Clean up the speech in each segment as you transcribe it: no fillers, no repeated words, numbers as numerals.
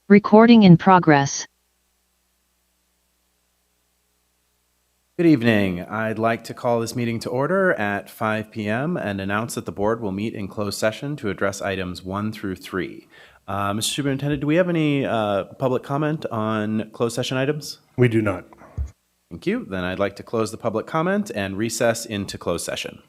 Recording in progress. Good evening. I'd like to call this meeting to order at 5 p.m. and announce that the board will meet in closed session to address items 1 through 3. Mr. Superintendent, do we have any public comment on closed session items? We do not. Thank you. Then I'd like to close the public comment and recess into closed session.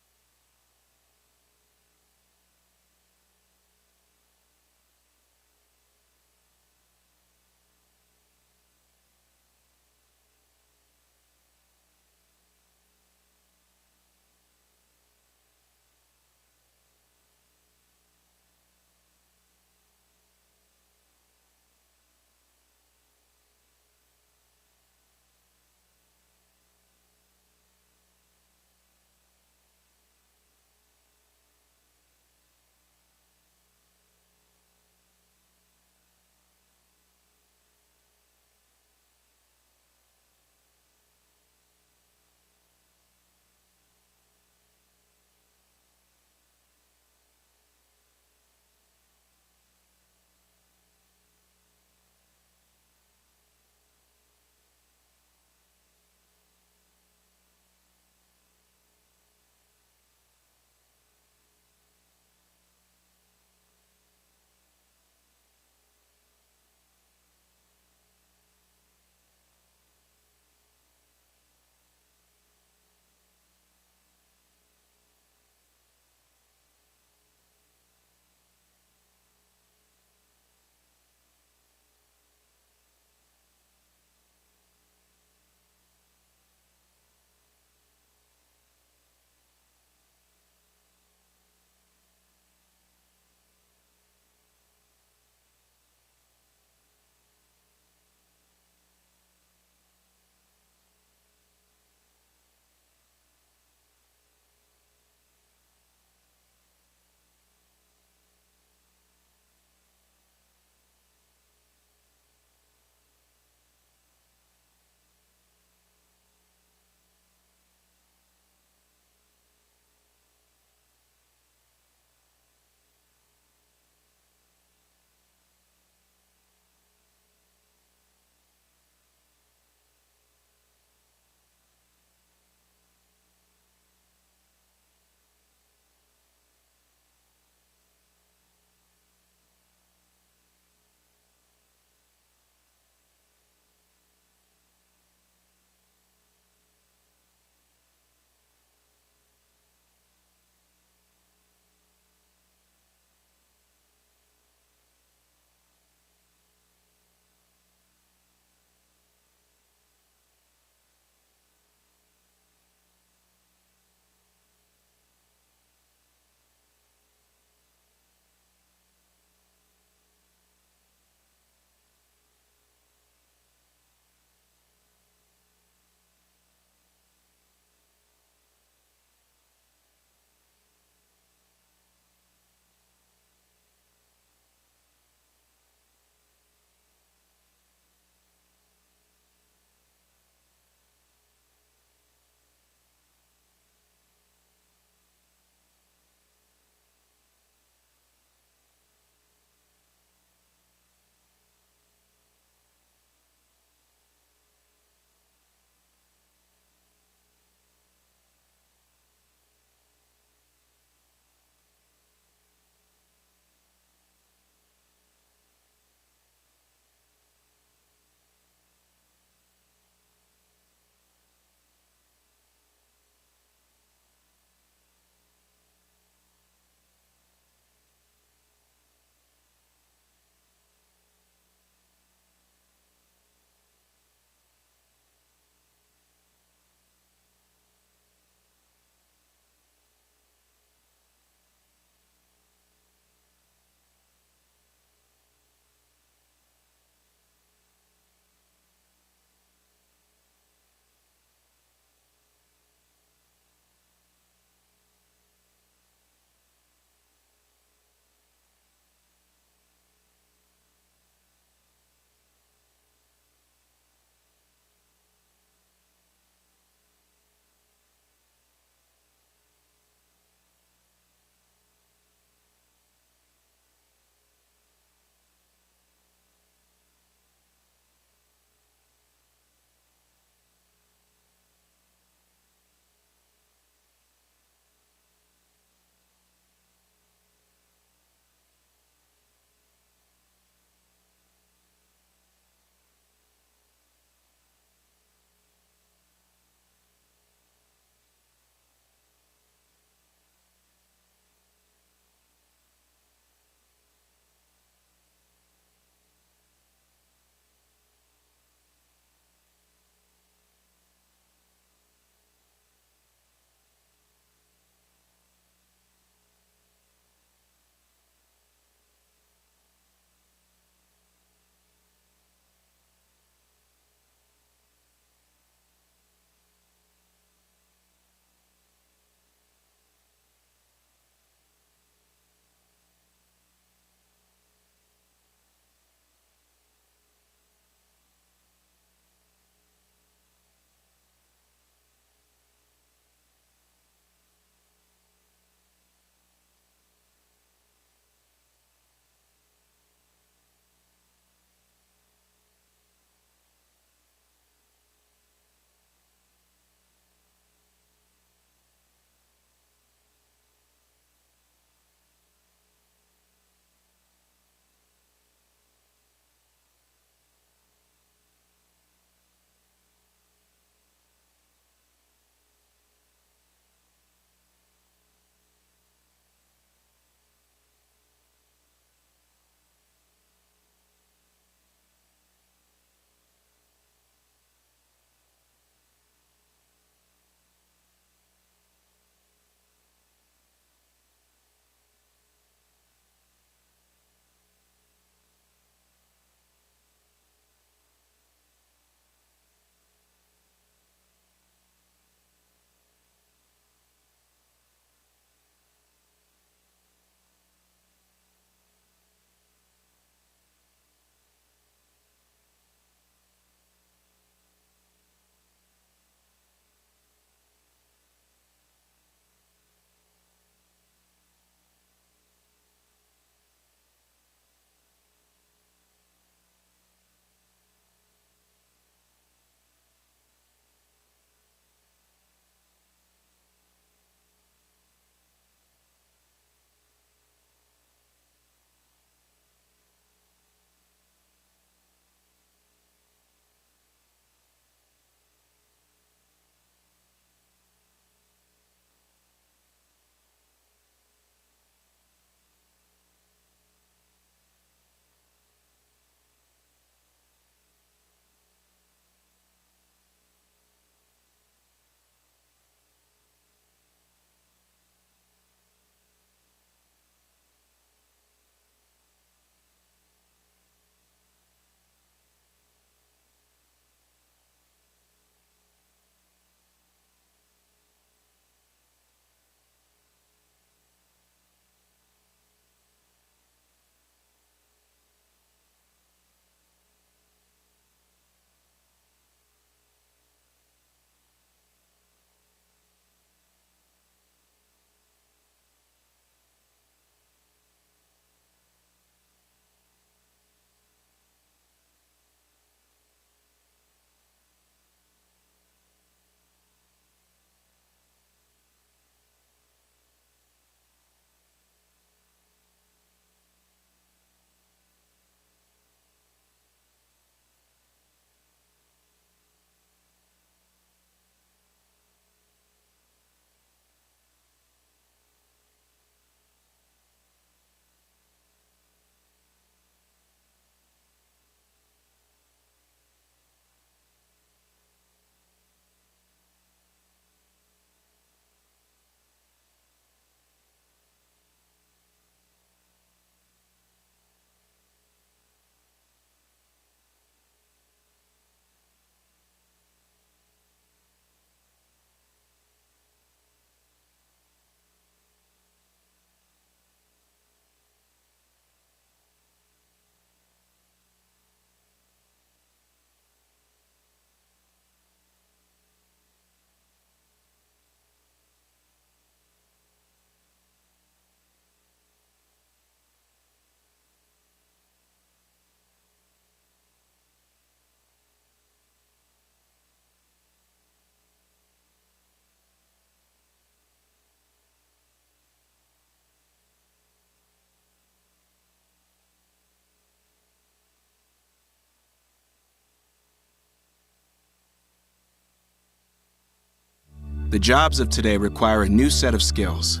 The jobs of today require a new set of skills.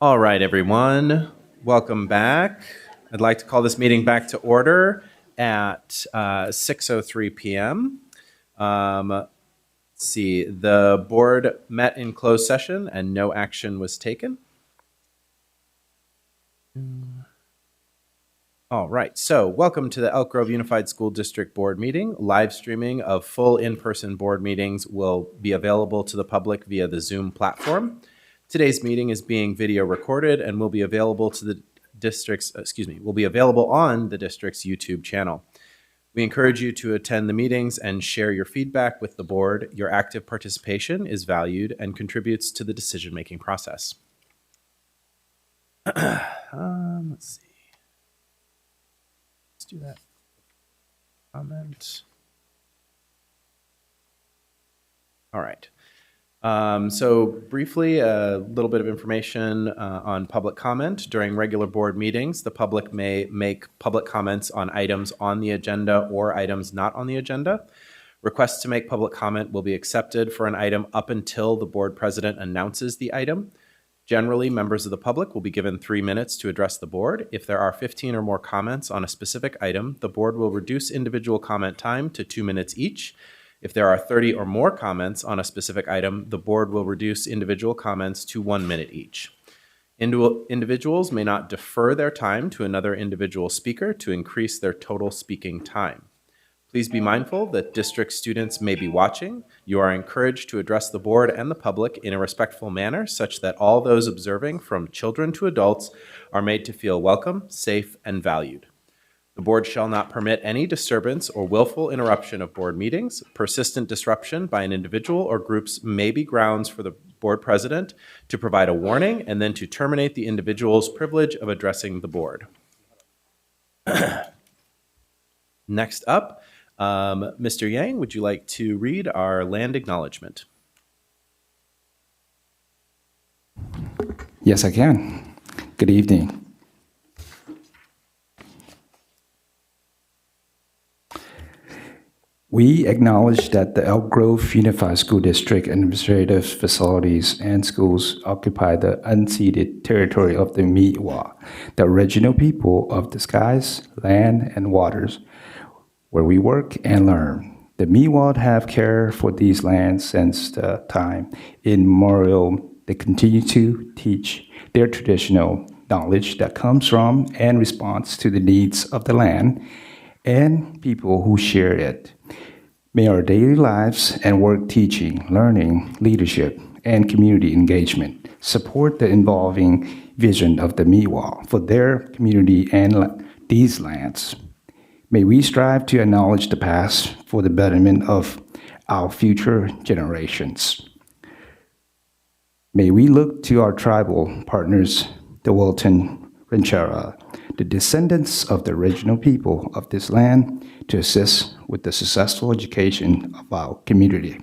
All right, everyone, welcome back. I'd like to call this meeting back to order at 6:03 p.m. Let's see, the board met in closed session and no action was taken. All right, so welcome to the Elk Grove Unified School District Board meeting. Live streaming of full in-person board meetings will be available to the public via the Zoom platform. Today's meeting is being video recorded and will be available to the district's, will be available on the district's YouTube channel. We encourage you to attend the meetings and share your feedback with the board. Your active participation is valued and contributes to the decision-making process. Let's see. Let's do that. Comment. All right. So briefly, a little bit of information on public comment. During regular board meetings, the public may make public comments on items on the agenda or items not on the agenda. Requests to make public comment will be accepted for an item up until the board president announces the item. Generally, members of the public will be given 3 minutes to address the board. If there are 15 or more comments on a specific item, the board will reduce individual comment time to 2 minutes each. If there are 30 or more comments on a specific item, the board will reduce individual comments to 1 minute each. Individuals may not defer their time to another individual speaker to increase their total speaking time. Please be mindful that district students may be watching. You are encouraged to address the board and the public in a respectful manner such that all those observing, from children to adults, are made to feel welcome, safe, and valued. The board shall not permit any disturbance or willful interruption of board meetings. Persistent disruption by an individual or groups may be grounds for the board president to provide a warning and then to terminate the individual's privilege of addressing the board. Next up, Mr. Yang, would you like to read our land acknowledgement? Yes, I can. Good evening. We acknowledge that the Elk Grove Unified School District administrative facilities and schools occupy the unceded territory of the Mi'kmaq, the original people of the skies, land, and waters, where we work and learn. The Mi'kmaq have cared for these lands since the time immemorial. They continue to teach their traditional knowledge that comes from and responds to the needs of the land and people who share it. May our daily lives and work teaching, learning, leadership, and community engagement support the evolving vision of the Mi'kmaq for their community and these lands. May we strive to acknowledge the past for the betterment of our future generations. May we look to our tribal partners, the Wilton Ranchera, the descendants of the original people of this land, to assist with the successful education of our community.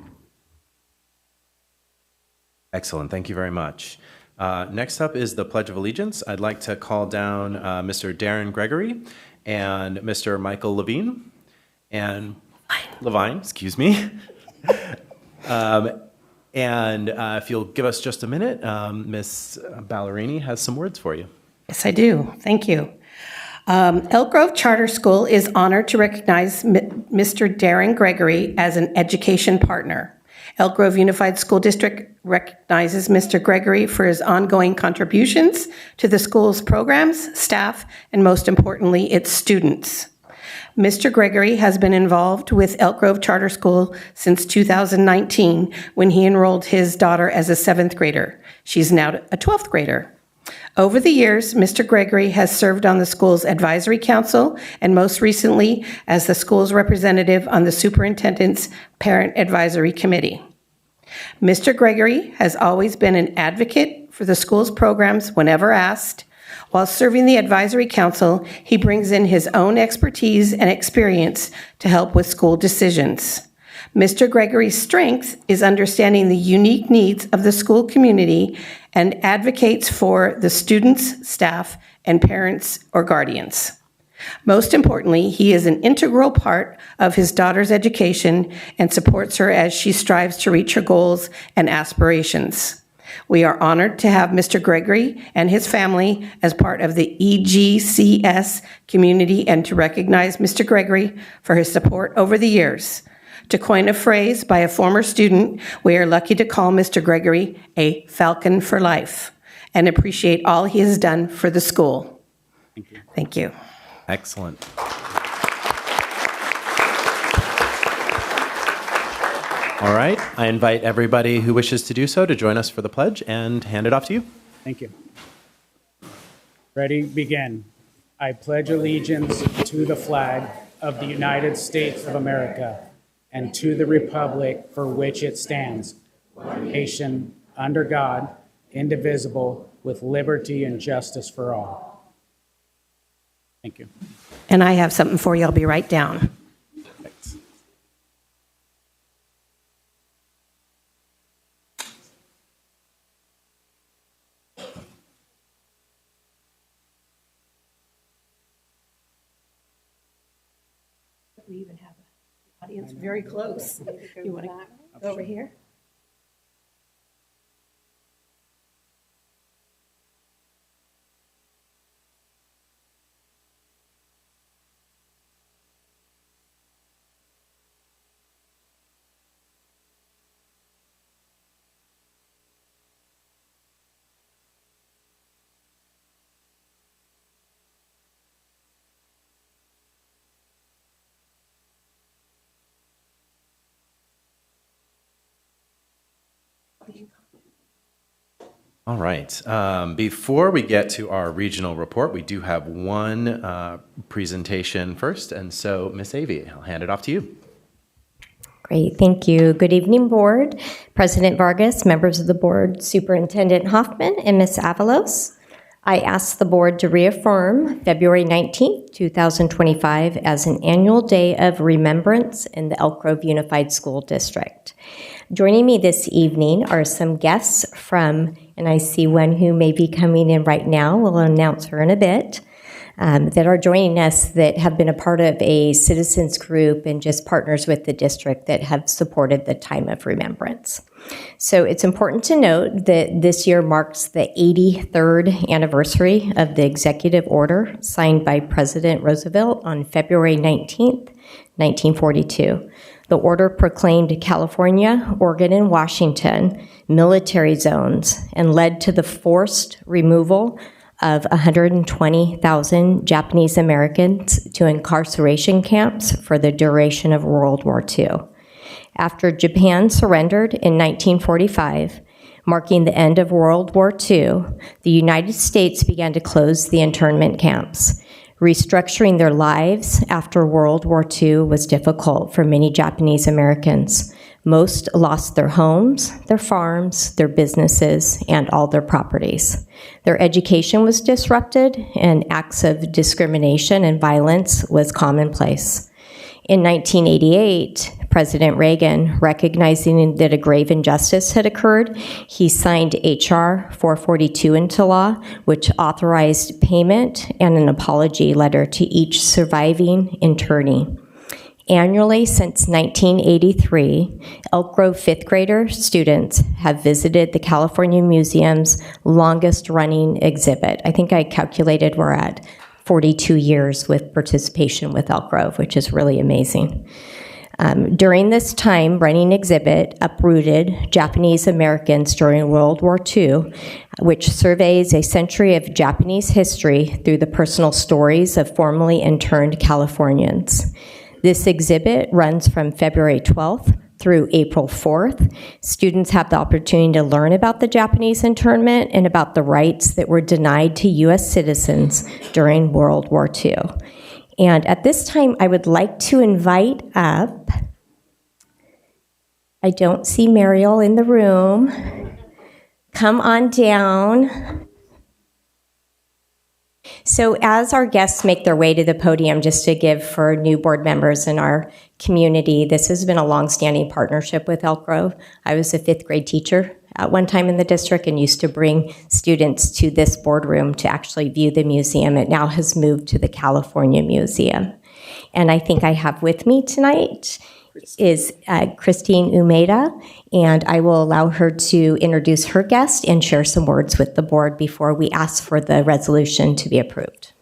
Excellent. Thank you very much. Next up is the Pledge of Allegiance. I'd like to call down Mr. Darren Gregory and Mr. Michael Levine and Levine, excuse me. And if you'll give us just a minute, Ms. Ballerini has some words for you. Yes, I do. Thank you. Elk Grove Charter School is honored to recognize Mr. Darren Gregory as an education partner. Elk Grove Unified School District recognizes Mr. Gregory for his ongoing contributions to the school's programs, staff, and most importantly, its students. Mr. Gregory has been involved with Elk Grove Charter School since 2019 when he enrolled his daughter as a 7th grader. She's now a 12th grader. Over the years, Mr. Gregory has served on the school's advisory council and most recently as the school's representative on the superintendent's parent advisory committee. Mr. Gregory has always been an advocate for the school's programs whenever asked. While serving the advisory council, he brings in his own expertise and experience to help with school decisions. Mr. Gregory's strength is understanding the unique needs of the school community and advocates for the students, staff, and parents or guardians. Most importantly, he is an integral part of his daughter's education and supports her as she strives to reach her goals and aspirations. We are honored to have Mr. Gregory and his family as part of the EGCS community and to recognize Mr. Gregory for his support over the years. To coin a phrase by a former student, we are lucky to call Mr. Gregory a Falcon for life and appreciate all he has done for the school. Thank you. Thank you. Excellent. All right, I invite everybody who wishes to do so to join us for the pledge and hand it off to you. Thank you. Ready, begin. I pledge allegiance to the flag of the United States of America and to the republic for which it stands, one nation, under God, indivisible, with liberty and justice for all. Thank you. And I have something for you. I'll be right down. Thanks. We even have an audience very close. You want to go over here? All right. Before we get to our regional report, we do have one presentation first. And so, Ms. Avey, I'll hand it off to you. Great, thank you. Good evening, Board. President Vargas, members of the Board, Superintendent Hoffman, and Ms. Avalos. I ask the Board to reaffirm February 19th, 2025 as an annual day of remembrance in the Elk Grove Unified School District. Joining me this evening are some guests from, and I see one who may be coming in right now, we'll announce her in a bit, that are joining us that have been a part of a citizens group and just partners with the district that have supported the time of remembrance. So it's important to note that this year marks the 83rd anniversary of the executive order signed by President Roosevelt on February 19th, 1942. The order proclaimed California, Oregon, and Washington military zones and led to the forced removal of 120,000 Japanese Americans to incarceration camps for the duration of World War II. After Japan surrendered in 1945, marking the end of World War II, the United States began to close the internment camps. Restructuring their lives after World War II was difficult for many Japanese Americans. Most lost their homes, their farms, their businesses, and all their properties. Their education was disrupted, and acts of discrimination and violence was commonplace. In 1988, President Reagan, recognizing that a grave injustice had occurred, he signed H.R. 442 into law, which authorized payment and an apology letter to each surviving internee. Annually since 1983, Elk Grove fifth grader students have visited the California Museum's longest running exhibit. I think I calculated we're at 42 years with participation with Elk Grove, which is really amazing. During this time, running exhibit uprooted Japanese Americans during World War II, which surveys a century of Japanese history through the personal stories of formerly interned Californians. This exhibit runs from February 12th through April 4th. Students have the opportunity to learn about the Japanese internment and about the rights that were denied to U.S. citizens during World War II. And at this time, I would like to invite up, I don't see Mariel in the room. Come on down. So as our guests make their way to the podium, just to give for new board members in our community, this has been a longstanding partnership with Elk Grove. I was a fifth grade teacher at one time in the district and used to bring students to this boardroom to actually view the museum. It now has moved to the California Museum. And I think I have with me tonight is Christine Umeda, and I will allow her to introduce her guest and share some words with the board before we ask for the resolution to be approved.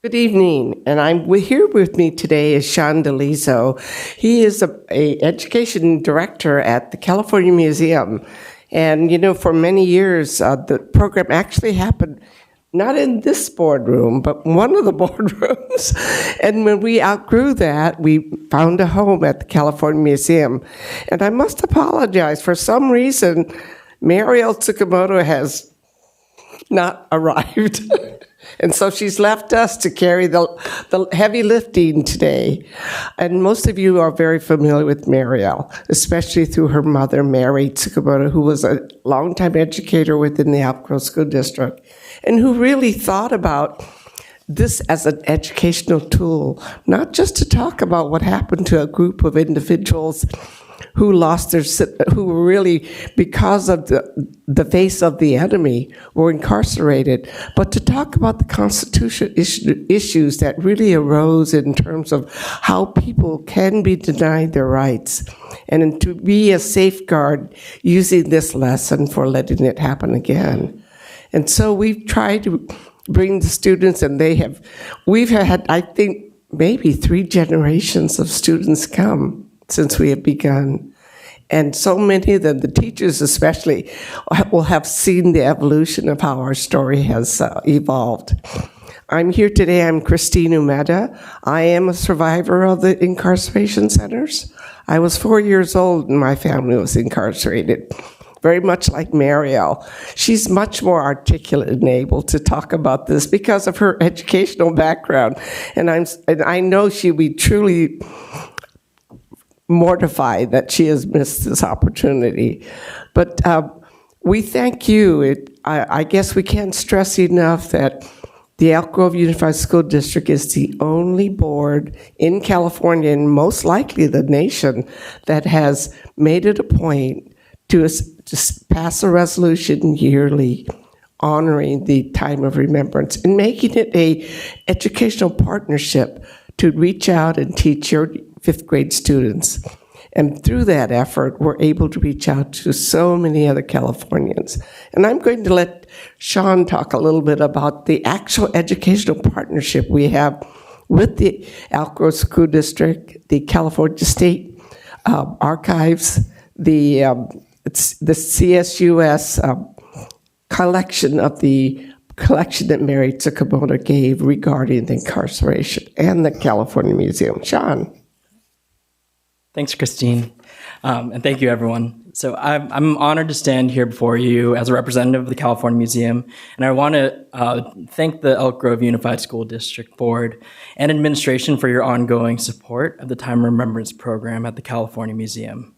Good evening, and here with me today is Sean DeLiso. He is a education director at the California Museum. And, you know, for many years, the program actually happened not in this boardroom, but one of the boardrooms. And when we outgrew that, we found a home at the California Museum. And I must apologize. For some reason, Marielle Tsukamoto has not arrived. And so she's left us to carry the heavy lifting today. And most of you are very familiar with Marielle, especially through her mother, Mary Tsukamoto, who was a longtime educator within the Elk Grove School District, and who really thought about this as an educational tool, not just to talk about what happened to a group of individuals who lost who were really, because of the face of the enemy, were incarcerated, but to talk about the constitutional issues that really arose in terms of how people can be denied their rights, and to be a safeguard using this lesson for letting it happen again. And so we've tried to bring the students, and we've had, I think, maybe 3 generations of students come since we have begun. And so many of them, the teachers especially, will have seen the evolution of how our story has evolved. I'm here today, I'm Christine Umeda. I am a survivor of the incarceration centers. I was 4 years old and my family was incarcerated, very much like Marielle. She's much more articulate and able to talk about this because of her educational background. And I know she'll be truly mortified that she has missed this opportunity. But we thank you. I guess we can't stress enough that the Elk Grove Unified School District is the only board in California, and most likely the nation, that has made it a point to pass a resolution yearly honoring the time of remembrance and making it a educational partnership to reach out and teach your 5th grade students. And through that effort, we're able to reach out to so many other Californians. And I'm going to let Sean talk a little bit about the actual educational partnership we have with the Elk Grove School District, the California State Archives, the CSUS collection that Mary Tsukamoto gave regarding the incarceration, and the California Museum. Sean. Thanks, Christine, and thank you, everyone. So I'm honored to stand here before you as a representative of the California Museum, and I want to thank the Elk Grove Unified School District Board and administration for your ongoing support of the Time Remembrance program at the California Museum.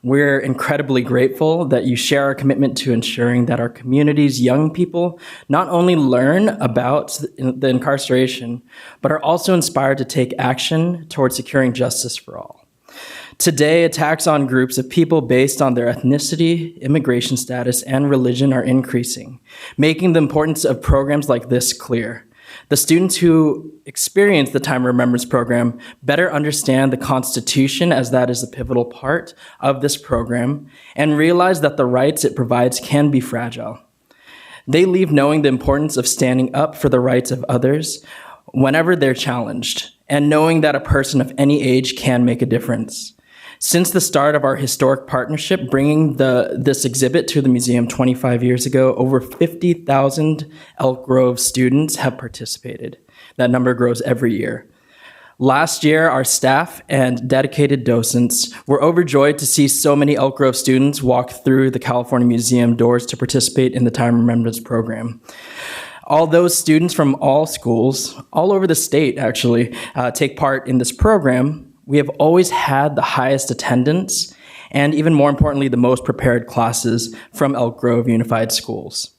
We're incredibly grateful that you share our commitment to ensuring that our community's young people not only learn about the incarceration, but are also inspired to take action towards securing justice for all. Today, attacks on groups of people based on their ethnicity, immigration status, and religion are increasing, making the importance of programs like this clear. The students who experience the Time Remembrance program better understand the Constitution, as that is a pivotal part of this program, and realize that the rights it provides can be fragile. They leave knowing the importance of standing up for the rights of others whenever they're challenged, and knowing that a person of any age can make a difference. Since the start of our historic partnership, bringing this exhibit to the museum 25 years ago, over 50,000 Elk Grove students have participated. That number grows every year. Last year, our staff and dedicated docents were overjoyed to see so many Elk Grove students walk through the California Museum doors to participate in the Time Remembrance program. All those students from all schools, all over the state actually, take part in this program. We have always had the highest attendance and, even more importantly, the most prepared classes from Elk Grove Unified Schools.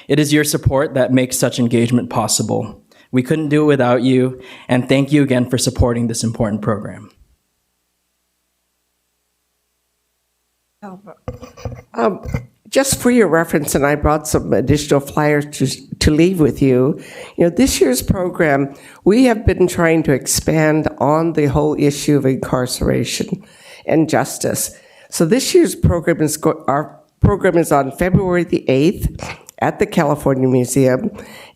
It is your support that makes such engagement possible. We couldn't do it without you, and thank you again for supporting this important program. just for your reference, and I brought some additional flyers to leave with you. This year's program, we have been trying to expand on the whole issue of incarceration and justice. So this year's program our program is on February the 8th at the California Museum,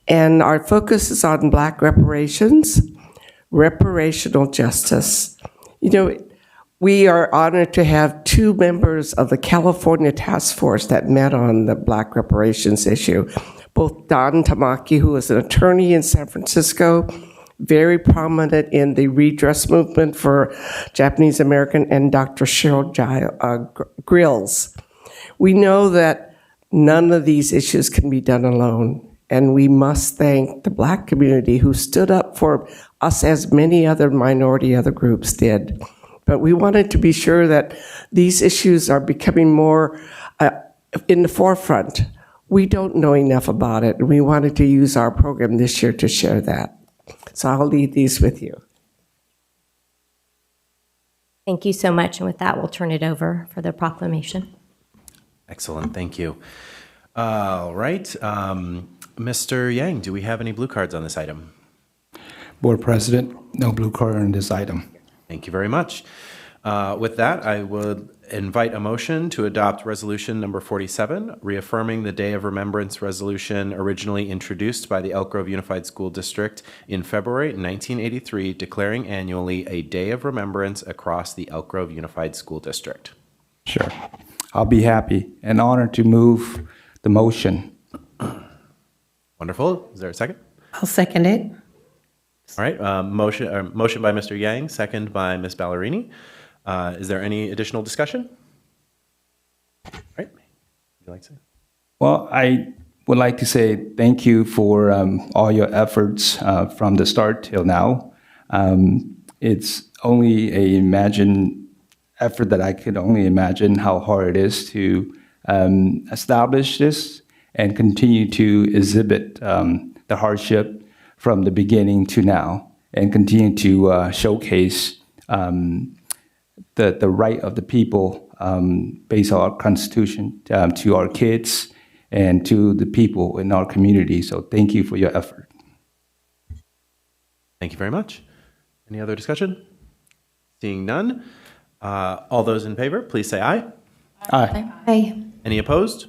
and our focus is on Black reparations, reparational justice. We are honored to have 2 members of the California task force that met on the Black reparations issue, both Don Tamaki, who is an attorney in San Francisco, very prominent in the redress movement for Japanese American, and Dr. Cheryl Grills. We know that none of these issues can be done alone, and we must thank the Black community who stood up for us as many other other groups did. But we wanted to be sure that these issues are becoming more in the forefront. We don't know enough about it, and we wanted to use our program this year to share that. So I'll leave these with you. Thank you so much. And with that, we'll turn it over for the proclamation. Excellent. Thank you. All right. Mr. Yang, do we have any blue cards on this item? Board President, no blue card on this item. Thank you very much. With that, I would invite a motion to adopt resolution number 47, reaffirming the Day of Remembrance resolution originally introduced by the Elk Grove Unified School District in February 1983, declaring annually a Day of Remembrance across the Elk Grove Unified School District. Sure. I'll be happy and honored to move the motion. Wonderful. Is there a second? I'll second it. All right. Motion by Mr. Yang, second by Ms. Ballerini. Is there any additional discussion? All right. Would you like to say? Well, I would like to say thank you for all your efforts from the start till now. It's only an effort that I could only imagine how hard it is to establish this and continue to exhibit the hardship from the beginning to now, and continue to showcase the right of the people based on our Constitution to our kids and to the people in our community. So thank you for your effort. Thank you very much. Any other discussion? Seeing none. All those in favor, please say aye. Aye. Aye. Any opposed?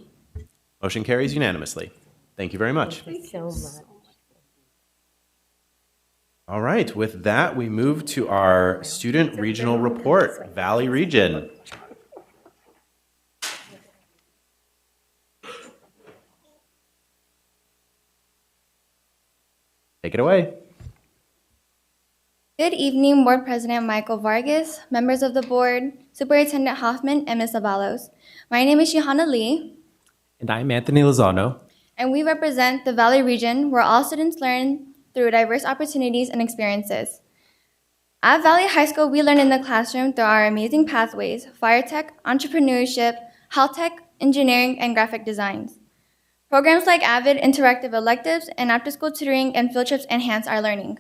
Motion carries unanimously. Thank you very much. Thank you so much. All right, with that, we move to our student regional report, Valley Region. Take it away. Good evening, Board President Michael Vargas, members of the board, Superintendent Hoffman, and Ms. Avalos. My name is Shihana Lee. And I'm Anthony Lozano. And we represent the Valley Region, where all students learn through diverse opportunities and experiences. At Valley High School, we learn in the classroom through our amazing pathways: fire tech, entrepreneurship, health tech, engineering, and graphic designs. Programs like AVID, interactive electives, and after-school tutoring and field trips enhance our learning.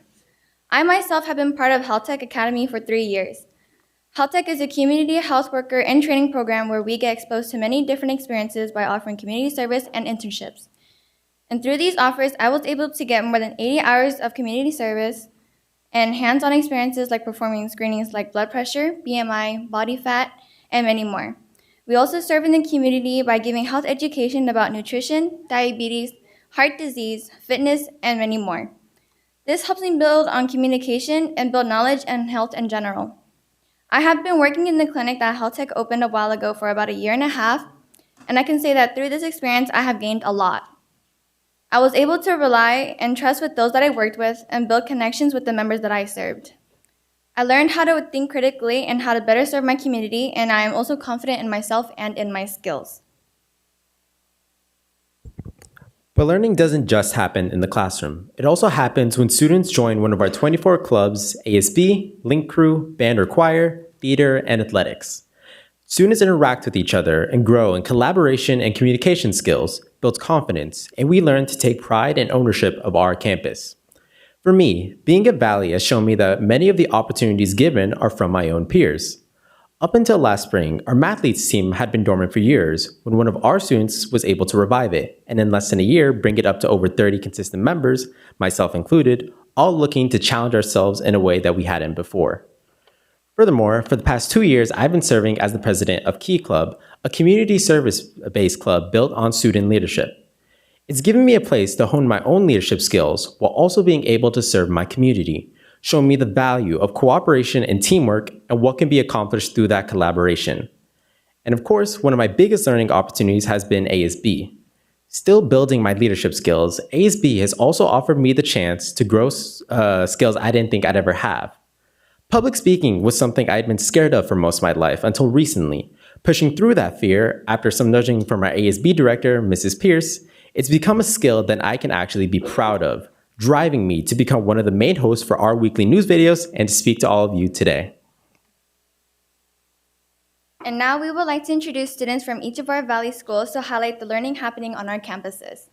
I myself have been part of Health Tech Academy for 3 years. Health Tech is a community health worker and training program where we get exposed to many different experiences by offering community service and internships. And through these offers, I was able to get more than 80 hours of community service and hands-on experiences like performing screenings like blood pressure, BMI, body fat, and many more. We also serve in the community by giving health education about nutrition, diabetes, heart disease, fitness, and many more. This helps me build on communication and build knowledge and health in general. I have been working in the clinic that Health Tech opened a while ago for about 1.5 years, and I can say that through this experience, I have gained a lot. I was able to rely and trust with those that I worked with and build connections with the members that I served. I learned how to think critically and how to better serve my community, and I am also confident in myself and in my skills. But learning doesn't just happen in the classroom. It also happens when students join one of our 24 clubs: ASB, Link Crew, Band or Choir, Theater, and Athletics. Students interact with each other and grow in collaboration and communication skills, builds confidence, and we learn to take pride and ownership of our campus. For me, being at Valley has shown me that many of the opportunities given are from my own peers. Up until last spring, our mathletes team had been dormant for years when one of our students was able to revive it, and in less than a year, bring it up to over 30 consistent members, myself included, all looking to challenge ourselves in a way that we hadn't before. Furthermore, for the past 2 years, I've been serving as the president of Key Club, a community service-based club built on student leadership. It's given me a place to hone my own leadership skills while also being able to serve my community, showing me the value of cooperation and teamwork and what can be accomplished through that collaboration. And of course, one of my biggest learning opportunities has been ASB. Still building my leadership skills, ASB has also offered me the chance to grow skills I didn't think I'd ever have. Public speaking was something I'd been scared of for most of my life until recently. Pushing through that fear, after some nudging from our ASB director, Mrs. Pierce, it's become a skill that I can actually be proud of, driving me to become one of the main hosts for our weekly news videos and to speak to all of you today. And now we would like to introduce students from each of our Valley schools to highlight the learning happening on our campuses.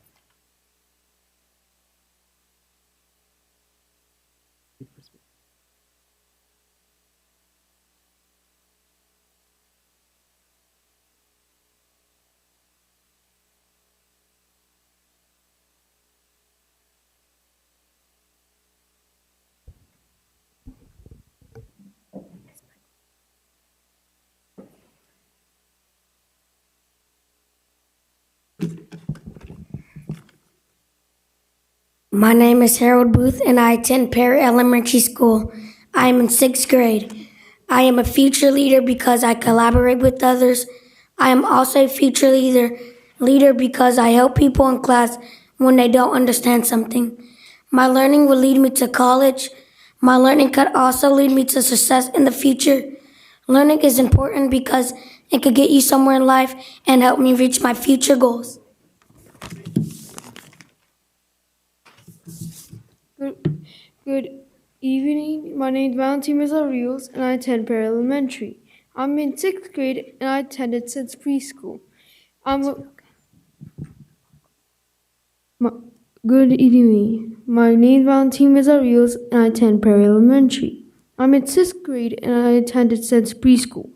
My name is Harold Booth, and I attend Perry Elementary School. I am in 6th grade. I am a future leader because I collaborate with others. I am also a future leader because I help people in class when they don't understand something. My learning will lead me to college. My learning could also lead me to success in the future. Learning is important because it could get you somewhere in life and help me reach my future goals. Good evening. My name is Valentina Rios, and I attend Perry Elementary. I'm in 6th grade, and I attended since preschool. Good evening. My name is Valentina Rios, and I attend Perry Elementary. I'm in 6th grade, and I attended since preschool.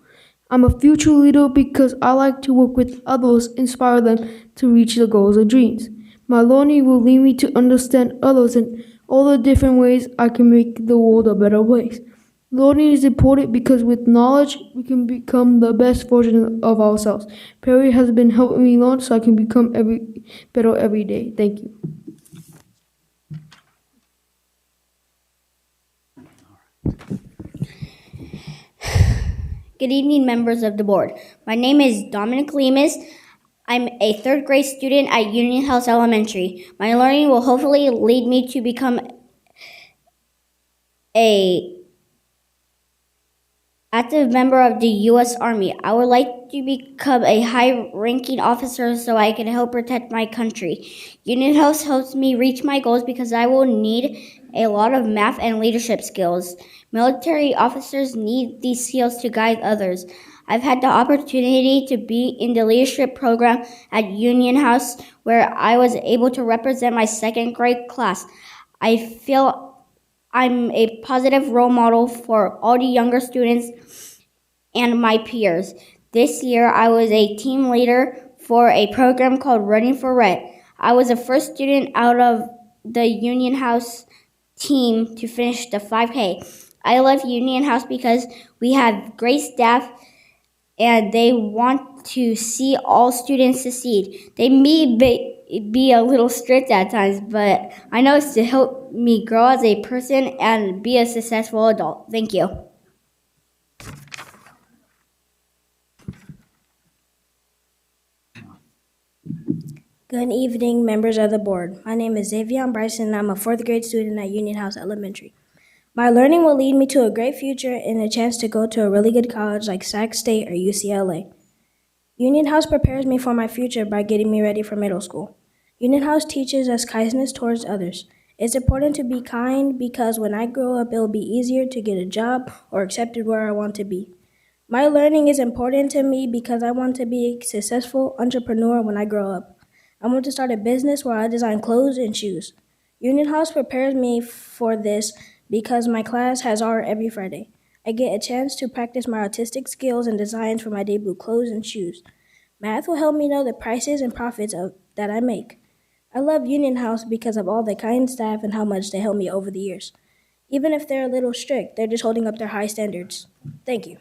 I'm a future leader because I like to work with others, inspire them to reach their goals and dreams. My learning will lead me to understand others and all the different ways I can make the world a better place. Learning is important because with knowledge, we can become the best version of ourselves. Perry has been helping me learn so I can become better every day. Thank you. Good evening, members of the board. My name is Dominic Lemus. I'm a 3rd grade student at Union House Elementary. My learning will hopefully lead me to become an active member of the U.S. Army. I would like to become a high-ranking officer so I can help protect my country. Union House helps me reach my goals because I will need a lot of math and leadership skills. Military officers need these skills to guide others. I've had the opportunity to be in the leadership program at Union House where I was able to represent my 2nd grade class. I feel I'm a positive role model for all the younger students and my peers. This year, I was a team leader for a program called Running for Red. I was the first student out of the Union House team to finish the 5K. I love Union House because we have great staff and they want to see all students succeed. They may be a little strict at times, but I know it's to help me grow as a person and be a successful adult. Thank you. Good evening, members of the board. My name is Xavier Bryson, and I'm a 4th grade student at Union House Elementary. My learning will lead me to a great future and a chance to go to a really good college like Sac State or UCLA. Union House prepares me for my future by getting me ready for middle school. Union House teaches us kindness towards others. It's important to be kind because when I grow up, it'll be easier to get a job or accepted where I want to be. My learning is important to me because I want to be a successful entrepreneur when I grow up. I want to start a business where I design clothes and shoes. Union House prepares me for this because my class has art every Friday. I get a chance to practice my artistic skills and designs for my debut clothes and shoes. Math will help me know the prices and profits that I make. I love Union House because of all the kind staff and how much they help me over the years. Even if they're a little strict, they're just holding up their high standards. Thank you.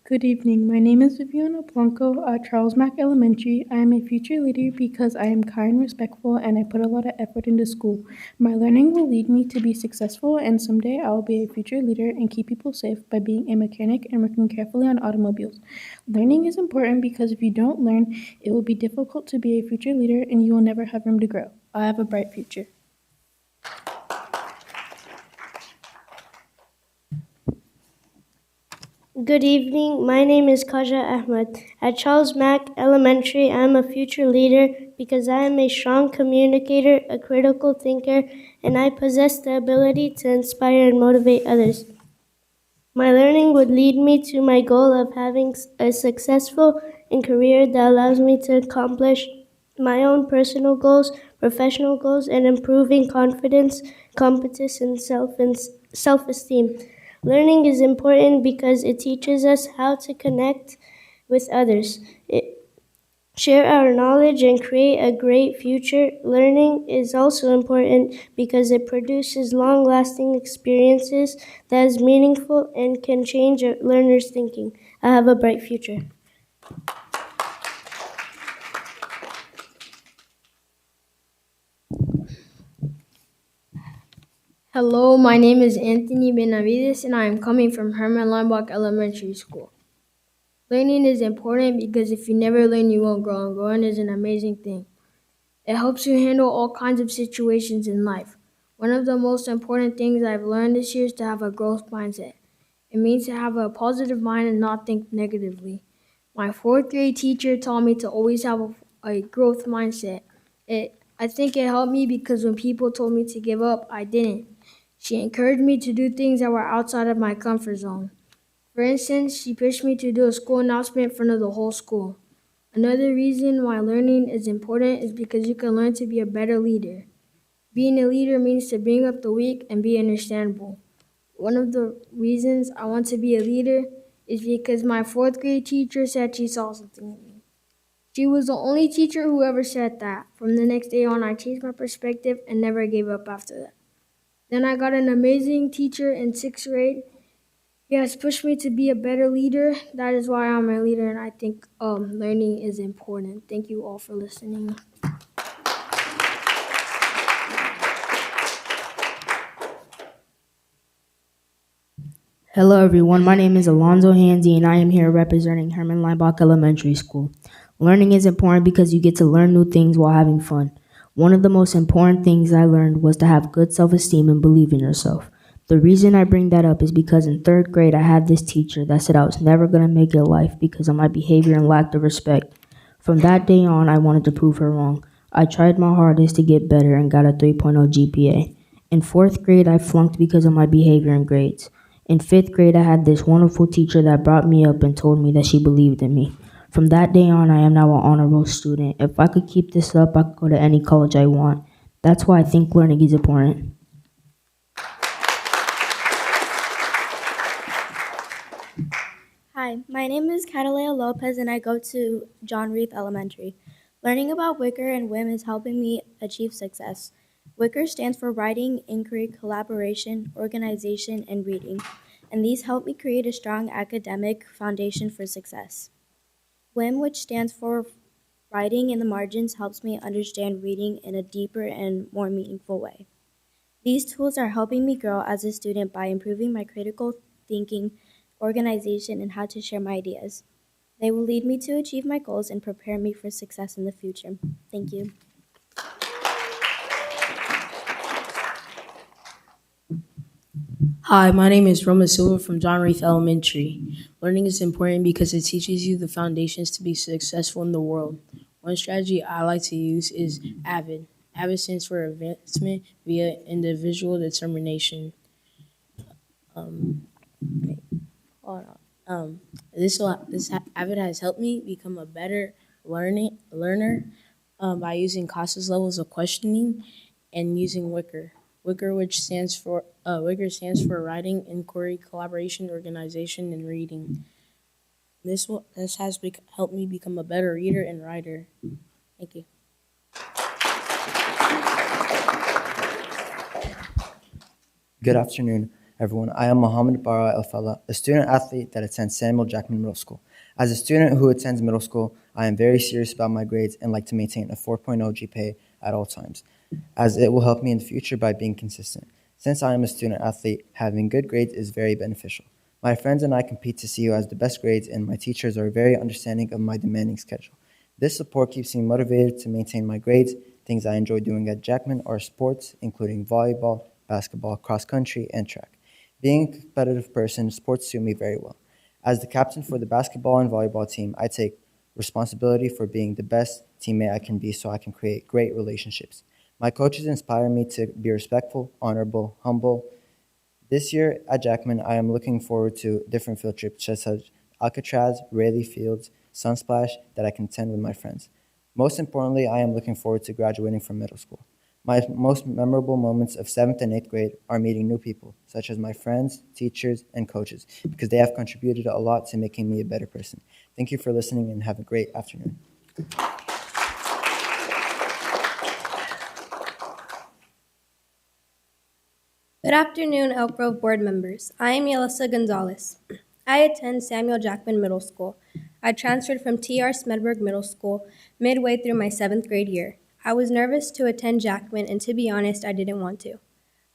Good evening. My name is Viviana Blanco at Charles Mack Elementary. I am a future leader because I am kind, respectful, and I put a lot of effort into school. My learning will lead me to be successful, and someday I will be a future leader and keep people safe by being a mechanic and working carefully on automobiles. Learning is important because if you don't learn, it will be difficult to be a future leader and you will never have room to grow. I have a bright future. Good evening. My name is Kaja Ahmed. At Charles Mack Elementary, I am a future leader because I am a strong communicator, a critical thinker, and I possess the ability to inspire and motivate others. My learning would lead me to my goal of having a successful career that allows me to accomplish my own personal goals, professional goals, and improving confidence, competence, and self-esteem. Learning is important because it teaches us how to connect with others, share our knowledge, and create a great future. Learning is also important because it produces long-lasting experiences that is meaningful and can change a learner's thinking. I have a bright future. Hello, my name is Anthony Benavides, and I am coming from Herman Leinbach Elementary School. Learning is important because if you never learn, you won't grow, and growing is an amazing thing. It helps you handle all kinds of situations in life. One of the most important things I've learned this year is to have a growth mindset. It means to have a positive mind and not think negatively. My fourth grade teacher taught me to always have a growth mindset. I think it helped me because when people told me to give up, I didn't. She encouraged me to do things that were outside of my comfort zone. For instance, she pushed me to do a school announcement in front of the whole school. Another reason why learning is important is because you can learn to be a better leader. Being a leader means to bring up the weak and be understandable. One of the reasons I want to be a leader is because my fourth grade teacher said she saw something in me. She was the only teacher who ever said that. From the next day on, I changed my perspective and never gave up after that. Then I got an amazing teacher in sixth grade. He has pushed me to be a better leader. That is why I'm a leader, and I think learning is important. Thank you all for listening. Hello everyone, my name is Alonzo Hanzi and I am here representing Herman Leinbach Elementary School. Learning is important because you get to learn new things while having fun. One of the most important things I learned was to have good self-esteem and believe in yourself. The reason I bring that up is because in third grade I had this teacher that said I was never going to make it in life because of my behavior and lack of respect. From that day on, I wanted to prove her wrong. I tried my hardest to get better and got a 3.0 GPA. In fourth grade, I flunked because of my behavior and grades. In fifth grade, I had this wonderful teacher that brought me up and told me that she believed in me. From that day on, I am now an honor roll student. If I could keep this up, I could go to any college I want. That's why I think learning is important. Hi, my name is Catalea Lopez and I go to John Reith Elementary. Learning about Wicker and WIM is helping me achieve success. Wicker stands for Writing, Inquiry, Collaboration, Organization, and Reading, and these help me create a strong academic foundation for success. WIM, which stands for Writing in the Margins, helps me understand reading in a deeper and more meaningful way. These tools are helping me grow as a student by improving my critical thinking, organization, and how to share my ideas. They will lead me to achieve my goals and prepare me for success in the future. Thank you. Hi, my name is Roma Silva from John Reith Elementary. Learning is important because it teaches you the foundations to be successful in the world. One strategy I like to use is AVID. AVID stands for Advancement via Individual Determination. This AVID has helped me become a better learner. by using CASA's levels of questioning and using WICR. WICR stands for Writing, Inquiry, Collaboration, Organization, and Reading. This has helped me become a better reader and writer. Thank you. Good afternoon, everyone. I am Mohammed Bara El-Fala, a student athlete that attends Samuel Jackman Middle School. As a student who attends middle school, I am very serious about my grades and like to maintain a 4.0 GPA at all times, as it will help me in the future by being consistent. Since I am a student athlete, having good grades is very beneficial. My friends and I compete to see who has the best grades, and my teachers are very understanding of my demanding schedule. This support keeps me motivated to maintain my grades. Things I enjoy doing at Jackman are sports, including volleyball, basketball, cross country, and track. Being a competitive person, sports suit me very well. As the captain for the basketball and volleyball team, I take responsibility for being the best teammate I can be so I can create great relationships. My coaches inspire me to be respectful, honorable, humble. This year at Jackman, I am looking forward to different field trips such as Alcatraz, Rayleigh Fields, Sunsplash that I can attend with my friends. Most importantly, I am looking forward to graduating from middle school. My most memorable moments of 7th and 8th grade are meeting new people, such as my friends, teachers, and coaches, because they have contributed a lot to making me a better person. Thank you for listening and have a great afternoon. Good afternoon, Elk Grove board members. I am Yelissa Gonzalez. I attend Samuel Jackman Middle School. I transferred from T.R. Smedberg Middle School midway through my 7th grade year. I was nervous to attend Jackman, and to be honest, I didn't want to.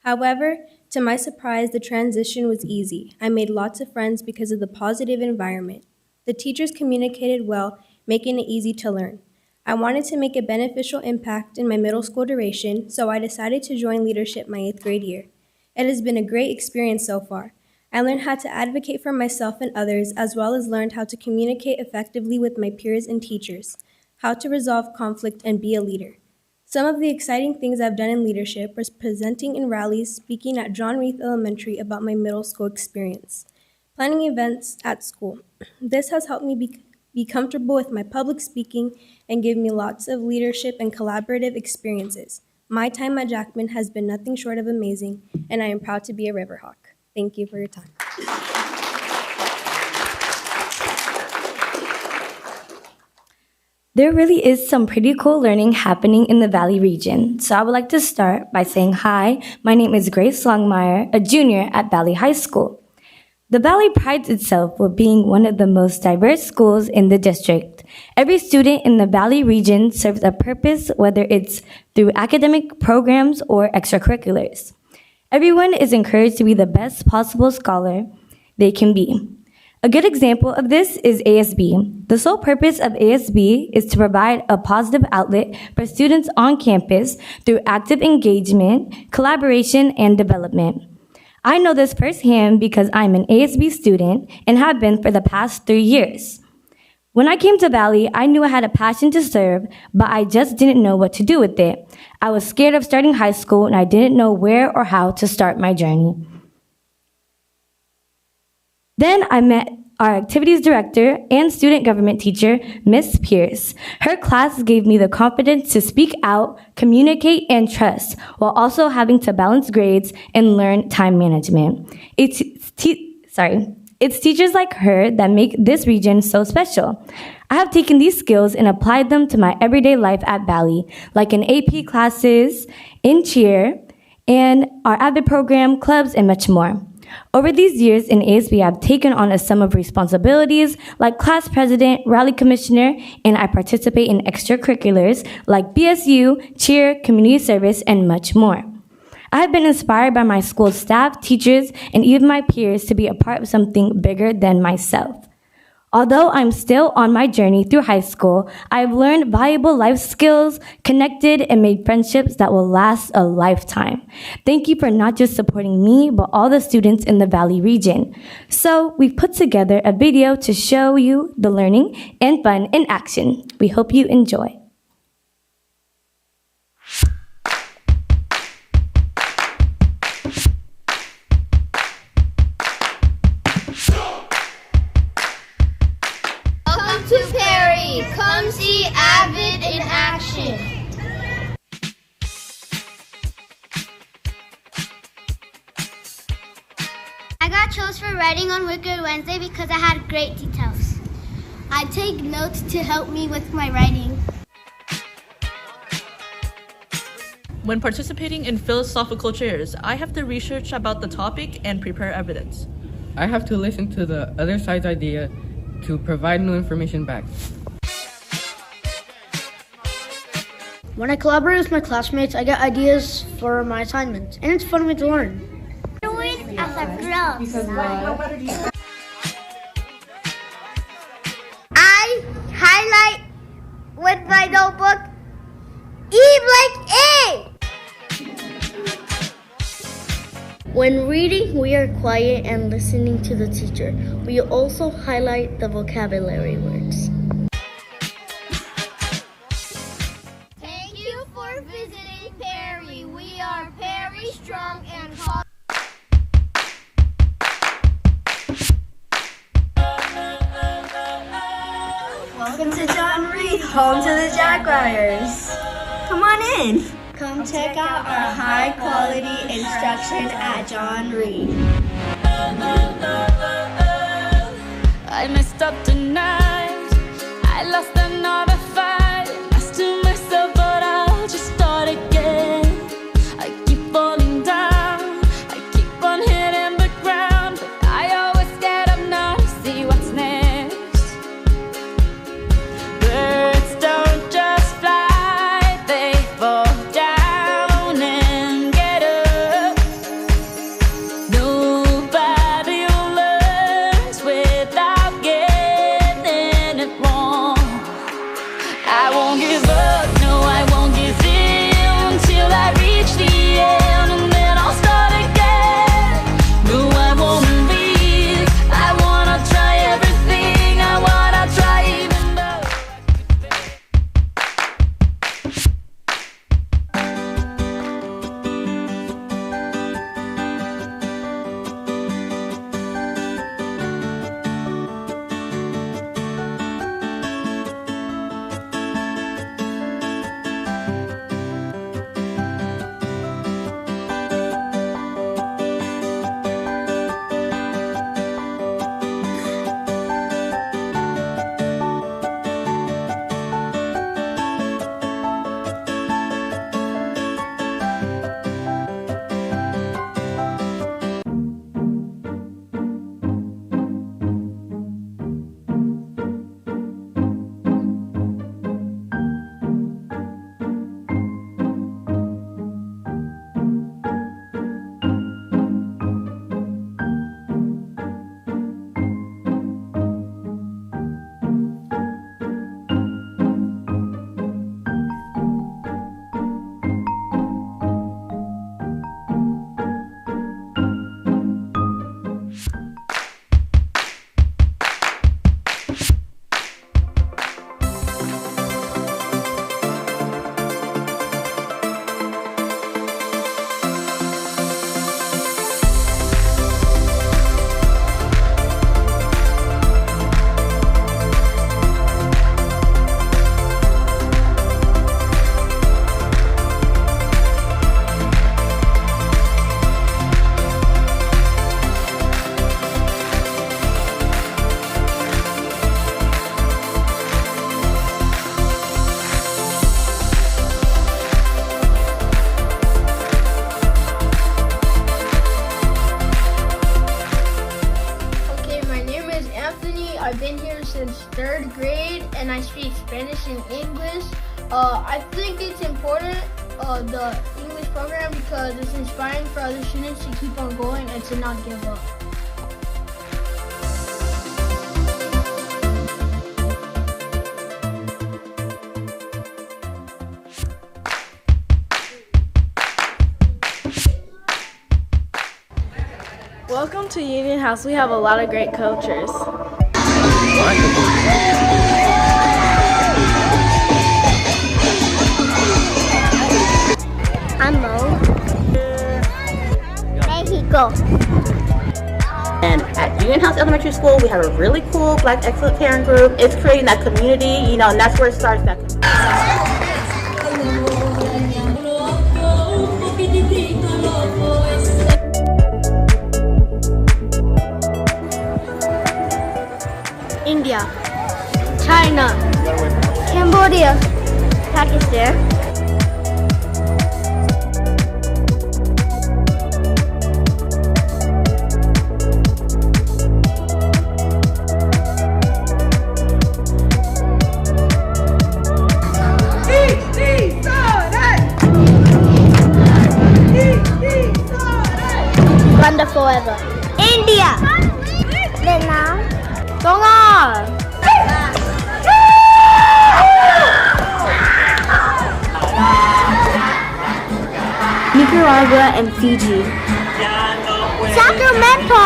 However, to my surprise, the transition was easy. I made lots of friends because of the positive environment. The teachers communicated well, making it easy to learn. I wanted to make a beneficial impact in my middle school duration, so I decided to join leadership my 8th grade year. It has been a great experience so far. I learned how to advocate for myself and others, as well as learned how to communicate effectively with my peers and teachers, how to resolve conflict, and be a leader. Some of the exciting things I've done in leadership was presenting in rallies, speaking at John Reith Elementary about my middle school experience, planning events at school. This has helped me be comfortable with my public speaking and give me lots of leadership and collaborative experiences. My time at Jackman has been nothing short of amazing, and I am proud to be a Riverhawk. Thank you for your time. There really is some pretty cool learning happening in the Valley region, so I would like to start by saying hi, my name is Grace Longmire, a junior at Valley High School. The Valley prides itself with being one of the most diverse schools in the district. Every student in the Valley region serves a purpose, whether it's through academic programs or extracurriculars. Everyone is encouraged to be the best possible scholar they can be. A good example of this is ASB. The sole purpose of ASB is to provide a positive outlet for students on campus through active engagement, collaboration, and development. I know this firsthand because I'm an ASB student and have been for the past 3 years. When I came to Valley, I knew I had a passion to serve, but I just didn't know what to do with it. I was scared of starting high school and I didn't know where or how to start my journey. Then I met our activities director and student government teacher, Miss Pierce. Her class gave me the confidence to speak out, communicate, and trust, while also having to balance grades and learn time management. It's teachers like her that make this region so special. I have taken these skills and applied them to my everyday life at Valley, like in AP classes, in cheer, and our AVID program, clubs, and much more. Over these years in ASB, I've taken on a sum of responsibilities like class president, rally commissioner, and I participate in extracurriculars like BSU, cheer, community service, and much more. I have been inspired by my school's staff, teachers, and even my peers to be a part of something bigger than myself. Although I'm still on my journey through high school, I've learned valuable life skills, connected, and made friendships that will last a lifetime. Thank you for not just supporting me, but all the students in the Valley region. So we've put together a video to show you the learning and fun in action. We hope you enjoy. To Perry, come see AVID in action. Action! I got chosen for writing on Wicked Wednesday because I had great details. I take notes to help me with my writing. When participating in philosophical chairs, I have to research about the topic and prepare evidence. I have to listen to the other side's idea to provide new information back. When I collaborate with my classmates, I get ideas for my assignments, and it's fun way to learn. Do it as a girl. I highlight with my notebook E blank A. When reading, we are quiet and listening to the teacher. We also highlight the vocabulary words. Thank you for visiting Perry. We are Perry Strong and Welcome to John Reed, home to the Jaguars. Come on in. Come check out our high quality instruction at John Reed. I messed up tonight. I lost another fight. Lost to myself, but I'll just start again. I keep falling down. I keep on hitting the ground, but I always get up now to see what's next. Birds don't just fly, they fall down and get up. Nobody learns without getting it wrong. I won't give up, no, I won't give in until I reach the end, and then I'll start again. No, I won't leave. I wanna try everything. I wanna try even though. I've been here since 3rd grade and I speak Spanish and English. I think it's important, the English program, because it's inspiring for other students to keep on going and to not give up. Welcome to Union House. We have a lot of great cultures. I'm Mo. Mexico. And at Union House Elementary School, we have a really cool Black Excellent Parent Group. It's creating that community, and that's where it starts. That India, China, Cambodia, Pakistan, Uganda forever. India, Vietnam, Tonga, Nicaragua and Fiji. Sacramento.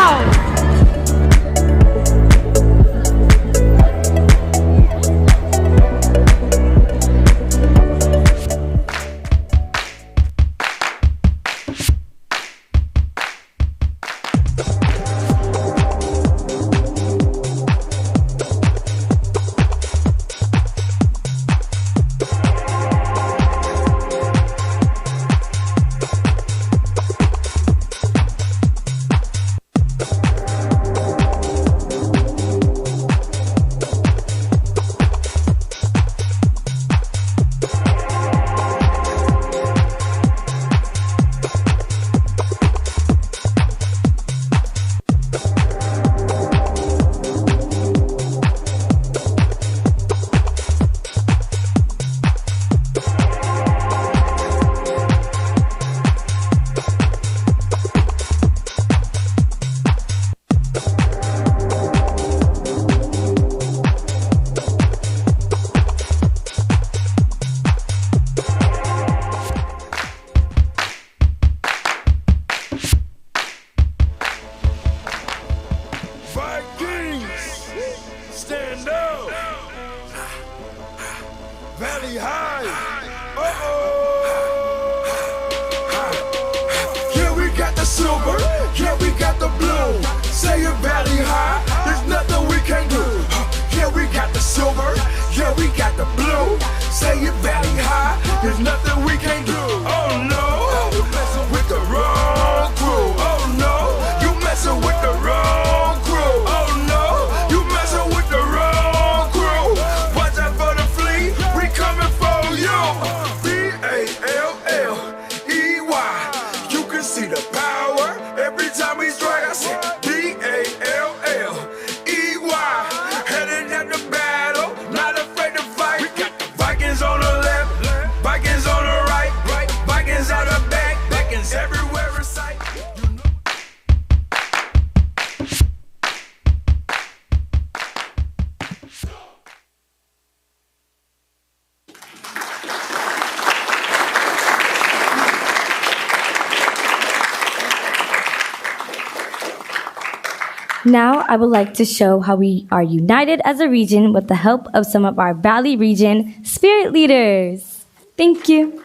Stand up. Valley High. Yeah, we got the silver. Yeah, we got the blue. Say it, Valley High. There's nothing we can't do. Yeah, we got the silver. Yeah, we got the blue. Say it, Valley High. There's nothing we can't do. Oh no, you messing with the wrong crew. Oh no, you messing with the wrong crew. Oh no, you messing with the wrong crew. Watch out for the fleet. We coming for you. B-A-L-L-E-Y. You can see the power every time we strike. I said B-A-L-L-E-Y. Headed at the battle, not afraid to fight. We got the Vikings on the left, Vikings on the right, Vikings out the back, Vikings everywhere in sight. Now, I would like to show how we are united as a region with the help of some of our Valley Region spirit leaders. Thank you.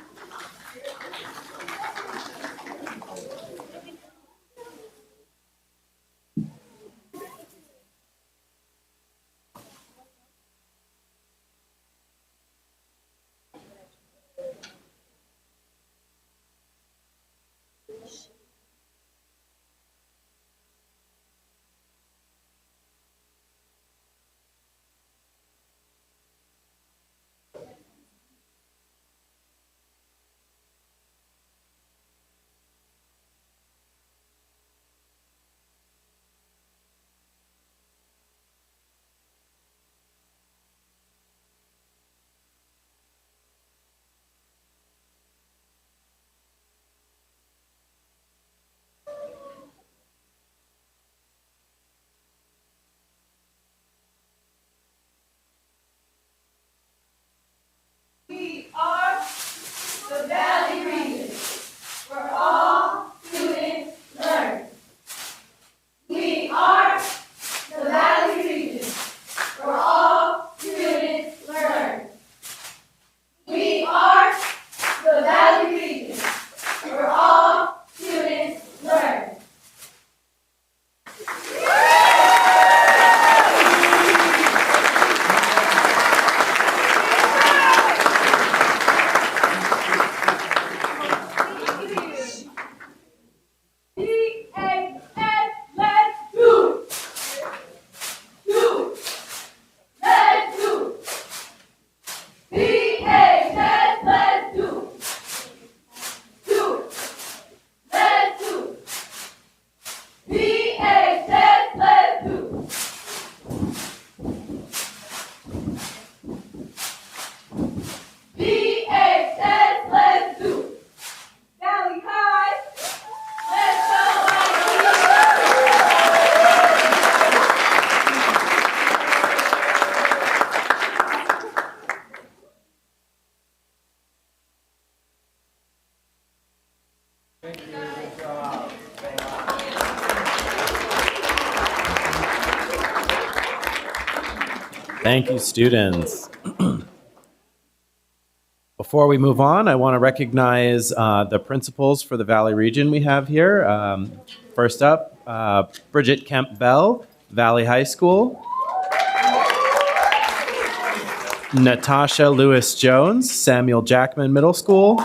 Thank you, students. Before we move on, I want to recognize the principals for the Valley region we have here. First up, Bridget Kemp Bell, Valley High School. Natasha Lewis Jones, Samuel Jackman Middle School.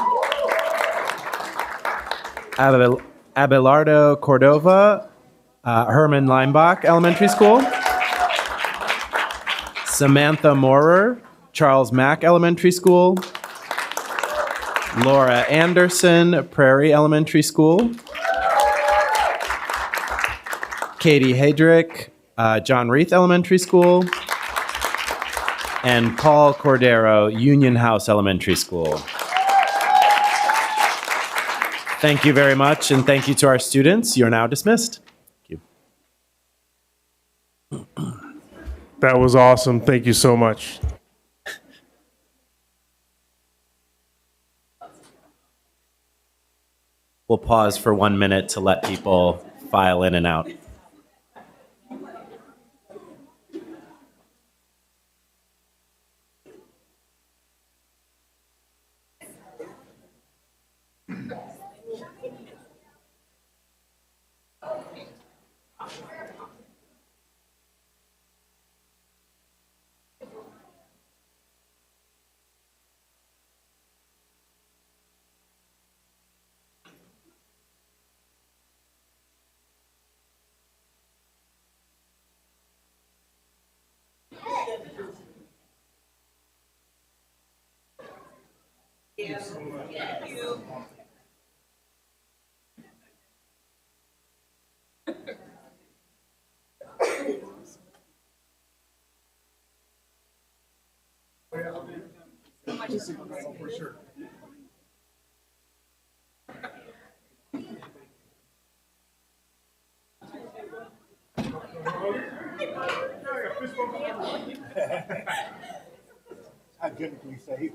Abelardo Cordova, Herman Leimbach Elementary School. Samantha Moorer, Charles Mack Elementary School. Laura Anderson, Prairie Elementary School. Katie Hedrick, John Reith Elementary School. And Paul Cordero, Union House Elementary School. Thank you very much, and thank you to our students. You're now dismissed. Thank you. That was awesome. Thank you so much. We'll pause for 1 minute to let people file in and out. Hygienically safe.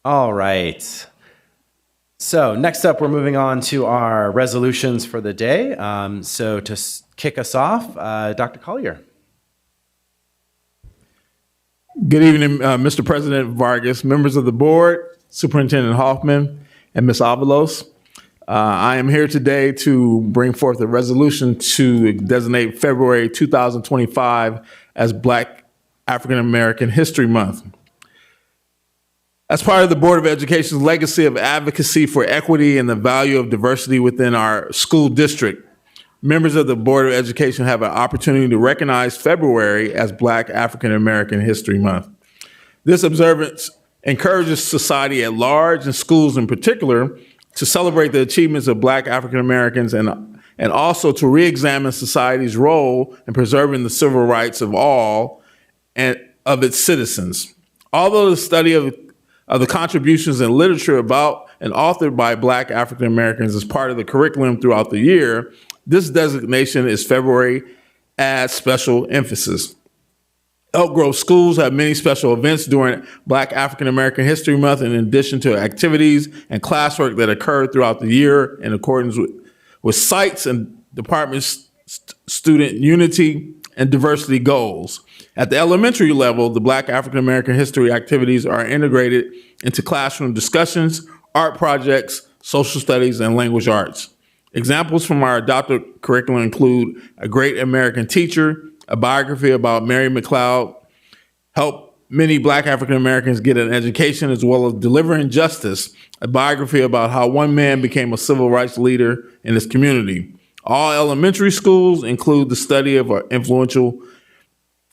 All right. So next up, we're moving on to our resolutions for the day. So to kick us off, Dr. Collier. Good evening, Mr. President Vargas, members of the board, Superintendent Hoffman, and Ms. Avalos. I am here today to bring forth a resolution to designate February 2025 as Black African American History Month. As part of the Board of Education's legacy of advocacy for equity and the value of diversity within our school district, members of the Board of Education have an opportunity to recognize February as Black African American History Month. This observance encourages society at large and schools in particular to celebrate the achievements of Black African Americans and also to re-examine society's role in preserving the civil rights of all and of its citizens. Although the study of the contributions in literature about and authored by Black African Americans is part of the curriculum throughout the year, this designation is February adds special emphasis. Elk Grove schools have many special events during Black African American History Month in addition to activities and classwork that occur throughout the year in accordance with sites and departments' student unity and diversity goals. At the elementary level, the Black African American history activities are integrated into classroom discussions, art projects, social studies, and language arts. Examples from our adopted curriculum include A Great American Teacher, a biography about Mary McLeod, help many Black African Americans get an education, as well as Delivering Justice, a biography about how one man became a civil rights leader in his community. All elementary schools include the study of influential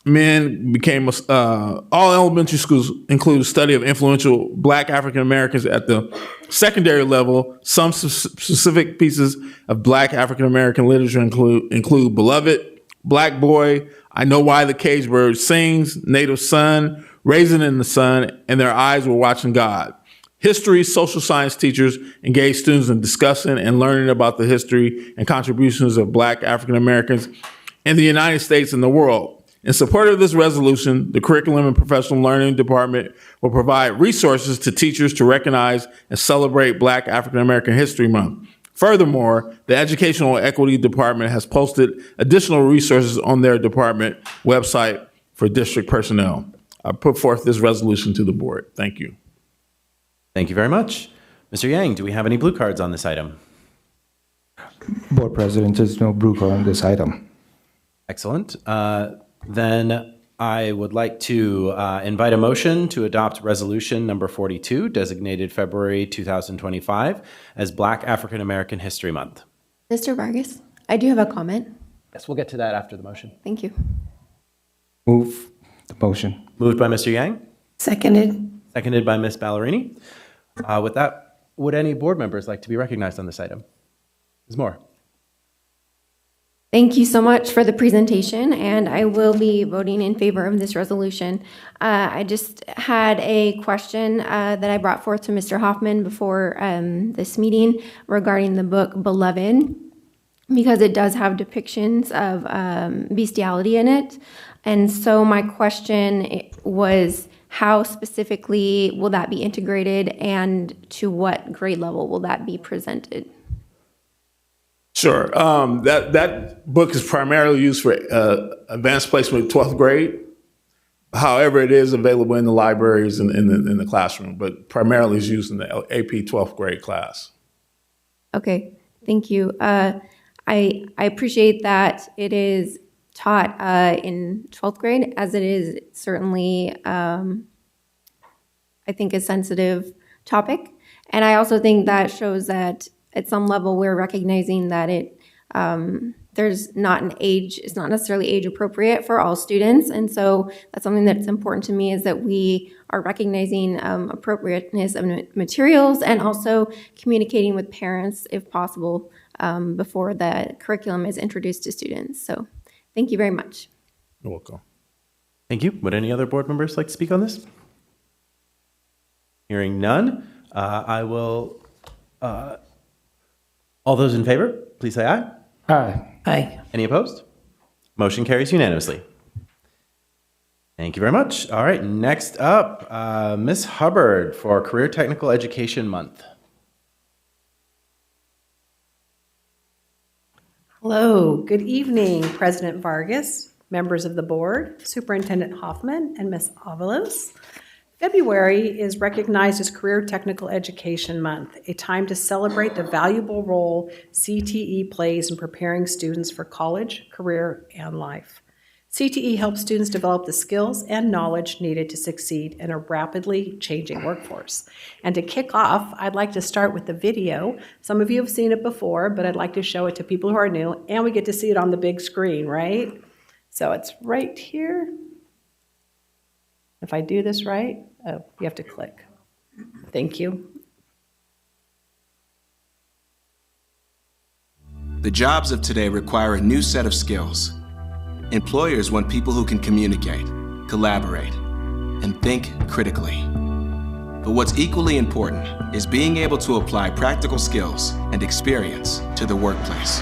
men became all elementary schools include a study of influential Black African Americans. At the secondary level, some specific pieces of Black African American literature include Beloved, Black Boy, I Know Why the Caged Bird Sings, Native Son, Raisin in the Sun, and Their Eyes Were Watching God. History, social science teachers engage students in discussing and learning about the history and contributions of Black African Americans in the United States and the world. In support of this resolution, the Curriculum and Professional Learning Department will provide resources to teachers to recognize and celebrate Black African American History Month. Furthermore, the Educational Equity Department has posted additional resources on their department website for district personnel. I put forth this resolution to the board. Thank you. Thank you very much. Mr. Yang, do we have any blue cards on this item? Board President, there's no blue card on this item. Excellent. Then I would like to invite a motion to adopt resolution number 42, designated February 2025 as Black African American History Month. Mr. Vargas, I do have a comment. Yes, we'll get to that after the motion. Thank you. Move the motion. Moved by Mr. Yang. Seconded. Seconded by Ms. Ballerini. With that, would any board members like to be recognized on this item? Ms. Moore. Thank you so much for the presentation, and I will be voting in favor of this resolution. I just had a question that I brought forth to Mr. Hoffman before this meeting regarding the book Beloved, because it does have depictions of bestiality in it. And so my question was, how specifically will that be integrated, and to what grade level will that be presented? Sure. That book is primarily used for advanced placement 12th grade. However, it is available in the libraries and in the classroom, but primarily is used in the AP 12th grade class. Okay, thank you. I appreciate that it is taught in 12th grade, as it is certainly, I think, a sensitive topic. And I also think that shows that at some level we're recognizing that there's not an age, it's not necessarily age appropriate for all students. And so that's something that's important to me, is that we are recognizing appropriateness of materials and also communicating with parents if possible before the curriculum is introduced to students. So thank you very much. You're welcome. Thank you. Would any other board members like to speak on this? Hearing none, I will, all those in favor, please say aye. Aye. Aye. Any opposed? Motion carries unanimously. Thank you very much. All right, next up, Ms. Hubbard for Career Technical Education Month. Hello, good evening, President Vargas, members of the board, Superintendent Hoffman, and Ms. Avalos. February is recognized as Career Technical Education Month, a time to celebrate the valuable role CTE plays in preparing students for college, career, and life. CTE helps students develop the skills and knowledge needed to succeed in a rapidly changing workforce. And to kick off, I'd like to start with the video. Some of you have seen it before, but I'd like to show it to people who are new, and we get to see it on the big screen, right? So it's right here. If I do this right, oh, you have to click. Thank you. The jobs of today require a new set of skills. Employers want people who can communicate, collaborate, and think critically. But what's equally important is being able to apply practical skills and experience to the workplace.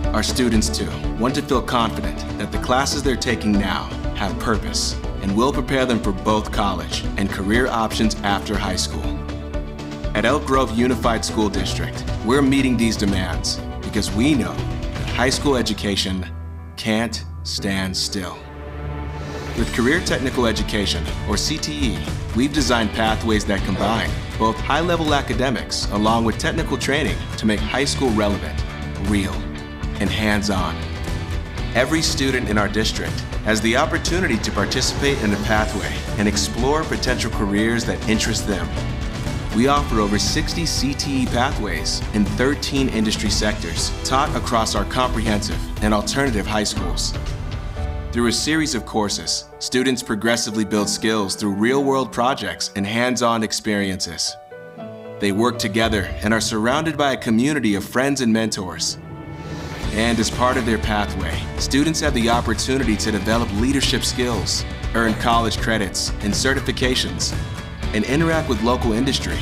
Our students, too, want to feel confident that the classes they're taking now have purpose and will prepare them for both college and career options after high school. At Elk Grove Unified School District, we're meeting these demands because we know that high school education can't stand still. With Career Technical Education, or CTE, we've designed pathways that combine both high-level academics along with technical training to make high school relevant, real, and hands-on. Every student in our district has the opportunity to participate in a pathway and explore potential careers that interest them. We offer over 60 CTE pathways in 13 industry sectors taught across our comprehensive and alternative high schools. Through a series of courses, students progressively build skills through real-world projects and hands-on experiences. They work together and are surrounded by a community of friends and mentors. And as part of their pathway, students have the opportunity to develop leadership skills, earn college credits and certifications, and interact with local industry,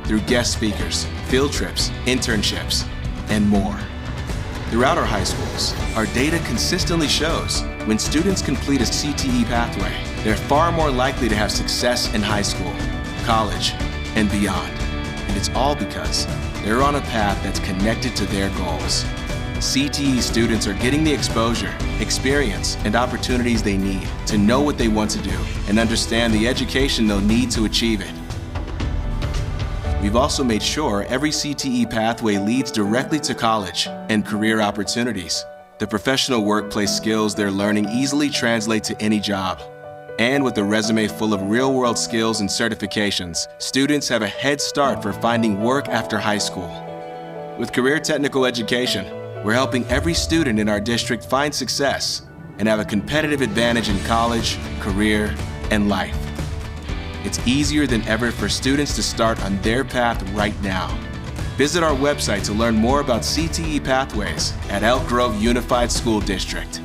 through guest speakers, field trips, internships, and more. Throughout our high schools, our data consistently shows when students complete a CTE pathway, they're far more likely to have success in high school, college, and beyond. And it's all because they're on a path that's connected to their goals. CTE students are getting the exposure, experience, and opportunities they need to know what they want to do and understand the education they'll need to achieve it. We've also made sure every CTE pathway leads directly to college and career opportunities. The professional workplace skills they're learning easily translate to any job. And with a resume full of real-world skills and certifications, students have a head start for finding work after high school. With career technical education, we're helping every student in our district find success and have a competitive advantage in college, career, and life. It's easier than ever for students to start on their path right now. Visit our website to learn more about CTE pathways at Elk Grove Unified School District.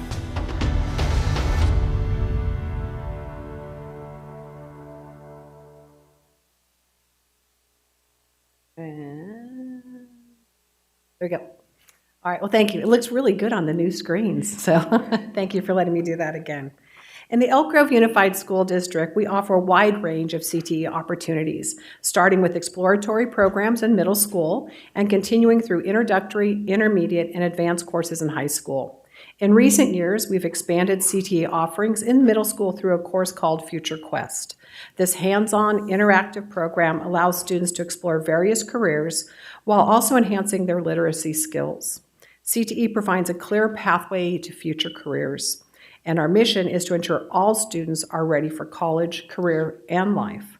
There we go. All right, well, thank you. It looks really good on the new screens, so thank you for letting me do that again. In the Elk Grove Unified School District, we offer a wide range of CTE opportunities, starting with exploratory programs in middle school and continuing through introductory, intermediate, and advanced courses in high school. In recent years, we've expanded CTE offerings in middle school through a course called Future Quest. This hands-on, interactive program allows students to explore various careers while also enhancing their literacy skills. CTE provides a clear pathway to future careers, and our mission is to ensure all students are ready for college, career, and life.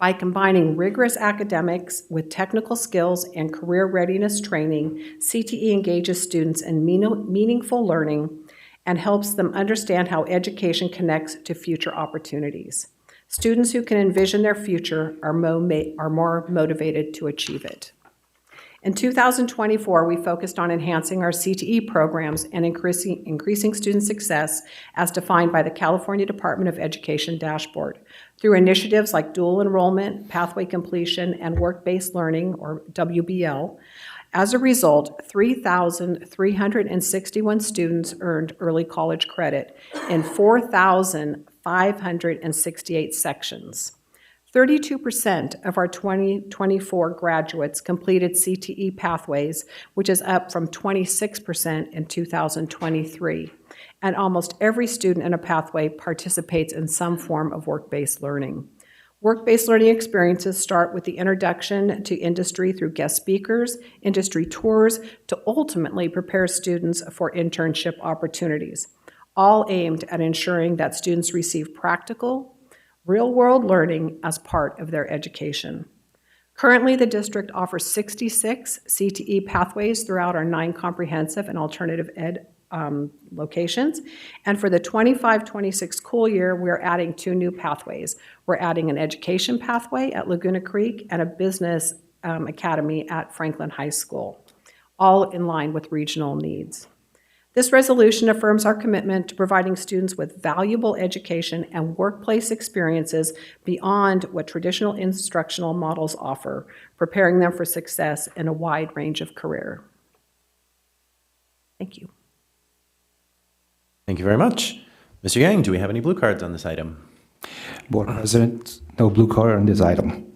By combining rigorous academics with technical skills and career readiness training, CTE engages students in meaningful learning and helps them understand how education connects to future opportunities. Students who can envision their future are more motivated to achieve it. In 2024, we focused on enhancing our CTE programs and increasing student success as defined by the California Department of Education dashboard through initiatives like dual enrollment, pathway completion, and work-based learning, or WBL. As a result, 3,361 students earned early college credit in 4,568 sections. 32% of our 2024 graduates completed CTE pathways, which is up from 26% in 2023. And almost every student in a pathway participates in some form of work-based learning. Work-based learning experiences start with the introduction to industry through guest speakers, industry tours, to ultimately prepare students for internship opportunities, all aimed at ensuring that students receive practical, real-world learning as part of their education. Currently, the district offers 66 CTE pathways throughout our 9 comprehensive and alternative ed locations. And for the 25-26 school year, we're adding 2 new pathways. We're adding an education pathway at Laguna Creek and a business academy at Franklin High School, all in line with regional needs. This resolution affirms our commitment to providing students with valuable education and workplace experiences beyond what traditional instructional models offer, preparing them for success in a wide range of career. Thank you. Thank you very much. Mr. Yang, do we have any blue cards on this item? Board President, no blue card on this item.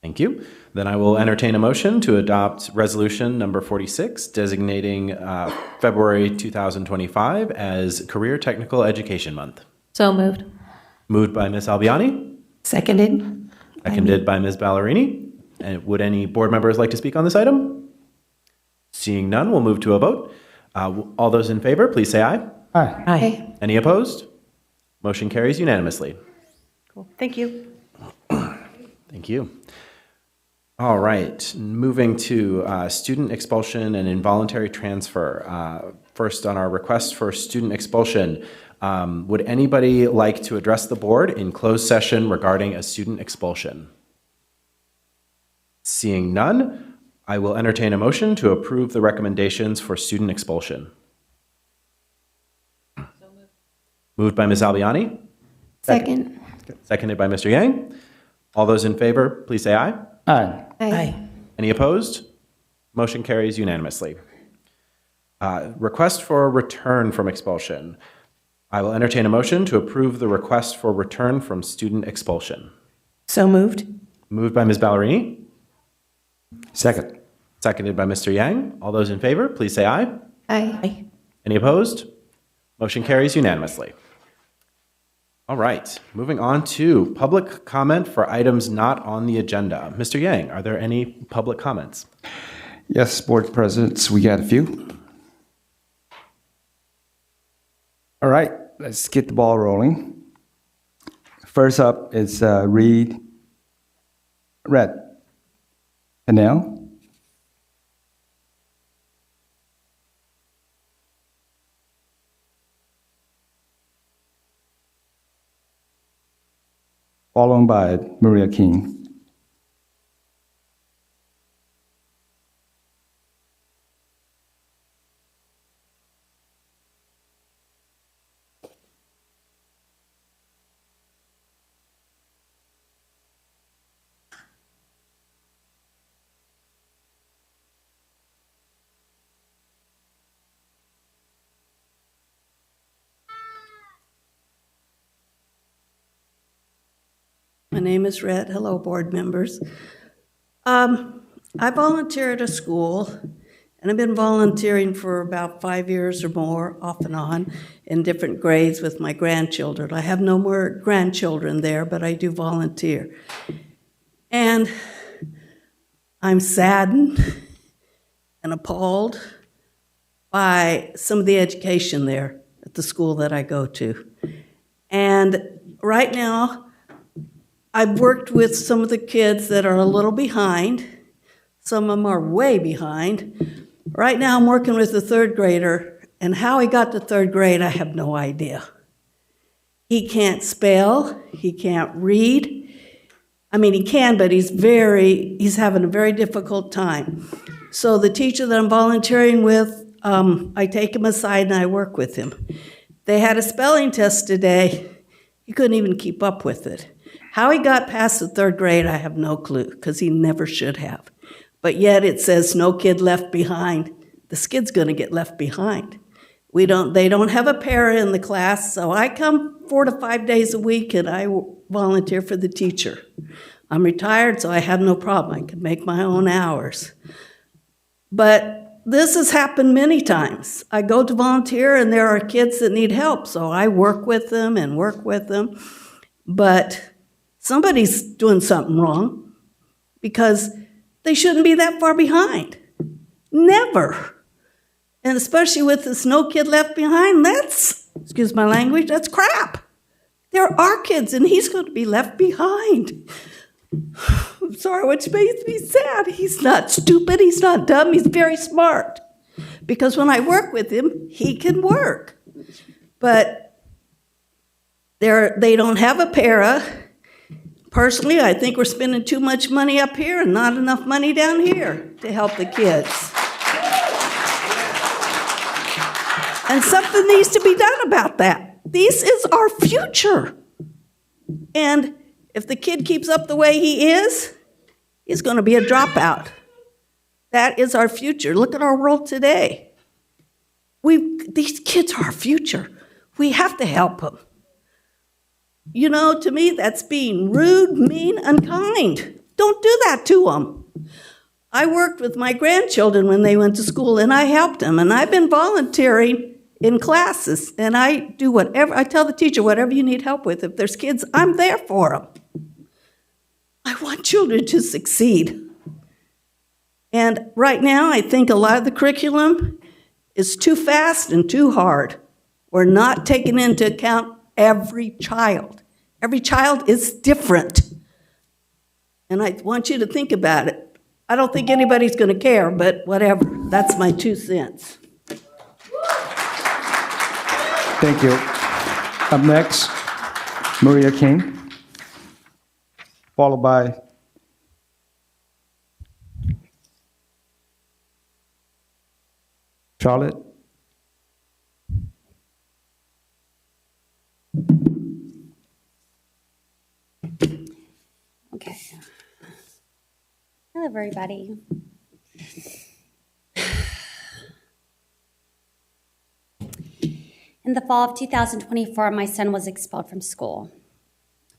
Thank you. Then I will entertain a motion to adopt resolution number 46, designating February 2025 as Career Technical Education Month. So moved. Moved by Ms. Albiani. Seconded. Seconded by Ms. Ballerini. And would any board members like to speak on this item? Seeing none, we'll move to a vote. All those in favor, please say aye. Aye. Aye. Any opposed? Motion carries unanimously. Cool. Thank you. Thank you. All right, moving to student expulsion and involuntary transfer. First on our request for student expulsion, would anybody like to address the board in closed session regarding a student expulsion? Seeing none, I will entertain a motion to approve the recommendations for student expulsion. Moved by Ms. Albiani. Second. Seconded by Mr. Yang. All those in favor, please say aye. Aye. Aye. Any opposed? Motion carries unanimously. Request for return from expulsion. I will entertain a motion to approve the request for return from student expulsion. So moved. Moved by Ms. Ballerini. Second. Seconded by Mr. Yang. All those in favor, please say aye. Aye. Any opposed? Motion carries unanimously. All right, moving on to public comment for items not on the agenda. Mr. Yang, are there any public comments? Yes, Board Presidents, we got a few. All right, let's get the ball rolling. First up is Red. Anel. Followed by Maria King. My name is Red. Hello, board members. I volunteer at a school, and I've been volunteering for about 5 years or more, off and on, in different grades with my grandchildren. I have no more grandchildren there, but I do volunteer. And I'm saddened and appalled by some of the education there at the school that I go to. And right now, I've worked with some of the kids that are a little behind. Some of them are way behind. Right now I'm working with a third grader, and how he got to third grade, I have no idea. He can't spell, he can't read. I mean, he can, but he's having a very difficult time. So the teacher that I'm volunteering with, I take him aside and I work with him. They had a spelling test today. He couldn't even keep up with it. How he got past the third grade, I have no clue, because he never should have. But yet it says no kid left behind. This kid's going to get left behind. They don't have a para in the class, so I come 4 to 5 days a week and I volunteer for the teacher. I'm retired, so I have no problem. I can make my own hours. But this has happened many times. I go to volunteer and there are kids that need help, so I work with them. But somebody's doing something wrong, because they shouldn't be that far behind. Never. And especially with this no kid left behind, that's, excuse my language, that's crap. There are kids and he's going to be left behind. I'm sorry, which makes me sad. He's not stupid, he's not dumb, he's very smart. Because when I work with him, he can work. But they don't have a para. Personally, I think we're spending too much money up here and not enough money down here to help the kids. And something needs to be done about that. This is our future. And if the kid keeps up the way he is, he's going to be a dropout. That is our future. Look at our world today. These kids are our future. We have to help them. You know, to me, that's being rude, mean, unkind. Don't do that to them. I worked with my grandchildren when they went to school, and I helped them. And I've been volunteering in classes, and I do whatever. I tell the teacher, whatever you need help with. If there's kids, I'm there for them. I want children to succeed. And right now, I think a lot of the curriculum is too fast and too hard. We're not taking into account every child. Every child is different. And I want you to think about it. I don't think anybody's going to care, but whatever. That's my 2 cents. Thank you. Up next, Maria King, followed by Charlotte. Okay. everybody. In the fall of 2024, my son was expelled from school.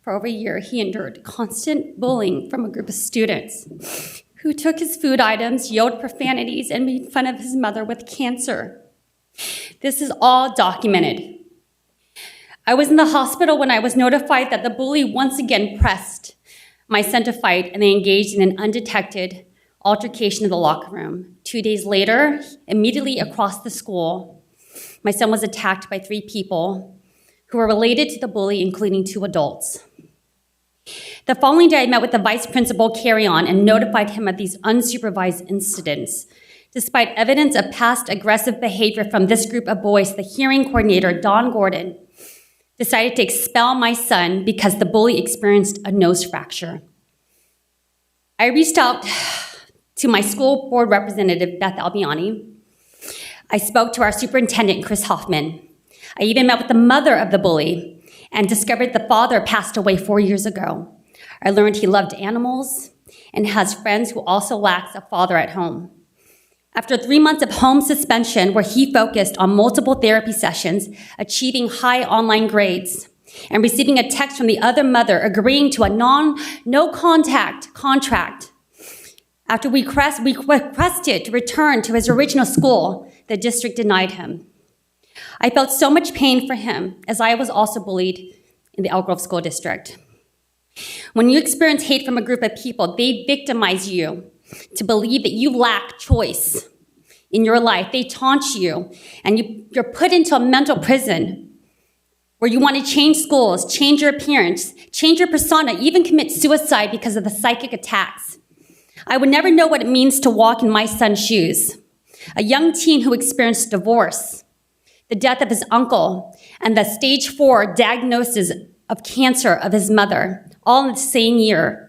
For over a year, he endured constant bullying from a group of students who took his food items, yelled profanities, and made fun of his mother with cancer. This is all documented. I was in the hospital when I was notified that the bully once again pressed my son to fight, and they engaged in an undetected altercation in the locker room. 2 days later, immediately across the school, my son was attacked by 3 people who were related to the bully, including 2 adults. The following day, I met with the vice principal, Carry On, and notified him of these unsupervised incidents. Despite evidence of past aggressive behavior from this group of boys, the hearing coordinator, Don Gordon, decided to expel my son because the bully experienced a nose fracture. I reached out to my school board representative, Beth Albiani. I spoke to our superintendent, Chris Hoffman. I even met with the mother of the bully and discovered the father passed away 4 years ago. I learned he loved animals and has friends who also lacks a father at home. After 3 months of home suspension, where he focused on multiple therapy sessions, achieving high online grades, and receiving a text from the other mother agreeing to a no-contact contract, after we requested to return to his original school, the district denied him. I felt so much pain for him, as I was also bullied in the Elk Grove School District. When you experience hate from a group of people, they victimize you to believe that you lack choice in your life. They taunt you, and you're put into a mental prison where you want to change schools, change your appearance, change your persona, even commit suicide because of the psychic attacks. I would never know what it means to walk in my son's shoes, a young teen who experienced divorce, the death of his uncle, and the stage 4 diagnosis of cancer of his mother, all in the same year.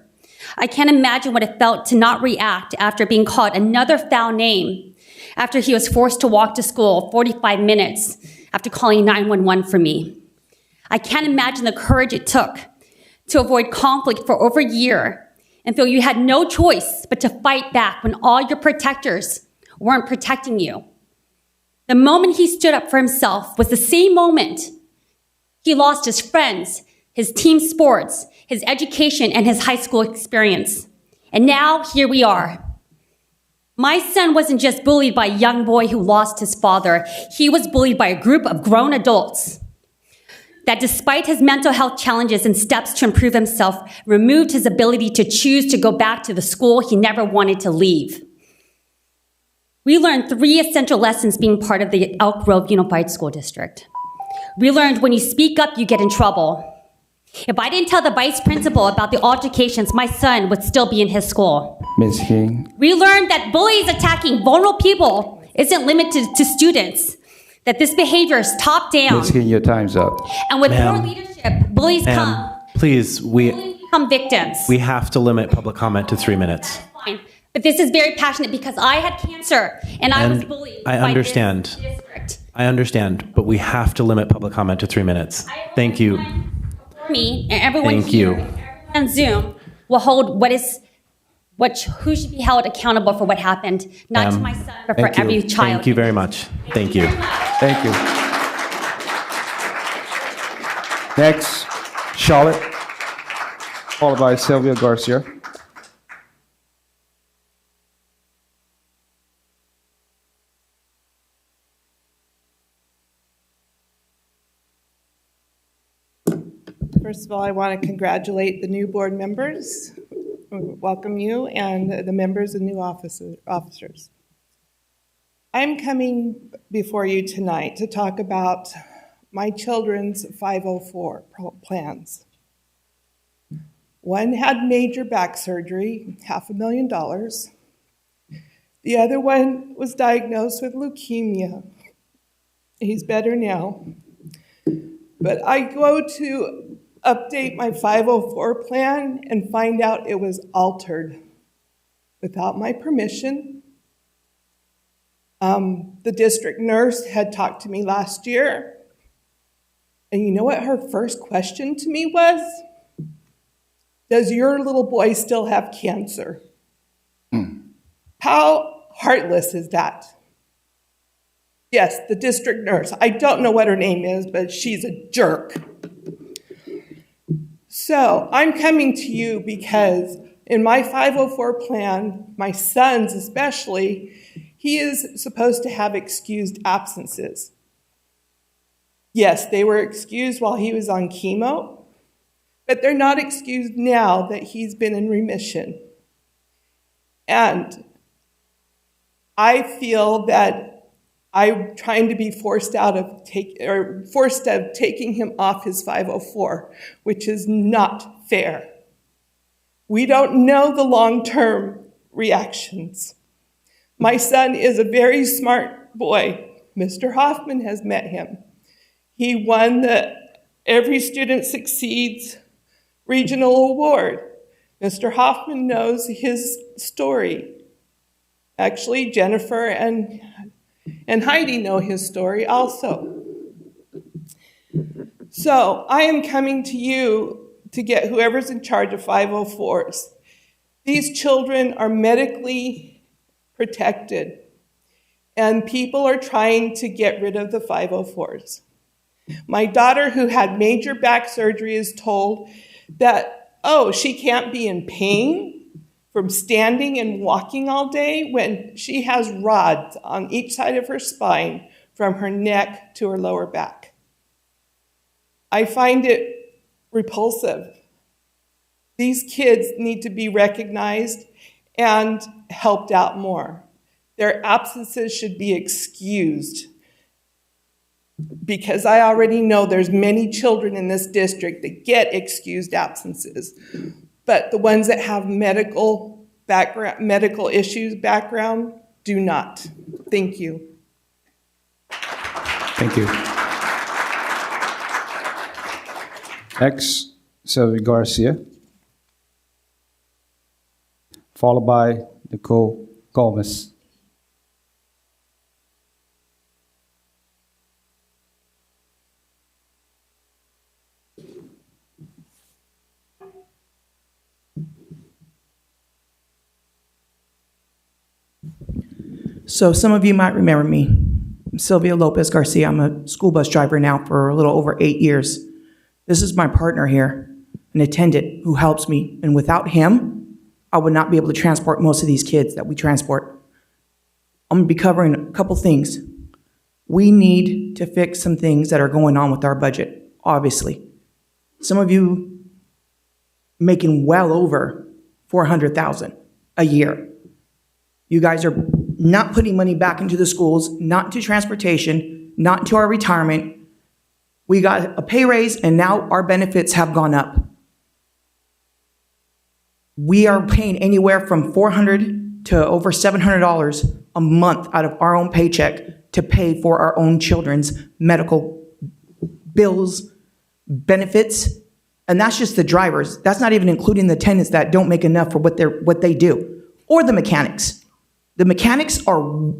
I can't imagine what it felt to not react after being called another foul name, after he was forced to walk to school 45 minutes after calling 911 for me. I can't imagine the courage it took to avoid conflict for over a year and feel you had no choice but to fight back when all your protectors weren't protecting you. The moment he stood up for himself was the same moment he lost his friends, his team sports, his education, and his high school experience. And now, here we are. My son wasn't just bullied by a young boy who lost his father. He was bullied by a group of grown adults that, despite his mental health challenges and steps to improve himself, removed his ability to choose to go back to the school he never wanted to leave. We learned 3 essential lessons being part of the Elk Grove Unified School District. We learned when you speak up, you get in trouble. If I didn't tell the vice principal about the altercations, my son would still be in his school. Ms. King. We learned that bullies attacking vulnerable people isn't limited to students, that this behavior is top down. Ms. King, your time's up. And with poor leadership, bullies Please, become victims. we have to limit public comment to 3 minutes. Fine. But this is very passionate because I had cancer and I was bullied I by understand. this district. I understand, but we have to limit public comment to 3 minutes. Thank you. Me and everyone Thank here, you. everyone on Zoom will hold who should be held accountable for what happened, not to my son, but for Thank you. every child. Thank you very much. Thank you. Thank you. Next, Charlotte, followed by Sylvia Garcia. First of all, I want to congratulate the new board members, welcome you, and the members and new officers. I'm coming before you tonight to talk about my children's 504 plans. One had major back surgery, $500,000. The other one was diagnosed with leukemia. He's better now. But I go to update my 504 plan and find out it was altered without my permission. The district nurse had talked to me last year, and you know what her first question to me was? Does your little boy still have cancer? How heartless is that? Yes, the district nurse. I don't know what her name is, but she's a jerk. So I'm coming to you because in my 504 plan, my son's especially, he is supposed to have excused absences. Yes, they were excused while he was on chemo, but they're not excused now that he's been in remission. And I feel that I'm trying to be forced out of taking him off his 504, which is not fair. We don't know the long-term reactions. My son is a very smart boy. Mr. Hoffman has met him. He won the Every Student Succeeds Regional Award. Mr. Hoffman knows his story. Actually, Jennifer and Heidi know his story also. So I am coming to you to get whoever's in charge of 504s. These children are medically protected, and people are trying to get rid of the 504s. My daughter, who had major back surgery, is told that, oh, she can't be in pain from standing and walking all day when she has rods on each side of her spine from her neck to her lower back. I find it repulsive. These kids need to be recognized and helped out more. Their absences should be excused, because I already know there's many children in this district that get excused absences, but the ones that have medical issues background do not. Thank you. Thank you. Next, Sylvia Garcia, followed by Nicole Gomez. So some of you might remember me. I'm Sylvia Lopez Garcia. I'm a school bus driver now for a little over 8 years. This is my partner here, an attendant who helps me. And without him, I would not be able to transport most of these kids that we transport. I'm gonna be covering a couple things. We need to fix some things that are going on with our budget, obviously. Some of you making well over $400,000 a year. You guys are not putting money back into the schools, not into transportation, not into our retirement. We got a pay raise and now our benefits have gone up. We are paying anywhere from $400 to over $700 a month out of our own paycheck to pay for our own children's medical bills, benefits, and that's just the drivers. That's not even including the attendants that don't make enough for what they do, or the mechanics. The mechanics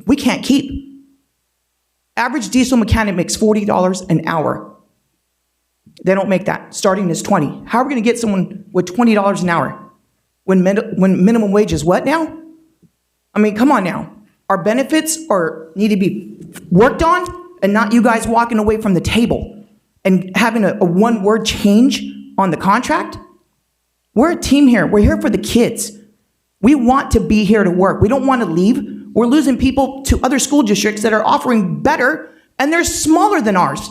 we can't keep. Average diesel mechanic makes $40 an hour. They don't make that. Starting is $20. How are we going to get someone with $20 an hour when minimum wage is what now? I mean, come on now. Our benefits need to be worked on, and not you guys walking away from the table and having a one-word change on the contract. We're a team here. We're here for the kids. We want to be here to work. We don't want to leave. We're losing people to other school districts that are offering better, and they're smaller than ours.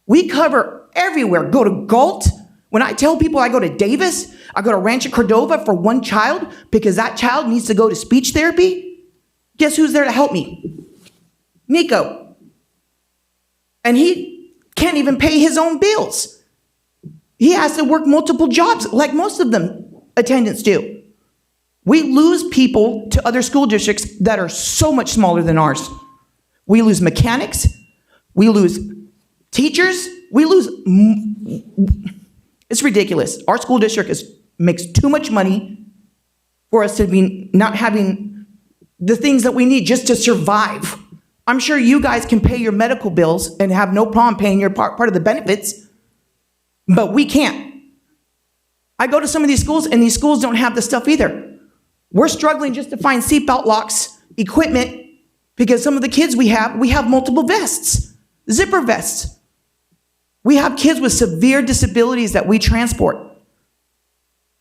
We cover everywhere. Go to Galt. When I tell people I go to Davis, I go to Rancho Cordova for one child because that child needs to go to speech therapy. Guess who's there to help me? Nico. And he can't even pay his own bills. He has to work multiple jobs like most of them attendants do. We lose people to other school districts that are so much smaller than ours. We lose mechanics. We lose teachers. We lose. It's ridiculous. Our school district makes too much money for us to be not having the things that we need just to survive. I'm sure you guys can pay your medical bills and have no problem paying your part of the benefits, but we can't. I go to some of these schools, and these schools don't have the stuff either. We're struggling just to find seatbelt locks, equipment, because some of the kids we have multiple vests, zipper vests. We have kids with severe disabilities that we transport.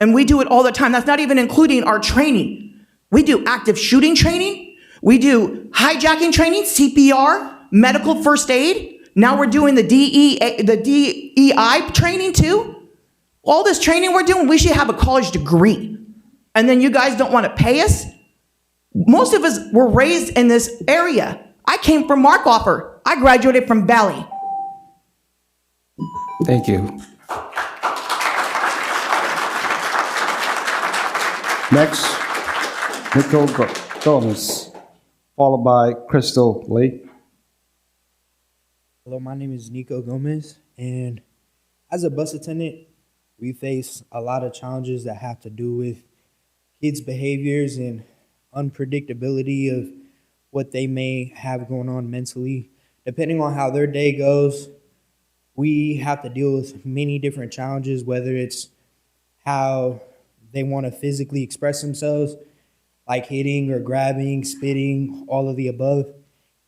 And we do it all the time. That's not even including our training. We do active shooting training. We do hijacking training, CPR, medical first aid. Now we're doing the DEI training too. All this training we're doing, we should have a college degree. And then you guys don't want to pay us? Most of us were raised in this area. I came from Markoffer. I graduated from Valley. Thank you. Next, Nicole Gomez, followed by Crystal Lee. Hello, my name is Nico Gomez, and as a bus attendant, we face a lot of challenges that have to do with kids' behaviors and unpredictability of what they may have going on mentally. Depending on how their day goes, we have to deal with many different challenges, whether it's how they want to physically express themselves, like hitting or grabbing, spitting, all of the above.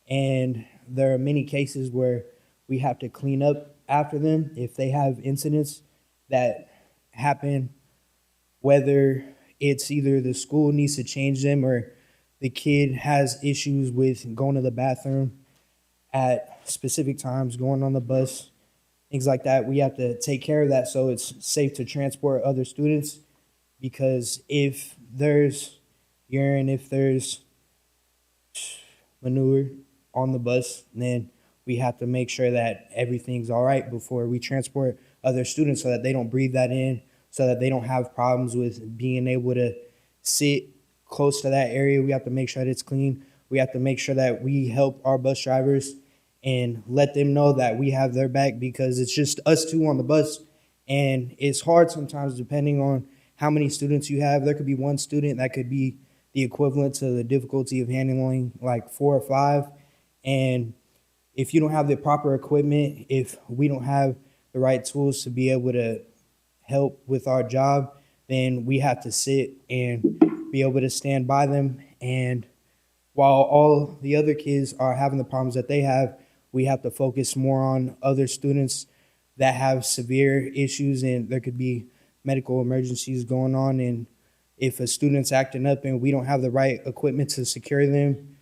And there are many cases where we have to clean up after them if they have incidents that happen, whether it's either the school needs to change them or the kid has issues with going to the bathroom at specific times, going on the bus, things like that. We have to take care of that so it's safe to transport other students, because if there's urine, if there's manure on the bus, then we have to make sure that everything's all right before we transport other students so that they don't breathe that in, so that they don't have problems with being able to sit close to that area. We have to make sure that it's clean. We have to make sure that we help our bus drivers and let them know that we have their back, because it's just us two on the bus. And it's hard sometimes depending on how many students you have. There could be one student that could be the equivalent to the difficulty of handling like 4 or 5. And if you don't have the proper equipment, if we don't have the right tools to be able to help with our job, then we have to sit and be able to stand by them. And while all the other kids are having the problems that they have, we have to focus more on other students that have severe issues, and there could be medical emergencies going on. And if a student's acting up and we don't have the right equipment to secure them,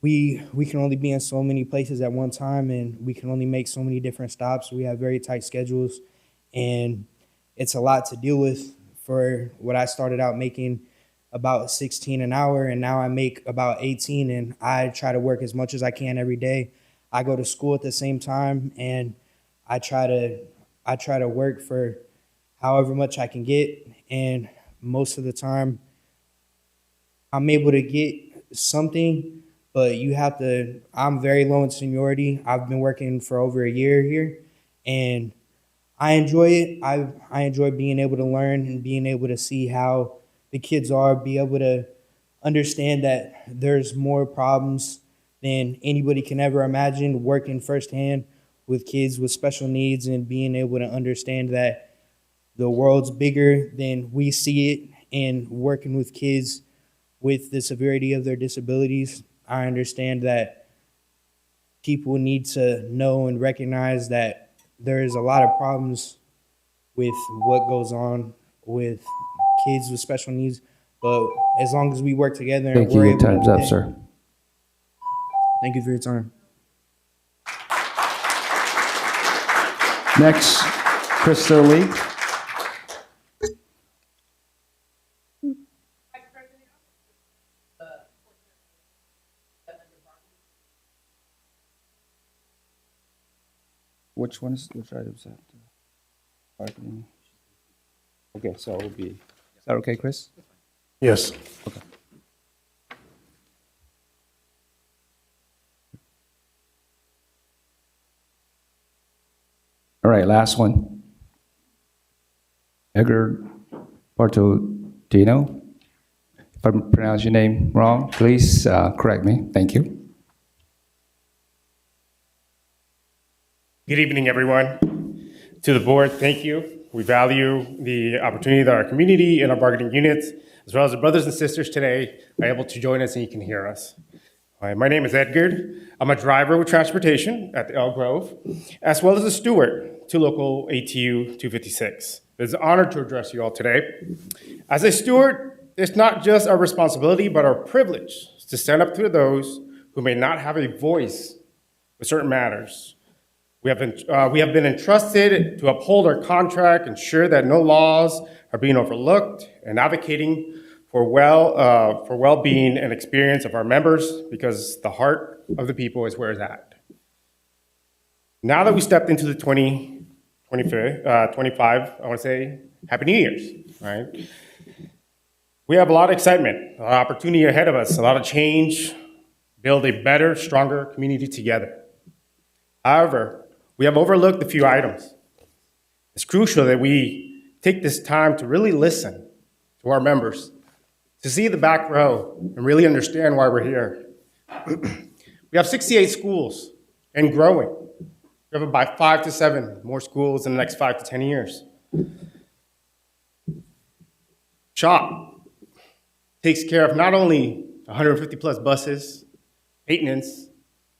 we can only be in so many places at one time, and we can only make so many different stops. We have very tight schedules, and it's a lot to deal with. For what I started out making about 16 an hour, and now I make about 18, and I try to work as much as I can every day. I go to school at the same time, and I try to work for however much I can get, and most of the time I'm able to get something, but I'm very low in seniority. I've been working for over a year here, and I enjoy it. I enjoy being able to learn and being able to see how the kids are, be able to understand that there's more problems than anybody can ever imagine, working firsthand with kids with special needs and being able to understand that the world's bigger than we see it, and working with kids with the severity of their disabilities. I understand that people need to know and recognize that there is a lot of problems with what goes on with kids with special needs, but as long as we work together and we're able to... Thank you. Your time's up, sir. Thank you for your time. Next, Crystal Lee. Which item is that? Marketing. Okay, so it will be, is that okay, Chris? Yes. Okay. All right, last one. Edgar Bartolino. If I pronounce your name wrong, please correct me. Thank you. Good evening, everyone. To the board, thank you We value the opportunity that our community and our bargaining units, as well as the brothers and sisters today, are able to join us and you can hear us. Hi, my name is Edgar. I'm a driver with transportation at the Elk Grove, as well as a steward to local ATU 256. It's an honor to address you all today. As a steward, it's not just our responsibility, but our privilege to stand up to those who may not have a voice with certain matters. We have been entrusted to uphold our contract, ensure that no laws are being overlooked, and advocating for well-being and experience of our members, because the heart of the people is where it's at. Now that we stepped into the 25, I want to say Happy New Year's, right? We have a lot of excitement, a lot of opportunity ahead of us, a lot of change, build a better, stronger community together. However, we have overlooked a few items. It's crucial that we take this time to really listen to our members, to see the back row and really understand why we're here. We have 68 schools and growing. We have about 5 to 7 more schools in the next 5 to 10 years. SHOP takes care of not only 150 plus buses, maintenance,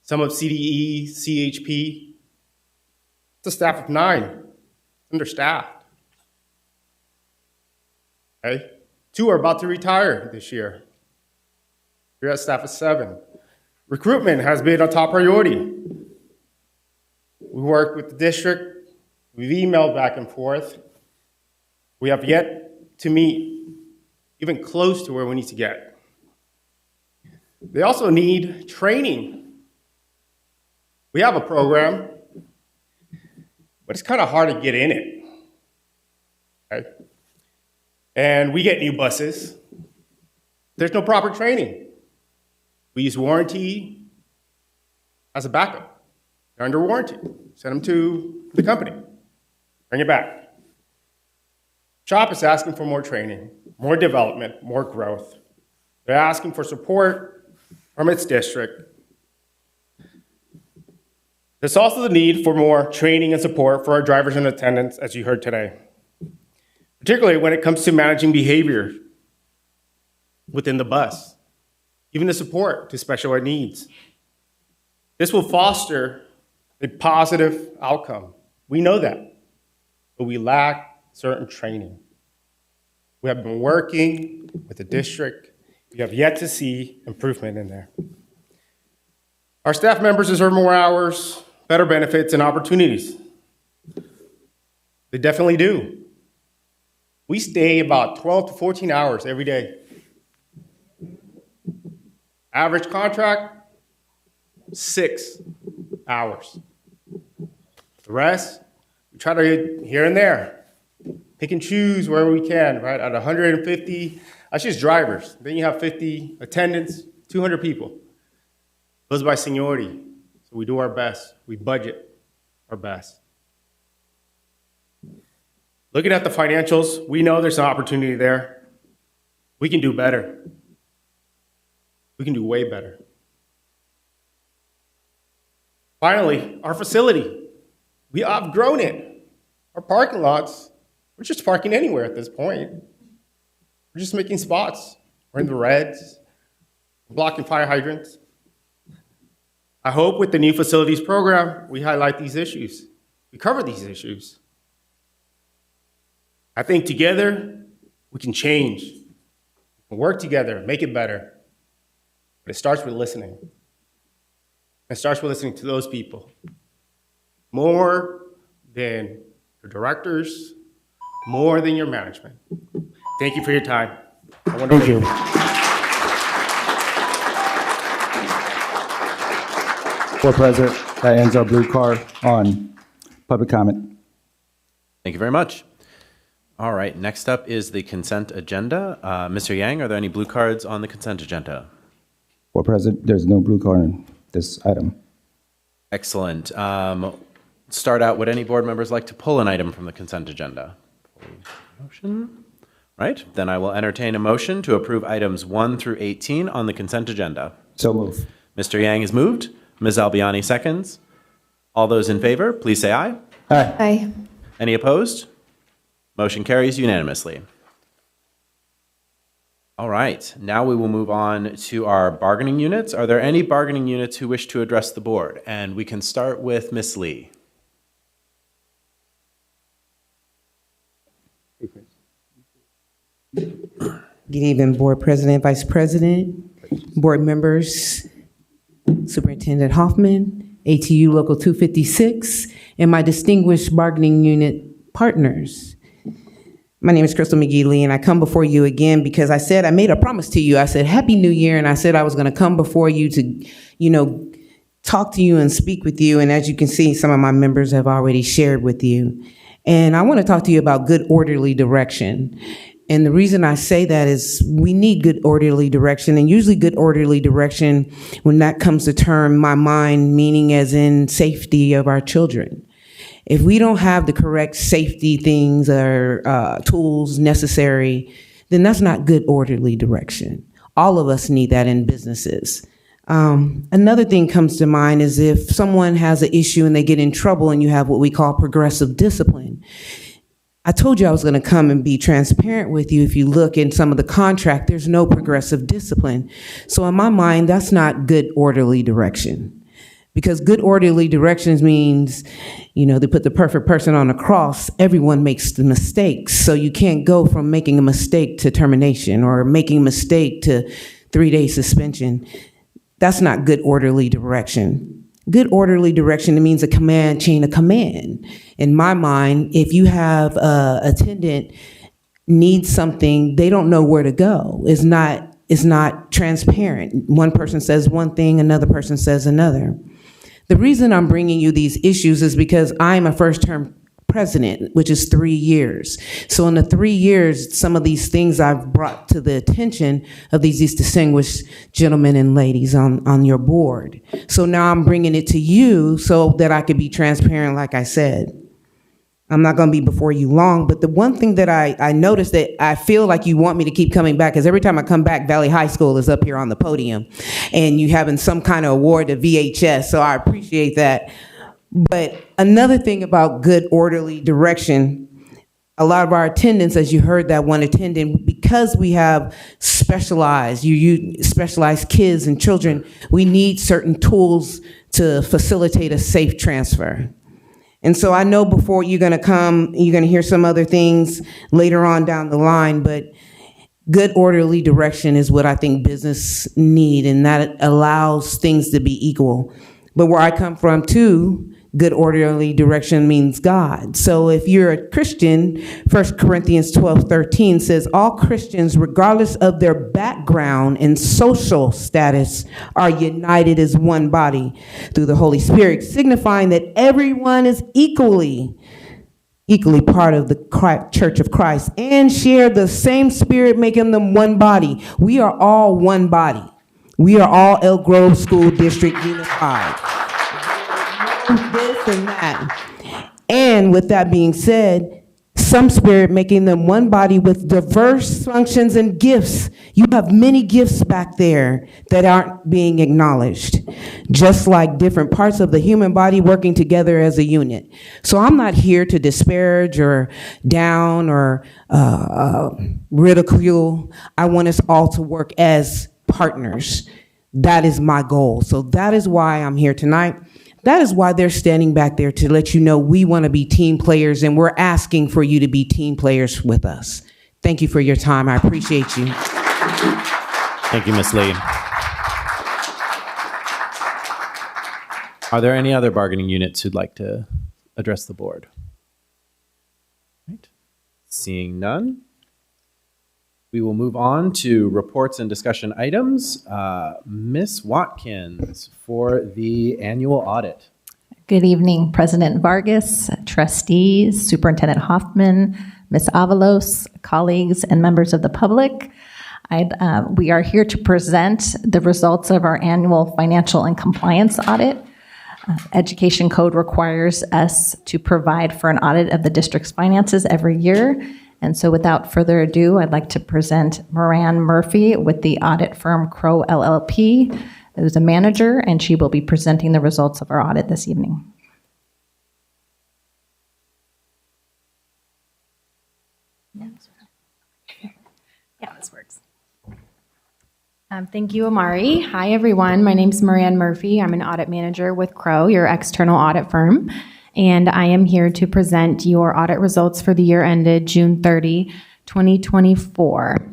some of CDE, CHP. It's a staff of 9, understaffed. Okay? 2 are about to retire this year. We're at staff of 7. Recruitment has been a top priority. We work with the district. We've emailed back and forth. We have yet to meet even close to where we need to get. They also need training. We have a program, but it's kind of hard to get in it. Okay? And we get new buses. There's no proper training. We use warranty as a backup. They're under warranty. Send them to the company. Bring it back. SHOP is asking for more training, more development, more growth. They're asking for support from its district. There's also the need for more training and support for our drivers and attendants, as you heard today, particularly when it comes to managing behavior within the bus, even the support to special ed needs. This will foster a positive outcome. We know that, but we lack certain training. We have been working with the district. We have yet to see improvement in there. Our staff members deserve more hours, better benefits, and opportunities. They definitely do. We stay about 12 to 14 hours every day. Average contract, 6 hours. The rest, we try to get here and there. Pick and choose where we can, right? At 150, that's just drivers. Then you have 50 attendants, 200 people. Goes by seniority. So we do our best. We budget our best. Looking at the financials, we know there's an opportunity there. We can do better. We can do way better. Finally, our facility. We have outgrown it. Our parking lots, we're just parking anywhere at this point. We're just making spots. We're in the reds, we're blocking fire hydrants. I hope with the new facilities program, we highlight these issues. We cover these issues. I think together, we can change. We can work together, make it better. But it starts with listening. It starts with listening to those people. More than your directors, more than your management. Thank you for your time. Thank you. Board President, that ends our blue card on public comment. Thank you very much. All right, next up is the consent agenda. Mr. Yang, are there any blue cards on the consent agenda? Board President, there's no blue card on this item. Excellent. Start out, would any board members like to pull an item from the consent agenda? Motion? Right, then I will entertain a motion to approve items 1 through 18 on the consent agenda. So move. Mr. Yang is moved. Ms. Albiani seconds. All those in favor, please say aye. Aye. Aye. Any opposed? Motion carries unanimously. All right, now we will move on to our bargaining units. Are there any bargaining units who wish to address the board? And we can start with Ms. Lee. Good evening, Board President, Vice President, Board members, Superintendent Hoffman, ATU Local 256, and my distinguished bargaining unit partners. My name is Crystal McGee Lee, and I come before you again because I made a promise to you. I said, Happy New Year, and I said I was going to come before you to, talk to you and speak with you. And as you can see, some of my members have already shared with you. And I want to talk to you about good orderly direction. And the reason I say that is we need good orderly direction, and usually good orderly direction, when that comes to term, my mind, meaning as in safety of our children. If we don't have the correct safety things or tools necessary, then that's not good orderly direction. All of us need that in businesses. Another thing comes to mind is if someone has an issue and they get in trouble and you have what we call progressive discipline. I told you I was going to come and be transparent with you. If you look in some of the contract, there's no progressive discipline. So in my mind, that's not good orderly direction. Because good orderly directions means, they put the perfect person on a cross, everyone makes the mistakes. So you can't go from making a mistake to termination or making a mistake to 3-day suspension. That's not good orderly direction. Good orderly direction, it means a command, chain of command. In my mind, if you have a attendant needs something, they don't know where to go. It's not transparent. One person says one thing, another person says another. The reason I'm bringing you these issues is because I'm a first-term president, which is 3 years. So in the 3 years, some of these things I've brought to the attention of these distinguished gentlemen and ladies on your board. So now I'm bringing it to you so that I could be transparent, like I said. I'm not going to be before you long, but the one thing that I noticed that I feel like you want me to keep coming back is every time I come back, Valley High School is up here on the podium, and you having some kind of award to VHS, so I appreciate that. But another thing about good orderly direction, a lot of our attendants, as you heard that one attendant, because we have specialized kids and children, we need certain tools to facilitate a safe transfer. And so I know before you're going to come, you're going to hear some other things later on down the line, but good orderly direction is what I think business need, and that allows things to be equal. But where I come from too, good orderly direction means God. So if you're a Christian, 1 Corinthians 12:13 says, all Christians, regardless of their background and social status, are united as one body through the Holy Spirit, signifying that everyone is equally part of the Church of Christ and share the same Spirit, making them one body. We are all one body. We are all Elk Grove School District unified. This and that. And with that being said, some Spirit making them one body with diverse functions and gifts. You have many gifts back there that aren't being acknowledged, just like different parts of the human body working together as a unit. So I'm not here to disparage or down or ridicule. I want us all to work as partners. That is my goal. So that is why I'm here tonight. That is why they're standing back there, to let you know we want to be team players, and we're asking for you to be team players with us. Thank you for your time. I appreciate you. Thank you, Ms. Lee. Are there any other bargaining units who'd like to address the board? Right. Seeing none, we will move on to reports and discussion items. Ms. Watkins for the annual audit. Good evening, President Vargas, trustees, Superintendent Hoffman, Ms. Avalos, colleagues, and members of the public. We are here to present the results of our annual financial and compliance audit. Education code requires us to provide for an audit of the district's finances every year. And so without further ado, I'd like to present Moran Murphy with the audit firm Crow LLP, who's a manager, and she will be presenting the results of our audit this evening. Yeah, this works. Thank you, Amari. Hi, everyone. My name is Marianne Murphy. I'm an audit manager with Crow, your external audit firm, and I am here to present your audit results for the year ended June 30, 2024.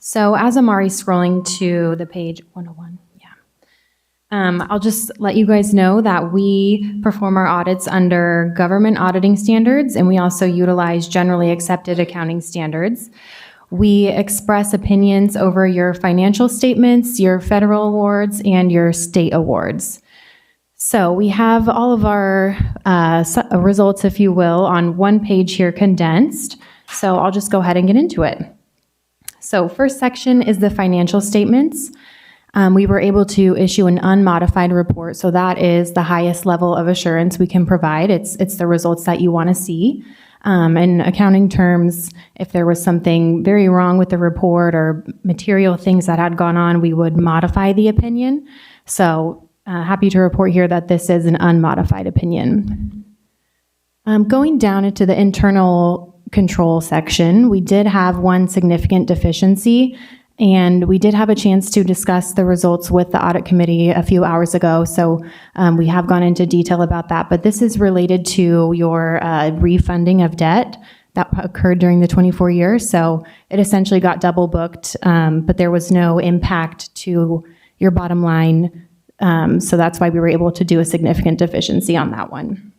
So as Amari's scrolling to the page 101, I'll just let you guys know that we perform our audits under government auditing standards, and we also utilize generally accepted accounting standards. We express opinions over your financial statements, your federal awards, and your state awards. So we have all of our results, if you will, on one page here condensed. So I'll just go ahead and get into it. So first section is the financial statements. We were able to issue an unmodified report, so that is the highest level of assurance we can provide. It's the results that you want to see. In accounting terms, if there was something very wrong with the report or material things that had gone on, we would modify the opinion. So happy to report here that this is an unmodified opinion. Going down into the internal control section, we did have one significant deficiency, and we did have a chance to discuss the results with the audit committee a few hours ago, so we have gone into detail about that. But this is related to your refunding of debt that occurred during the 24 years. So it essentially got double booked, but there was no impact to your bottom line. So that's why we were able to do a significant deficiency on that one.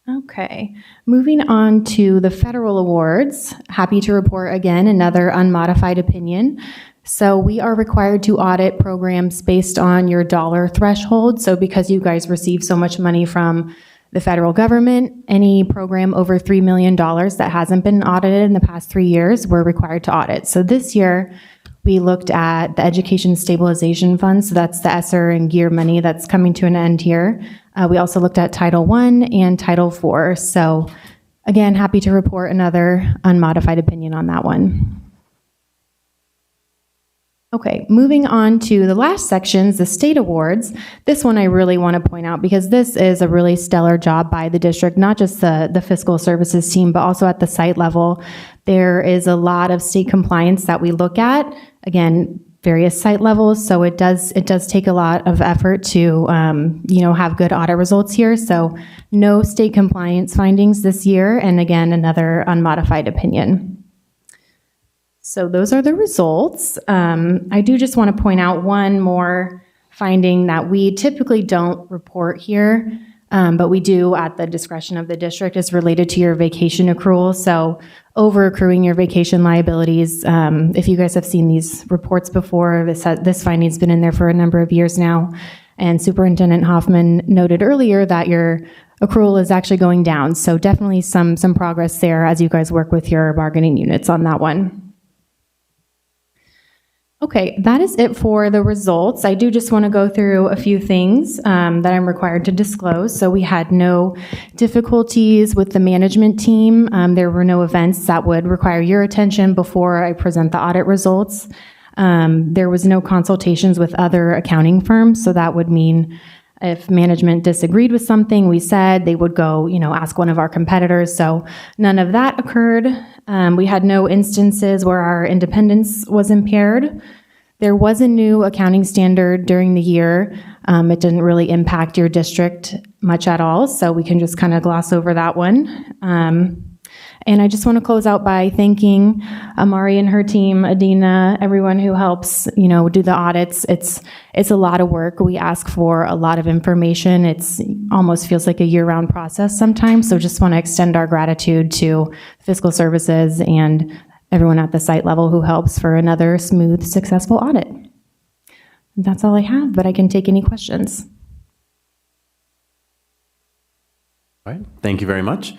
Okay, moving on to the federal awards. Happy to report again another unmodified opinion. So we are required to audit programs based on your dollar threshold. So because you guys receive so much money from the federal government, any program over $3 million that hasn't been audited in the past 3 years, we're required to audit. So this year, we looked at the Education Stabilization Fund, so that's the ESSER and GEAR money that's coming to an end here. We also looked at Title I and Title IV. So again, happy to report another unmodified opinion on that one. Okay, moving on to the last sections, the state awards. This one I really want to point out because this is a really stellar job by the district, not just the fiscal services team, but also at the site level. There is a lot of state compliance that we look at. Again, various site levels, so it does take a lot of effort to have good audit results here. So no state compliance findings this year, and again another unmodified opinion. So those are the results. I do just want to point out one more finding that we typically don't report here, but we do at the discretion of the district, is related to your vacation accrual. So over accruing your vacation liabilities. If you guys have seen these reports before, this finding's been in there for a number of years now. And Superintendent Hoffman noted earlier that your accrual is actually going down. So definitely some progress there as you guys work with your bargaining units on that one. Okay, that is it for the results. I do just want to go through a few things that I'm required to disclose. So we had no difficulties with the management team. There were no events that would require your attention before I present the audit results. There was no consultations with other accounting firms. So that would mean if management disagreed with something we said, they would go, ask one of our competitors. So none of that occurred. We had no instances where our independence was impaired. There was a new accounting standard during the year. It didn't really impact your district much at all, so we can just kind of gloss over that one. And I just want to close out by thanking Amari and her team, Adina, everyone who helps, do the audits. It's a lot of work. We ask for a lot of information. It's almost feels like a year-round process sometimes. So just want to extend our gratitude to fiscal services and everyone at the site level who helps for another smooth, successful audit. That's all I have, but I can take any questions. All right, thank you very much.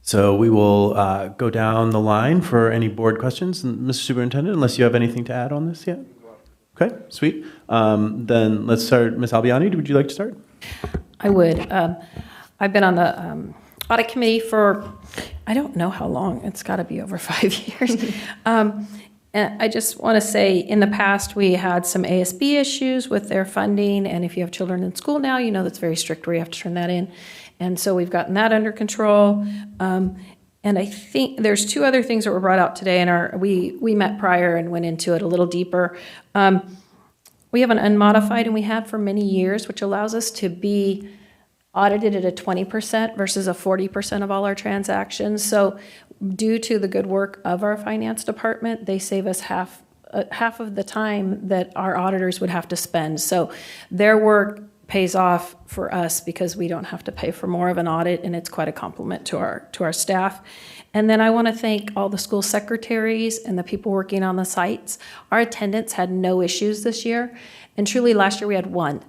So we will go down the line for any board questions. And Mr. Superintendent, unless you have anything to add on this yet? Okay, sweet. Then let's start. Ms. Albiani, would you like to start? I would. I've been on the audit committee for, I don't know how long. It's got to be over 5 years. And I just want to say, in the past, we had some ASB issues with their funding. And if you have children in school now, that's very strict where you have to turn that in. And so we've gotten that under control. And I think there's two other things that were brought out today, and we met prior and went into it a little deeper. We have an unmodified, and we had for many years, which allows us to be audited at a 20% versus a 40% of all our transactions. So due to the good work of our finance department, they save us half of the time that our auditors would have to spend. So their work pays off for us because we don't have to pay for more of an audit, and it's quite a compliment to our staff. And then I want to thank all the school secretaries and the people working on the sites. Our attendance had no issues this year, and truly last year we had one.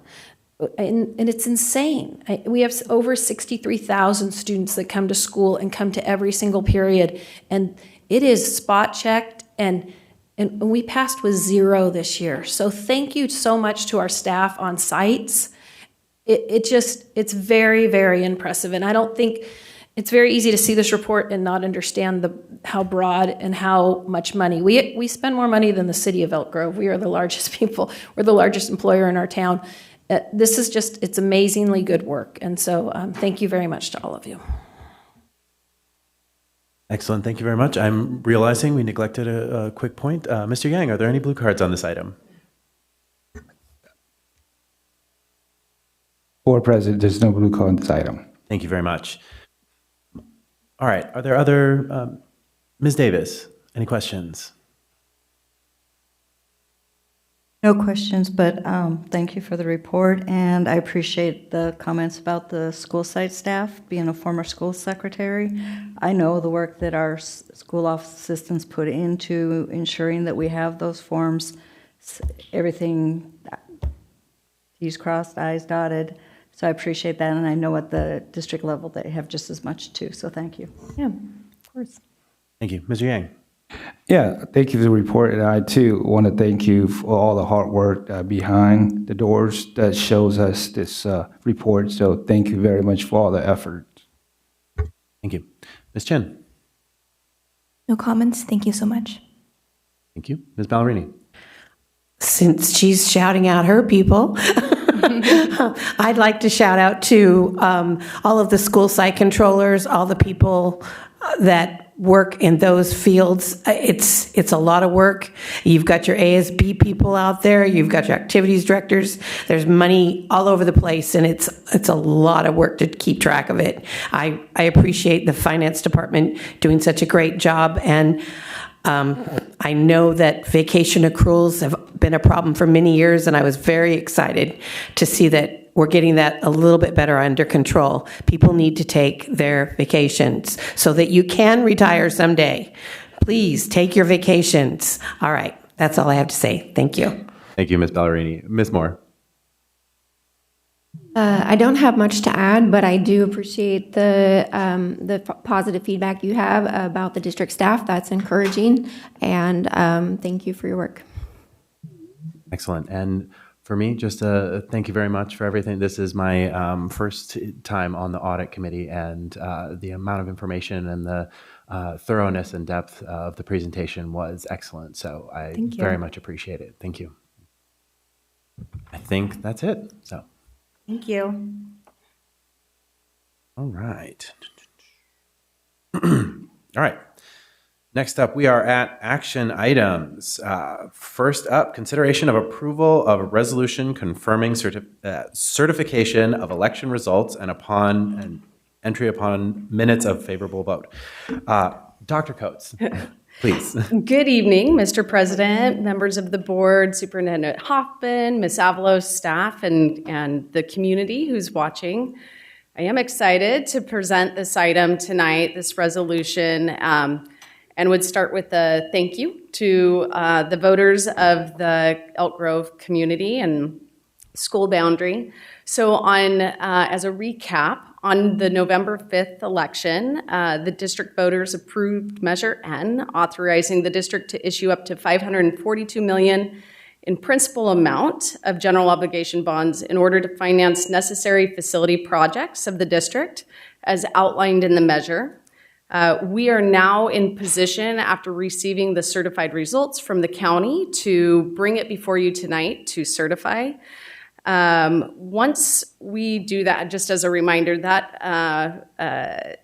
And it's insane. We have over 63,000 students that come to school and come to every single period, and it is spot checked, and we passed with 0 this year. So thank you so much to our staff on sites. It's very, very impressive. And I don't think it's very easy to see this report and not understand how broad and how much money. We spend more money than the city of Elk Grove. We are the largest people. We're the largest employer in our town. This is it's amazingly good work. And so thank you very much to all of you. Excellent. Thank you very much. I'm realizing we neglected a quick point. Mr. Yang, are there any blue cards on this item? Board President, there's no blue card on this item. Thank you very much. All right. Are there other, Ms. Davis, any questions? No questions, but thank you for the report, and I appreciate the comments about the school site staff. Being a former school secretary, I know the work that our school office assistants put into ensuring that we have those forms, everything, T's crossed, I's dotted. So I appreciate that, and I know at the district level they have just as much too, so thank you. Yeah, of course. Thank you. Mr. Yang. Yeah, thank you for the report, and I too want to thank you for all the hard work behind the doors that shows us this report. So thank you very much for all the effort. Thank you. Ms. Chen. No comments. Thank you so much. Thank you. Ms. Ballerini. Since she's shouting out her people, I'd like to shout out to all of the school site controllers, all the people that work in those fields. It's a lot of work. You've got your ASB people out there. You've got your activities directors. There's money all over the place, and it's a lot of work to keep track of it. I appreciate the finance department doing such a great job, and I know that vacation accruals have been a problem for many years, and I was very excited to see that we're getting that a little bit better under control. People need to take their vacations so that you can retire someday. Please take your vacations. All right, that's all I have to say. Thank you. Thank you, Ms. Ballerini. Ms. Moore. I don't have much to add, but I do appreciate the positive feedback you have about the district staff. That's encouraging, and thank you for your work. Excellent. And for me, just thank you very much for everything. This is my first time on the audit committee, and the amount of information and the thoroughness and depth of the presentation was excellent. So I very much appreciate it. Thank you. I think that's it. So. Thank you. All right. All right. Next up, we are at action items. First up, consideration of approval of a resolution confirming certification of election results and entry upon minutes of favorable vote. Dr. Coates, please. Good evening, Mr. President, members of the board, Superintendent Hoffman, Ms. Avalos, staff, and the community who's watching. I am excited to present this item tonight, this resolution, and would start with a thank you to the voters of the Elk Grove community and school boundary. So as a recap, on the November 5th election, the district voters approved Measure N, authorizing the district to issue up to $542 million in principal amount of general obligation bonds in order to finance necessary facility projects of the district, as outlined in the measure. We are now in position, after receiving the certified results from the county, to bring it before you tonight to certify. Once we do that, just as a reminder, that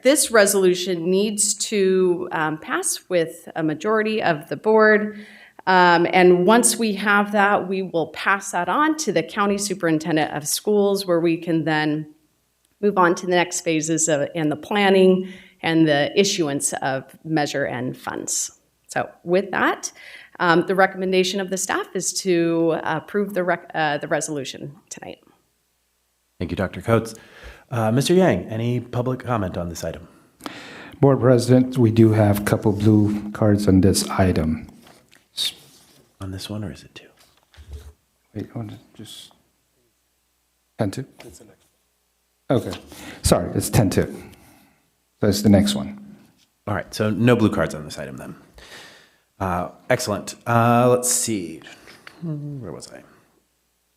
this resolution needs to pass with a majority of the board. And once we have that, we will pass that on to the county superintendent of schools, where we can then move on to the next phases in the planning and the issuance of Measure N funds. So with that, the recommendation of the staff is to approve the resolution tonight. Thank you, Dr. Coates. Mr. Yang, any public comment on this item? Board President, we do have a couple blue cards on this item. On this one, or is it two? Wait, just 10-2? Okay, sorry, it's 10-2. So it's the next one. All right, so no blue cards on this item then. Excellent. Let's see. Where was I?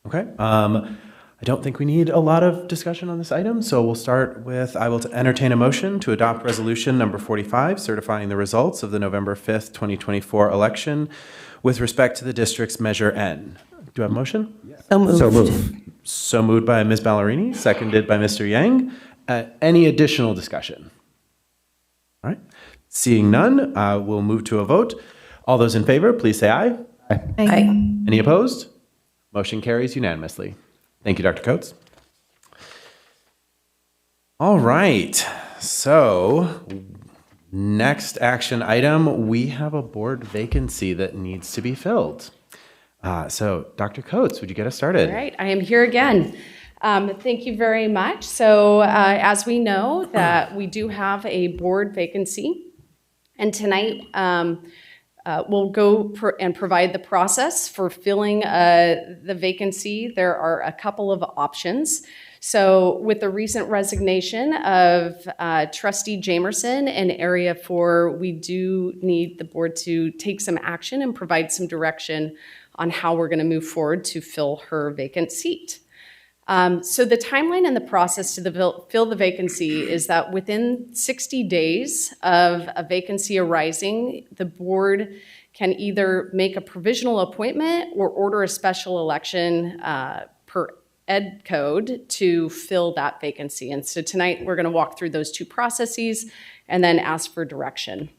Okay. I don't think we need a lot of discussion on this item, so we'll start with, I will entertain a motion to adopt resolution number 45, certifying the results of the November 5th, 2024 election with respect to the district's Measure N. Do I have a motion? Yes. So moved. So moved. So moved by Ms. Ballerini, seconded by Mr. Yang. Any additional discussion? All right. Seeing none, we'll move to a vote. All those in favor, please say aye. Aye. Aye. Any opposed? Motion carries unanimously. Thank you, Dr. Coates. All right. So next action item, we have a board vacancy that needs to be filled. So Dr. Coates, would you get us started? All right, I am here again. Thank you very much. So as we know that we do have a board vacancy, and tonight we'll go and provide the process for filling the vacancy. There are a couple of options. So with the recent resignation of Trustee Jamerson in Area 4, we do need the board to take some action and provide some direction on how we're going to move forward to fill her vacant seat. So the timeline and the process to fill the vacancy is that within 60 days of a vacancy arising, the board can either make a provisional appointment or order a special election per Ed Code to fill that vacancy. And so tonight we're going to walk through those two processes and then ask for direction.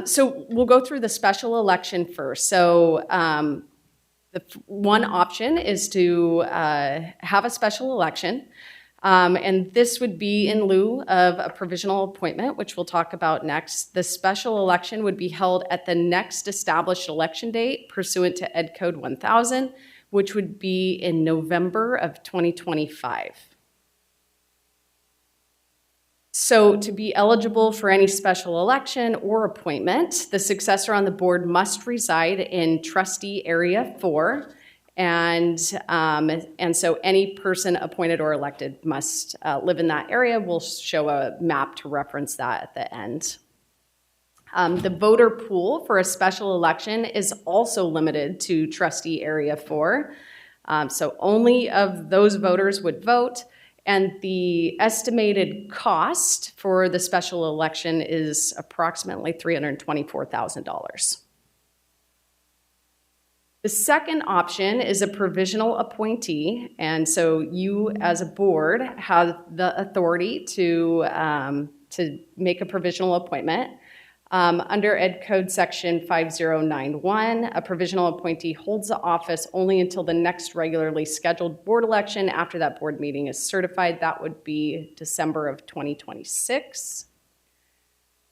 So we'll go through the special election first. So the one option is to have a special election, and this would be in lieu of a provisional appointment, which we'll talk about next. The special election would be held at the next established election date pursuant to Ed Code 1000, which would be in November of 2025. So to be eligible for any special election or appointment, the successor on the board must reside in Trustee Area 4, and so any person appointed or elected must live in that area. We'll show a map to reference that at the end. The voter pool for a special election is also limited to Trustee Area 4, so only of those voters would vote. And the estimated cost for the special election is approximately $324,000. The second option is a provisional appointee. And so you as a board have the authority to make a provisional appointment. Under Ed Code Section 5091, a provisional appointee holds the office only until the next regularly scheduled board election. After that board meeting is certified, that would be December of 2026.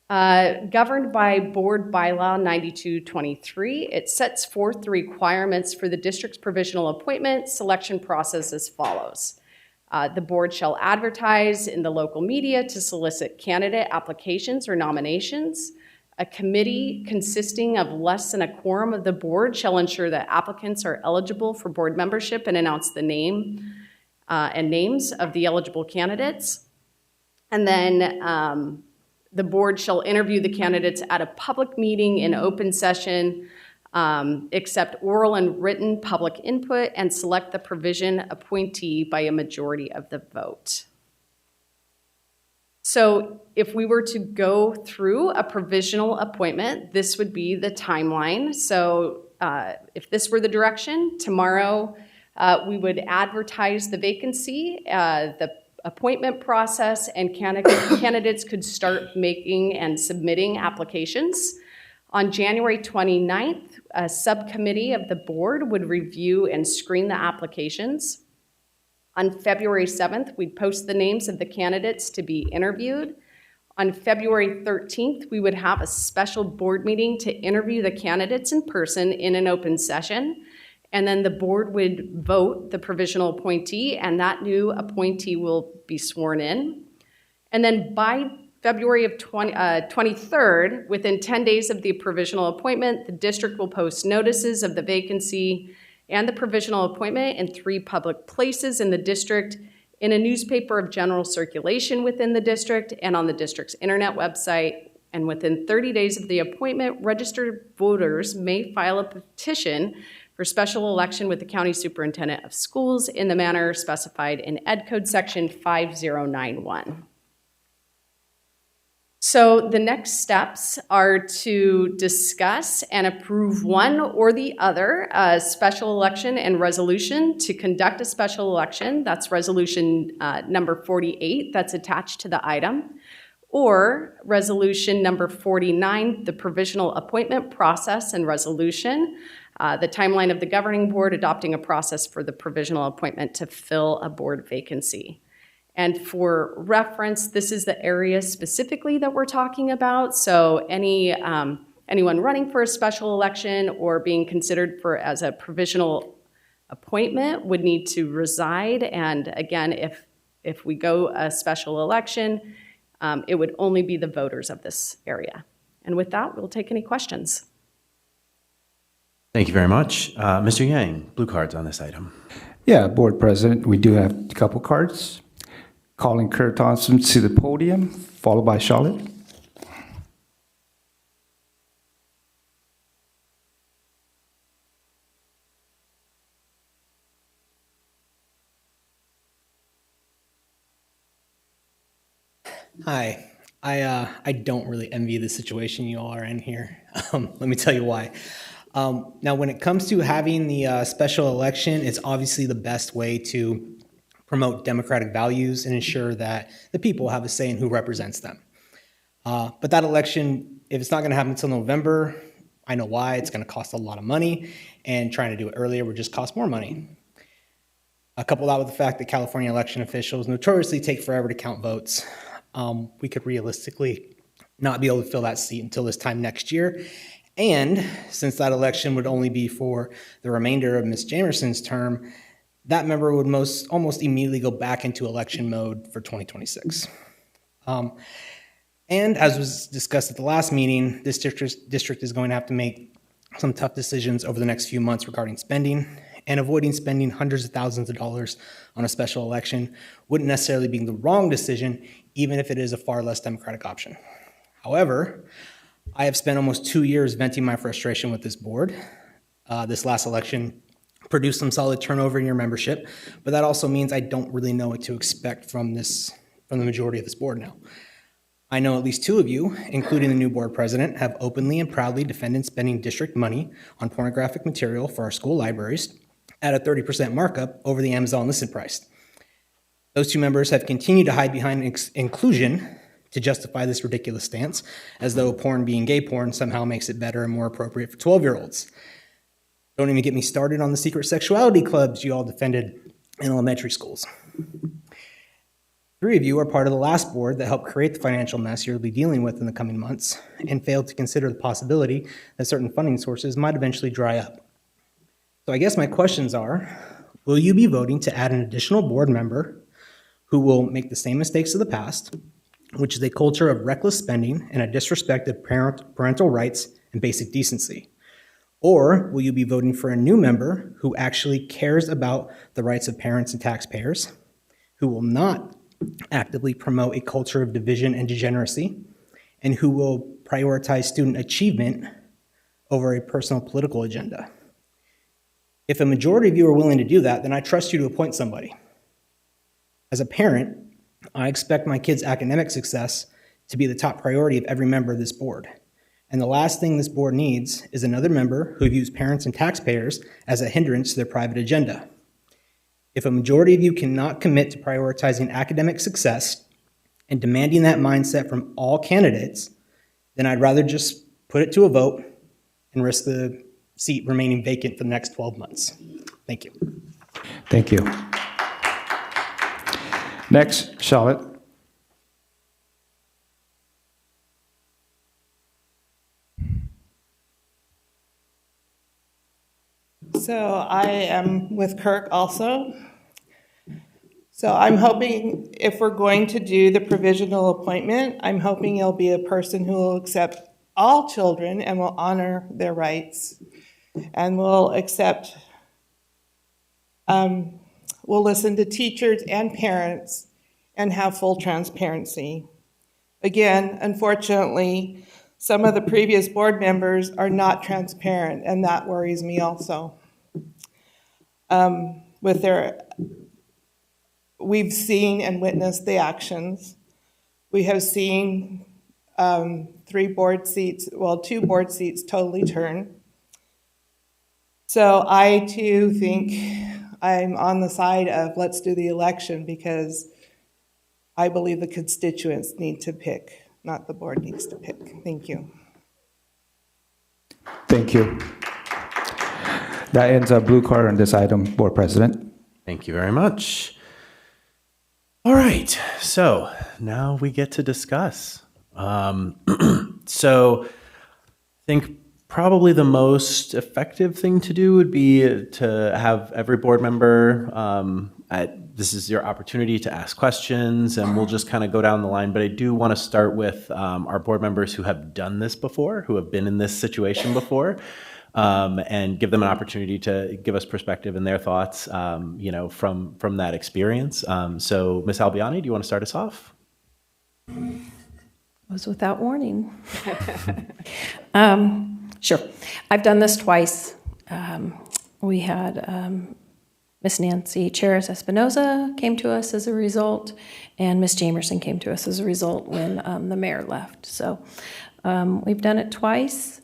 Governed by Board Bylaw 9223, it sets forth the requirements for the district's provisional appointment selection process as follows. The board shall advertise in the local media to solicit candidate applications or nominations. A committee consisting of less than a quorum of the board shall ensure that applicants are eligible for board membership and announce the name and names of the eligible candidates. And then the board shall interview the candidates at a public meeting in open session, accept oral and written public input, and select the provision appointee by a majority of the vote. So if we were to go through a provisional appointment, this would be the timeline. So if this were the direction, tomorrow we would advertise the vacancy, the appointment process, and candidates could start making and submitting applications. On January 29th, a subcommittee of the board would review and screen the applications. On February 7th, we'd post the names of the candidates to be interviewed. On February 13th, we would have a special board meeting to interview the candidates in person in an open session. And then the board would vote the provisional appointee, and that new appointee will be sworn in. And then by February of 23rd, within 10 days of the provisional appointment, the district will post notices of the vacancy and the provisional appointment in 3 public places in the district, in a newspaper of general circulation within the district, and on the district's internet website. And within 30 days of the appointment, registered voters may file a petition for special election with the county superintendent of schools in the manner specified in Ed Code section 5091. So the next steps are to discuss and approve one or the other special election and resolution to conduct a special election. That's resolution number 48 that's attached to the item. Or resolution number 49, the provisional appointment process and resolution, the timeline of the governing board adopting a process for the provisional appointment to fill a board vacancy. And for reference, this is the area specifically that we're talking about. So anyone running for a special election or being considered for as a provisional appointment would need to reside. And again, if we go a special election, it would only be the voters of this area. And with that, we'll take any questions. Thank you very much. Mr. Yang, blue cards on this item. Yeah, Board President, we do have a couple cards. Calling Kurt Thompson to the podium, followed by Charlotte. Hi. I don't really envy the situation you all are in here. Let me tell you why. Now, when it comes to having the special election, it's obviously the best way to promote democratic values and ensure that the people have a say in who represents them. But that election, if it's not going to happen until November, I know why. It's going to cost a lot of money, and trying to do it earlier would just cost more money. Couple that with the fact that California election officials notoriously take forever to count votes. We could realistically not be able to fill that seat until this time next year. And since that election would only be for the remainder of Ms. Jamerson's term, that member would almost immediately go back into election mode for 2026. And as was discussed at the last meeting, this district is going to have to make some tough decisions over the next few months regarding spending, and avoiding spending hundreds of thousands of dollars on a special election wouldn't necessarily be the wrong decision, even if it is a far less democratic option. However, I have spent almost 2 years venting my frustration with this board. This last election produced some solid turnover in your membership, but that also means I don't really know what to expect from the majority of this board now. I know at least 2 of you, including the new board president, have openly and proudly defended spending district money on pornographic material for our school libraries at a 30% markup over the Amazon listed price. Those 2 members have continued to hide behind inclusion to justify this ridiculous stance, as though porn being gay porn somehow makes it better and more appropriate for 12-year-olds. Don't even get me started on the secret sexuality clubs you all defended in elementary schools. 3 of you are part of the last board that helped create the financial mess you'll be dealing with in the coming months, and failed to consider the possibility that certain funding sources might eventually dry up. So I guess my questions are, will you be voting to add an additional board member who will make the same mistakes of the past, which is a culture of reckless spending and a disrespect of parental rights and basic decency? Or will you be voting for a new member who actually cares about the rights of parents and taxpayers, who will not actively promote a culture of division and degeneracy, and who will prioritize student achievement over a personal political agenda? If a majority of you are willing to do that, then I trust you to appoint somebody. As a parent, I expect my kids' academic success to be the top priority of every member of this board. And the last thing this board needs is another member who views parents and taxpayers as a hindrance to their private agenda. If a majority of you cannot commit to prioritizing academic success and demanding that mindset from all candidates, then I'd rather just put it to a vote and risk the seat remaining vacant for the next 12 months. Thank you. Thank you. Next, Charlotte. So I am with Kirk also. So I'm hoping if we're going to do the provisional appointment, I'm hoping it'll be a person who will accept all children and will honor their rights and will accept, will listen to teachers and parents and have full transparency. Again, unfortunately, some of the previous board members are not transparent, and that worries me also. We've seen and witnessed the actions. We have seen 2 board seats totally turn. So I too think I'm on the side of let's do the election because I believe the constituents need to pick, not the board needs to pick. Thank you. Thank you. That ends our blue card on this item, Board President. Thank you very much. All right, so now we get to discuss. So I think probably the most effective thing to do would be to have every board member, this is your opportunity to ask questions, and we'll just kind of go down the line. But I do want to start with our board members who have done this before, who have been in this situation before, and give them an opportunity to give us perspective and their thoughts, from that experience. So, Ms. Albiani, do you want to start us off? Was without warning. Sure. I've done this twice. We had Miss Nancy Cheris Espinoza came to us as a result, and Miss Jamerson came to us as a result when the mayor left. So we've done it twice.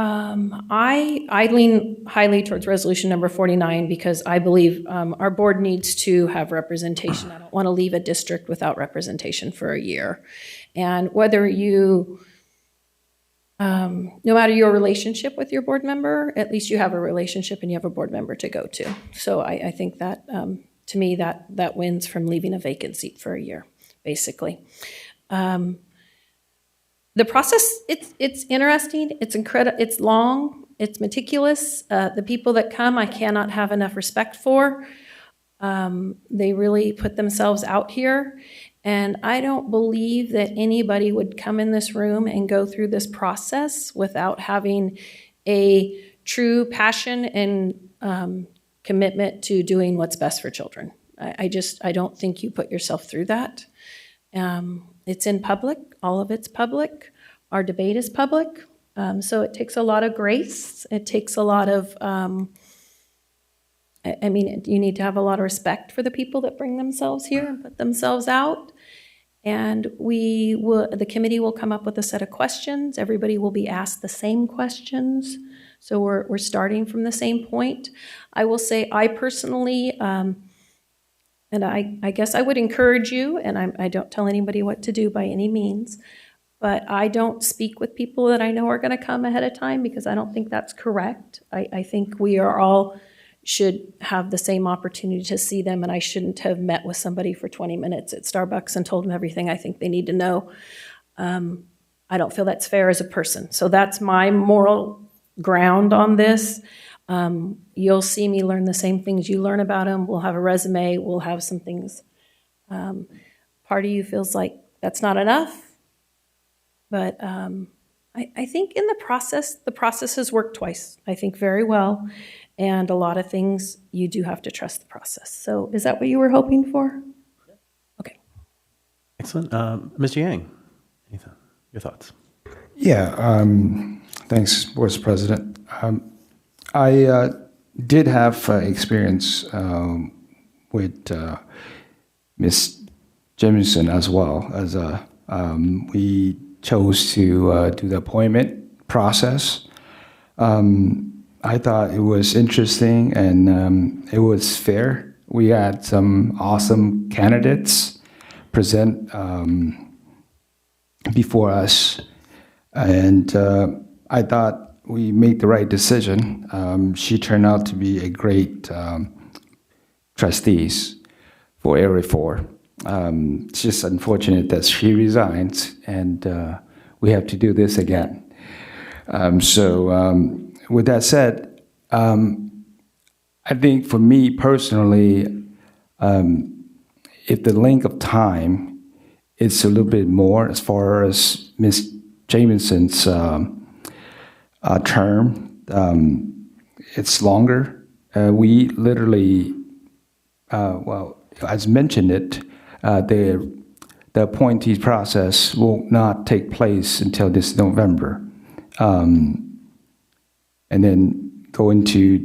I lean highly towards resolution number 49 because I believe our board needs to have representation. I don't want to leave a district without representation for a year. And whether you, no matter your relationship with your board member, at least you have a relationship and you have a board member to go to. So I think that, to me, that wins from leaving a vacant seat for a year, basically. The process, it's interesting, it's incredible, it's long, it's meticulous. The people that come, I cannot have enough respect for. They really put themselves out here. And I don't believe that anybody would come in this room and go through this process without having a true passion and commitment to doing what's best for children. I don't think you put yourself through that. It's in public, all of it's public. Our debate is public, so it takes a lot of grace. It takes a lot of, you need to have a lot of respect for the people that bring themselves here and put themselves out. And the committee will come up with a set of questions. Everybody will be asked the same questions. So we're starting from the same point. I will say I personally, and I guess I would encourage you, and I don't tell anybody what to do by any means, but I don't speak with people that I know are going to come ahead of time because I don't think that's correct. I think we are all should have the same opportunity to see them, and I shouldn't have met with somebody for 20 minutes at Starbucks and told them everything I think they need to know. I don't feel that's fair as a person. So that's my moral ground on this. You'll see me learn the same things you learn about them. We'll have a resume. We'll have some things. Part of you feels like that's not enough. But I think in the process has worked twice, I think very well. And a lot of things, you do have to trust the process. So is that what you were hoping for? Okay. Excellent. Ms. Yang, your thoughts? Yeah, thanks, Board President. I did have experience with Ms. Jemison as well as a We chose to do the appointment process. I thought it was interesting and it was fair. We had some awesome candidates present before us, and I thought we made the right decision. She turned out to be a great trustees for Area 4. It's just unfortunate that she resigns, and we have to do this again. With that said, I think for me personally, if the length of time is a little bit more as far as Ms. Jamieson's term, it's longer. We literally, as mentioned it, the appointee process will not take place until this November. And then go into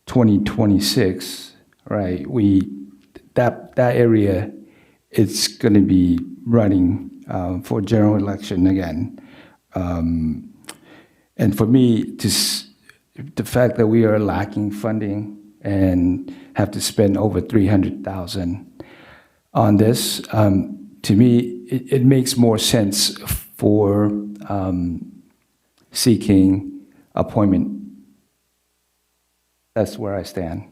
2026, right? That area, it's going to be running for general election again. And for me, the fact that we are lacking funding and have to spend over $300,000 on this, to me, it makes more sense for seeking appointment. That's where I stand.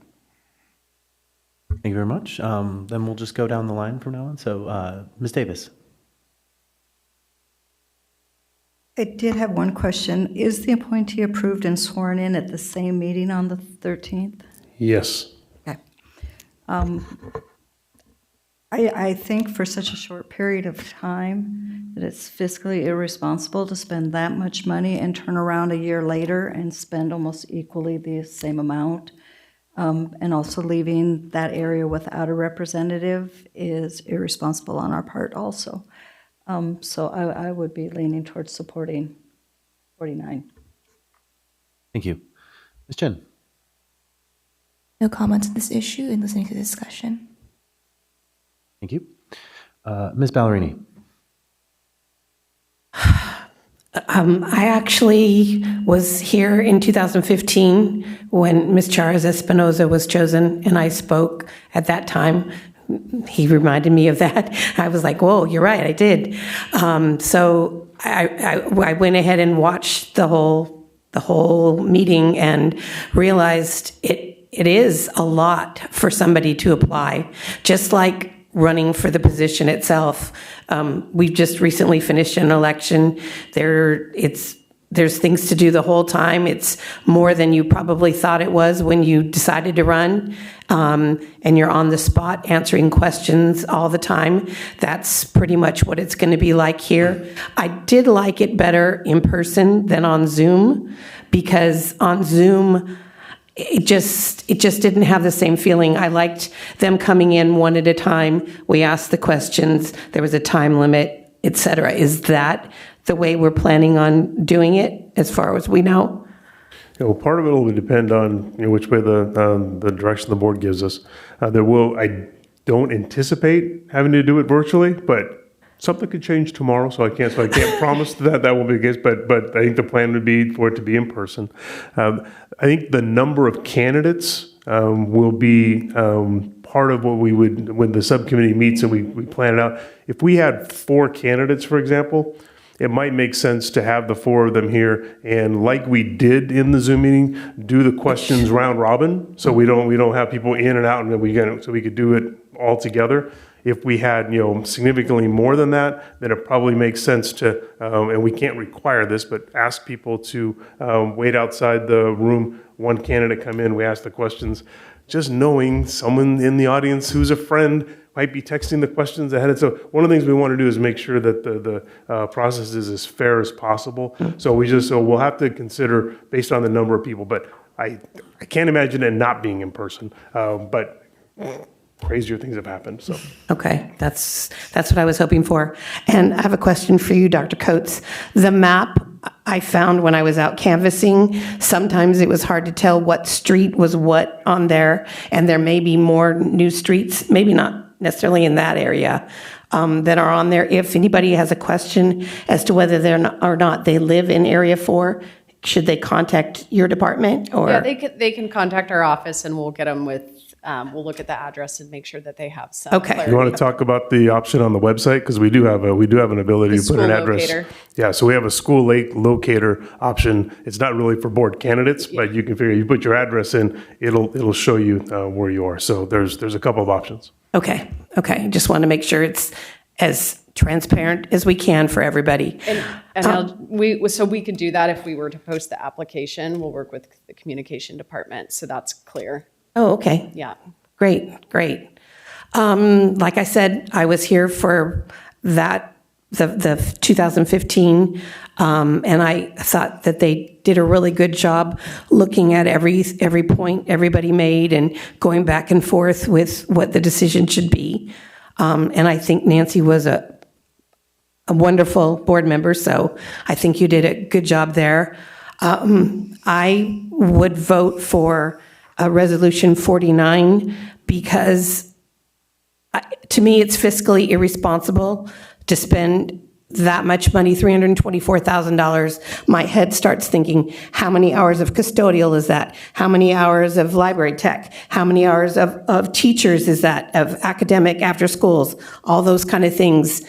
Thank you very much. Then we'll just go down the line from now on. So, Ms. Davis. I did have one question. Is the appointee approved and sworn in at the same meeting on the 13th? Yes. Okay. I think for such a short period of time that it's fiscally irresponsible to spend that much money and turn around a year later and spend almost equally the same amount. And also leaving that area without a representative is irresponsible on our part also. So I would be leaning towards supporting 49. Thank you. Ms. Chen. No comments on this issue and listening to the discussion. Thank you. Ms. Ballerini. I actually was here in 2015 when Ms. Charas Espinoza was chosen, and I spoke at that time. He reminded me of that. I was like, whoa, you're right, I did. So I went ahead and watched the whole meeting and realized it is a lot for somebody to apply, just like running for the position itself. We've just recently finished an election. There's things to do the whole time. It's more than you probably thought it was when you decided to run. And you're on the spot answering questions all the time. That's pretty much what it's going to be like here. I did like it better in person than on Zoom, because on Zoom, it just didn't have the same feeling. I liked them coming in one at a time. We asked the questions. There was a time limit, et cetera. Is that the way we're planning on doing it, as far as we know? Yeah, well, part of it will depend on which way the direction the board gives us. I don't anticipate having to do it virtually, but something could change tomorrow, so I can't promise that will be the case. But I think the plan would be for it to be in person. I think the number of candidates will be part of what we would, when the subcommittee meets and we plan it out. If we had 4 candidates, for example, it might make sense to have the 4 of them here, and like we did in the Zoom meeting, do the questions round robin, so we don't have people in and out, and then so we could do it all together. If we had significantly more than that, then it probably makes sense to, and we can't require this, but ask people to wait outside the room. One candidate come in, we ask the questions. Just knowing someone in the audience who's a friend might be texting the questions ahead. So one of the things we want to do is make sure that the process is as fair as possible. So we'll have to consider based on the number of people. But I can't imagine it not being in person. But crazier things have happened. So okay, that's what I was hoping for. And I have a question for you, Dr. Coates. The map I found when I was out canvassing, sometimes it was hard to tell what street was what on there, and there may be more new streets, maybe not necessarily in that area, that are on there. If anybody has a question as to whether or not they live in Area 4, should they contact your department? Or Yeah, they can contact our office and we'll get them with, we'll look at the address and make sure that they have some clarity. You want to talk about the option on the website? Because we do have an ability to put an address. Locator. Yeah, so we have a school lake locator option. It's not really for board candidates, but you can figure, you put your address in, it'll show you where you are. So there's a couple of options. Okay. Just want to make sure it's as transparent as we can for everybody. And so we could do that if we were to post the application. We'll work with the communication department, so that's clear. Oh, okay. Yeah. Great. Like I said, I was here for that, the 2015, and I thought that they did a really good job looking at every point everybody made and going back and forth with what the decision should be. And I think Nancy was a wonderful board member, so I think you did a good job there. I would vote for Resolution 49 because to me it's fiscally irresponsible to spend that much money, $324,000. My head starts thinking, how many hours of custodial is that? How many hours of library tech? How many hours of teachers is that? Of academic after schools? All those kind of things.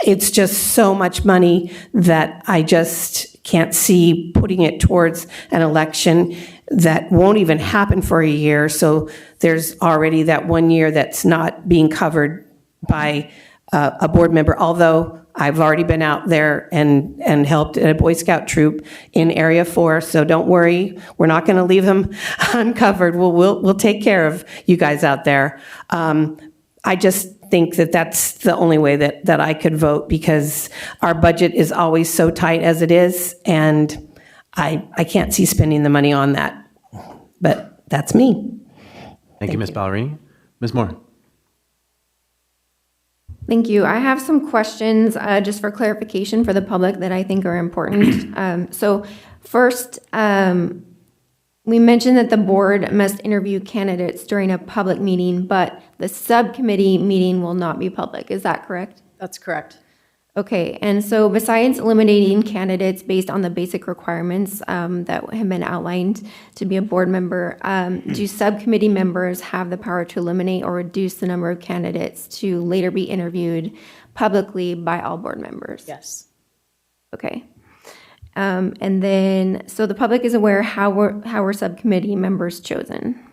It's just so much money that I just can't see putting it towards an election that won't even happen for a year. So there's already that 1 year that's not being covered by a board member, although I've already been out there and helped a Boy Scout troop in Area 4, so don't worry, we're not going to leave them uncovered. We'll take care of you guys out there. I just think that that's the only way that I could vote because our budget is always so tight as it is, and I can't see spending the money on that. But that's me. Thank you, Ms. Ballerini. Ms. Moore. Thank you. I have some questions just for clarification for the public that I think are important. So first, we mentioned that the board must interview candidates during a public meeting, but the subcommittee meeting will not be public. Is that correct? That's correct. Okay, and so besides eliminating candidates based on the basic requirements that have been outlined to be a board member, do subcommittee members have the power to eliminate or reduce the number of candidates to later be interviewed publicly by all board members? Yes. Okay. And then, so the public is aware how were subcommittee members chosen?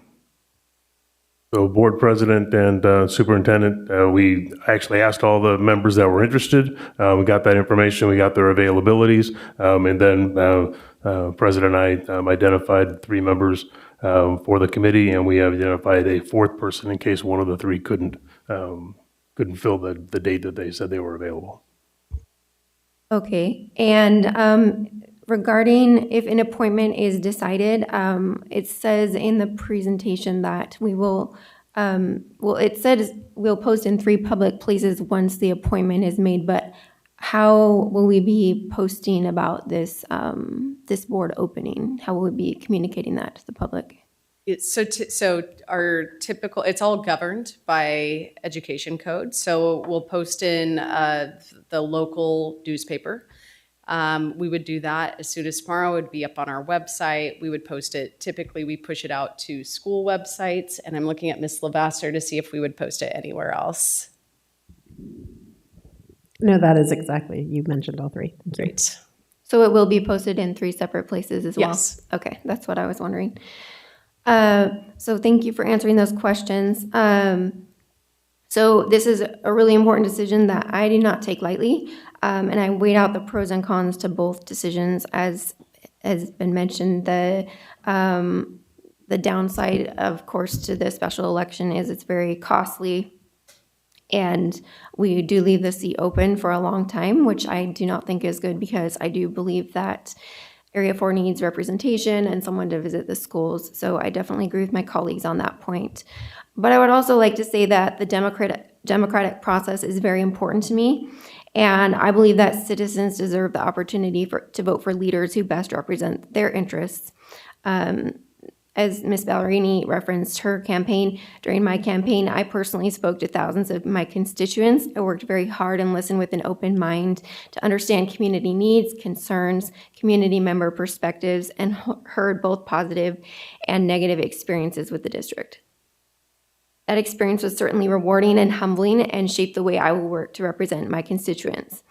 So board president and superintendent, we actually asked all the members that were interested. We got that information, we got their availabilities, and then President and I identified 3 members for the committee, and we have identified a 4th person in case one of the 3 couldn't fill the date that they said they were available. Okay, and regarding if an appointment is decided, it says in the presentation that we will, it says we'll post in 3 public places once the appointment is made, but how will we be posting about this, this board opening? How will we be communicating that to the public? So our typical, it's all governed by education code. So we'll post in the local newspaper. We would do that as soon as tomorrow. It would be up on our website. We would post it. Typically, we push it out to school websites. And I'm looking at Ms. Lavasser to see if we would post it anywhere else. No, that is exactly. You mentioned all 3. Great. So it will be posted in 3 separate places as well? Yes. Okay, that's what I was wondering. So thank you for answering those questions. So this is a really important decision that I do not take lightly, and I weighed out the pros and cons to both decisions. As has been mentioned, the downside, of course, to the special election is it's very costly, and we do leave the seat open for a long time, which I do not think is good because I do believe that Area 4 needs representation and someone to visit the schools. So I definitely agree with my colleagues on that point. But I would also like to say that the democratic process is very important to me. And I believe that citizens deserve the opportunity to vote for leaders who best represent their interests. As Ms. Ballerini referenced her campaign, during my campaign, I personally spoke to thousands of my constituents. I worked very hard and listened with an open mind to understand community needs, concerns, community member perspectives, and heard both positive and negative experiences with the district. That experience was certainly rewarding and humbling and shaped the way I will work to represent my constituents.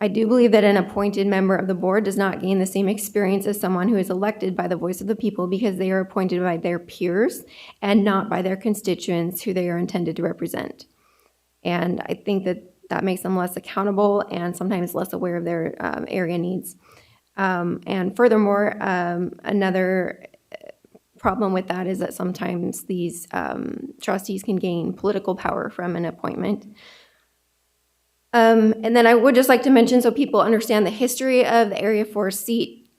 I do believe that an appointed member of the board does not gain the same experience as someone who is elected by the voice of the people because they are appointed by their peers and not by their constituents who they are intended to represent. And I think that that makes them less accountable and sometimes less aware of their area needs. And furthermore, another problem with that is that sometimes these trustees can gain political power from an appointment. And then I would just like to mention, so people understand the history of the Area 4 seat.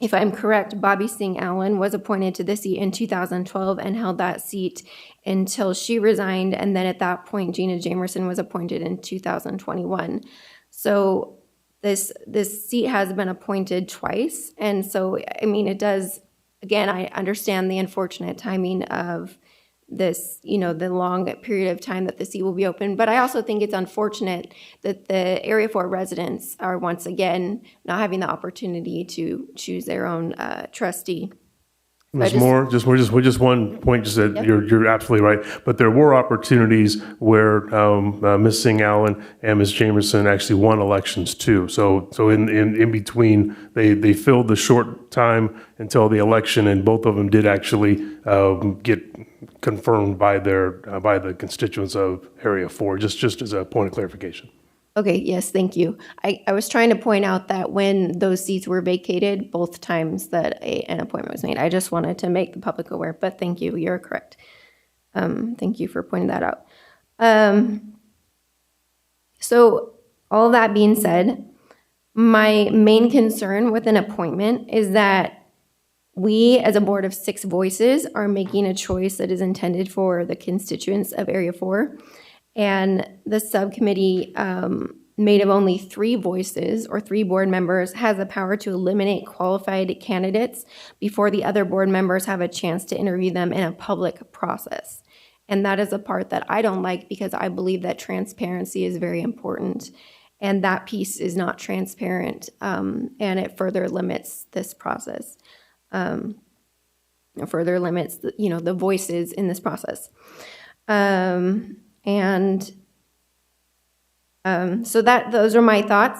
If I'm correct, Bobby Singh Allen was appointed to the seat in 2012 and held that seat until she resigned. And then at that point, Gina Jamerson was appointed in 2021. So this seat has been appointed twice. And so, I mean, it does, again, I understand the unfortunate timing of this, the long period of time that the seat will be open. But I also think it's unfortunate that the Area 4 residents are once again not having the opportunity to choose their own trustee. Ms. Moore, just one point. Just that you're absolutely right. But there were opportunities where Ms. Singh Allen and Ms. Jamerson actually won elections too. So in between, they filled the short time until the election, and both of them did actually get confirmed by the constituents of Area 4. Just as a point of clarification. Okay, yes, thank you. I was trying to point out that when those seats were vacated, both times that an appointment was made. I just wanted to make the public aware, but thank you, you're correct. Thank you for pointing that out. So all that being said, my main concern with an appointment is that we, as a board of 6 voices, are making a choice that is intended for the constituents of Area 4. And the subcommittee, made of only 3 voices or 3 board members, has the power to eliminate qualified candidates before the other board members have a chance to interview them in a public process. And that is a part that I don't like because I believe that transparency is very important. And that piece is not transparent, and it further limits this process. It further limits the voices in this process. So those are my thoughts.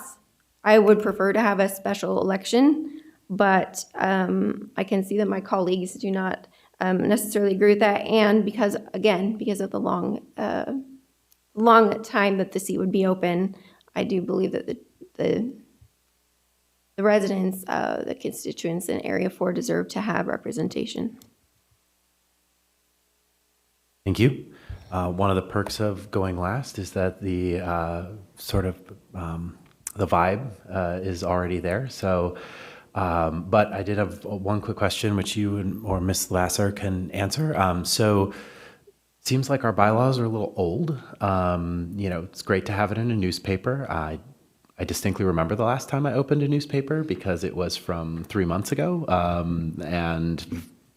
I would prefer to have a special election, but I can see that my colleagues do not necessarily agree with that. And because of the long time that the seat would be open, I do believe that the residents, the constituents in Area 4 deserve to have representation. Thank you. One of the perks of going last is that the the vibe is already there. So, but I did have one quick question, which you or Ms. Lasser can answer. So, it seems like our bylaws are a little old. It's great to have it in a newspaper. I distinctly remember the last time I opened a newspaper because it was from 3 months ago, and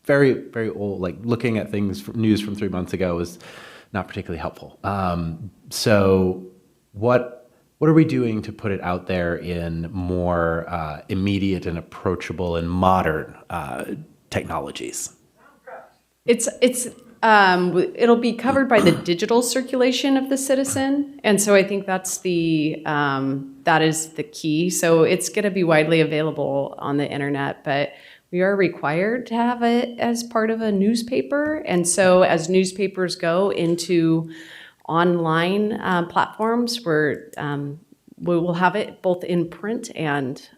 very, very old. Like looking at news from 3 months ago was not particularly helpful. So what are we doing to put it out there in more immediate and approachable and modern technologies? It'll be covered by the digital circulation of the Citizen, and so I think that is the key. So it's going to be widely available on the internet, but we are required to have it as part of a newspaper. And so as newspapers go into online platforms, we will have it both in print and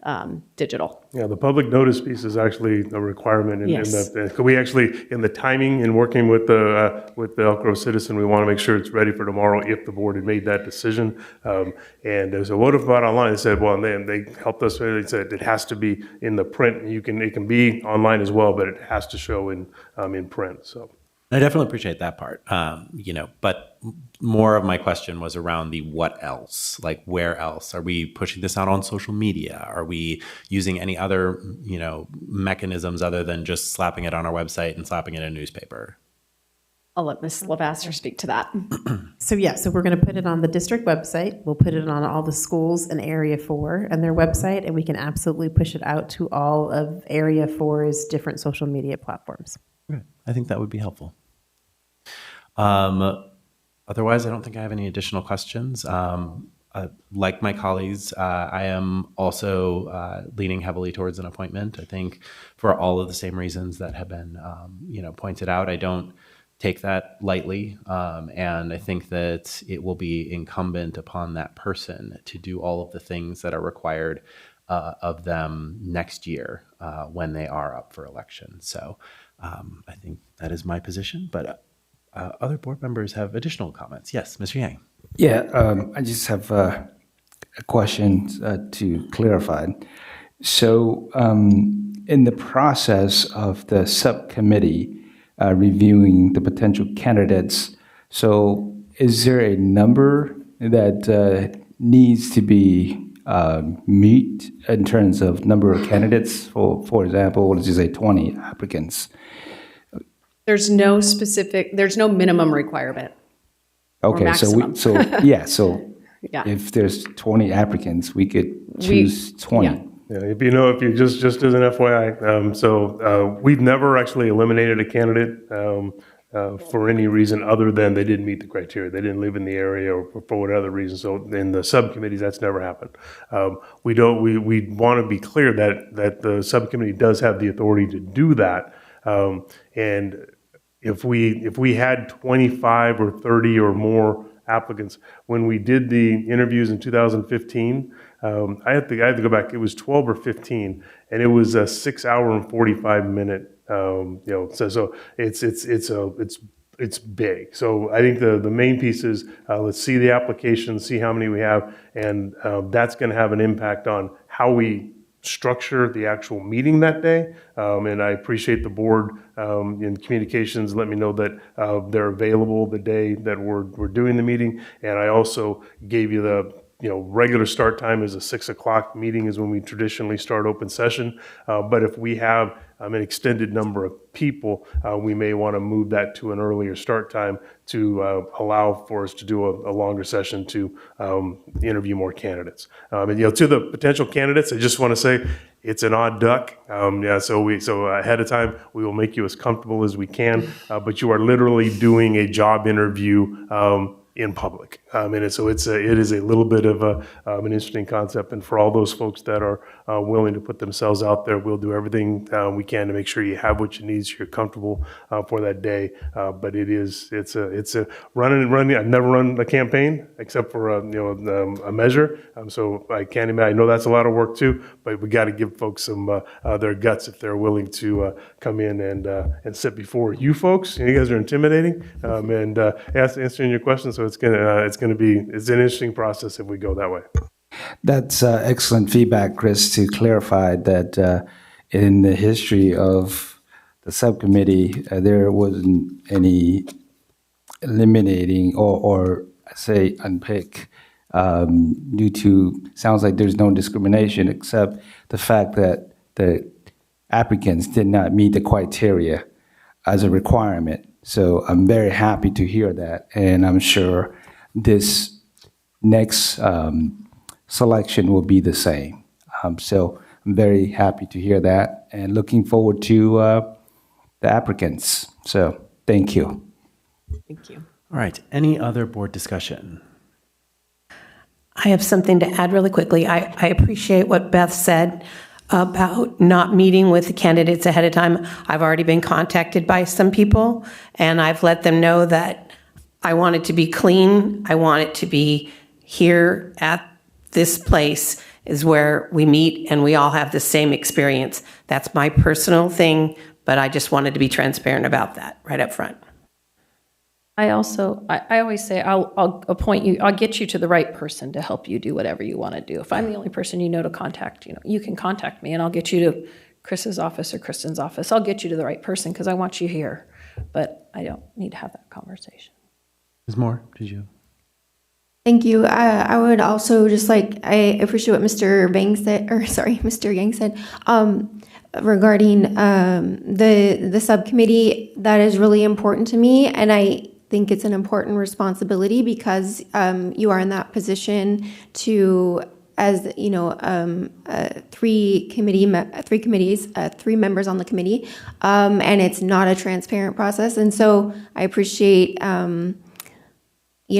digital. Yeah, the public notice piece is actually a requirement. Yes. We actually, in the timing and working with the Elk Grove Citizen, we want to make sure it's ready for tomorrow if the board had made that decision. And so what about online? They said, well, and they helped us. They said it has to be in the print. It can be online as well, but it has to show in print. So. I definitely appreciate that part. But more of my question was around the what else? Like, where else? Are we pushing this out on social media? Are we using any other, mechanisms other than just slapping it on our website and slapping it in a newspaper? I'll let Ms. Lavasser speak to that. So we're going to put it on the district website. We'll put it on all the schools in Area 4 and their website, and we can absolutely push it out to all of Area 4's different social media platforms. I think that would be helpful. Otherwise, I don't think I have any additional questions. Like my colleagues, I am also leaning heavily towards an appointment. I think for all of the same reasons that have been, pointed out. I don't take that lightly, and I think that it will be incumbent upon that person to do all of the things that are required of them next year when they are up for election. So I think that is my position, but other board members have additional comments. Yes, Mr. Yang. Yeah, I just have a question to clarify. So in the process of the subcommittee reviewing the potential candidates, so is there a number that needs to be meet in terms of number of candidates? For example, let's just say 20 applicants. There's no minimum requirement. Okay, so yeah. If there's 20 applicants, we could choose 20. Yeah. Yeah, if you just as an FYI, we've never actually eliminated a candidate for any reason other than they didn't meet the criteria. They didn't live in the area or for whatever other reason. So in the subcommittees, that's never happened. We want to be clear that the subcommittee does have the authority to do that. And if we had 25 or 30 or more applicants, when we did the interviews in 2015, I had to go back. It was 12 or 15, and it was a 6 hour and 45 minute. So it's big. So I think the main piece is let's see the applications, see how many we have, and that's going to have an impact on how we structure the actual meeting that day. And I appreciate the board in communications let me know that they're available the day that we're doing the meeting. And I also gave you the regular start time is a 6 o'clock meeting is when we traditionally start open session. But if we have an extended number of people, we may want to move that to an earlier start time to allow for us to do a longer session to interview more candidates. And to the potential candidates, I just want to say it's an odd duck. So ahead of time we will make you as comfortable as we can. But you are literally doing a job interview in public. And so it is a little bit of an interesting concept. And for all those folks that are willing to put themselves out there, we'll do everything we can to make sure you have what you need so you're comfortable for that day. But it's a running. I've never run a campaign except for a measure. So I can't imagine. I know that's a lot of work too, but we got to give folks some their guts if they're willing to come in and sit before you folks. You guys are intimidating. And answering your question. So it's an interesting process if we go that way. That's excellent feedback, Chris, to clarify that in the history of the subcommittee, there wasn't any eliminating or say unpick due to, sounds like there's no discrimination except the fact that the applicants did not meet the criteria as a requirement. So I'm very happy to hear that, and I'm sure this next selection will be the same. So I'm very happy to hear that, and looking forward to the applicants. So thank you. Thank you. All right. Any other board discussion? I have something to add really quickly. I appreciate what Beth said about not meeting with the candidates ahead of time. I've already been contacted by some people, and I've let them know that I want it to be clean. I want it to be here at this place is where we meet and we all have the same experience. That's my personal thing, but I just wanted to be transparent about that right up front. I always say I'll appoint you, I'll get you to the right person to help you do whatever you want to do. If I'm the only person you know to contact, you can contact me and I'll get you to Chris's office or Kristen's office. I'll get you to the right person because I want you here. but I don't need to have that conversation. Ms. Moore, did you? Thank you. I would also just I appreciate what Mr. Yang said regarding the subcommittee. That is really important to me, and I think it's an important responsibility because you are in that position to, as you know, three members on the committee, and it's not a transparent process. And so I appreciate.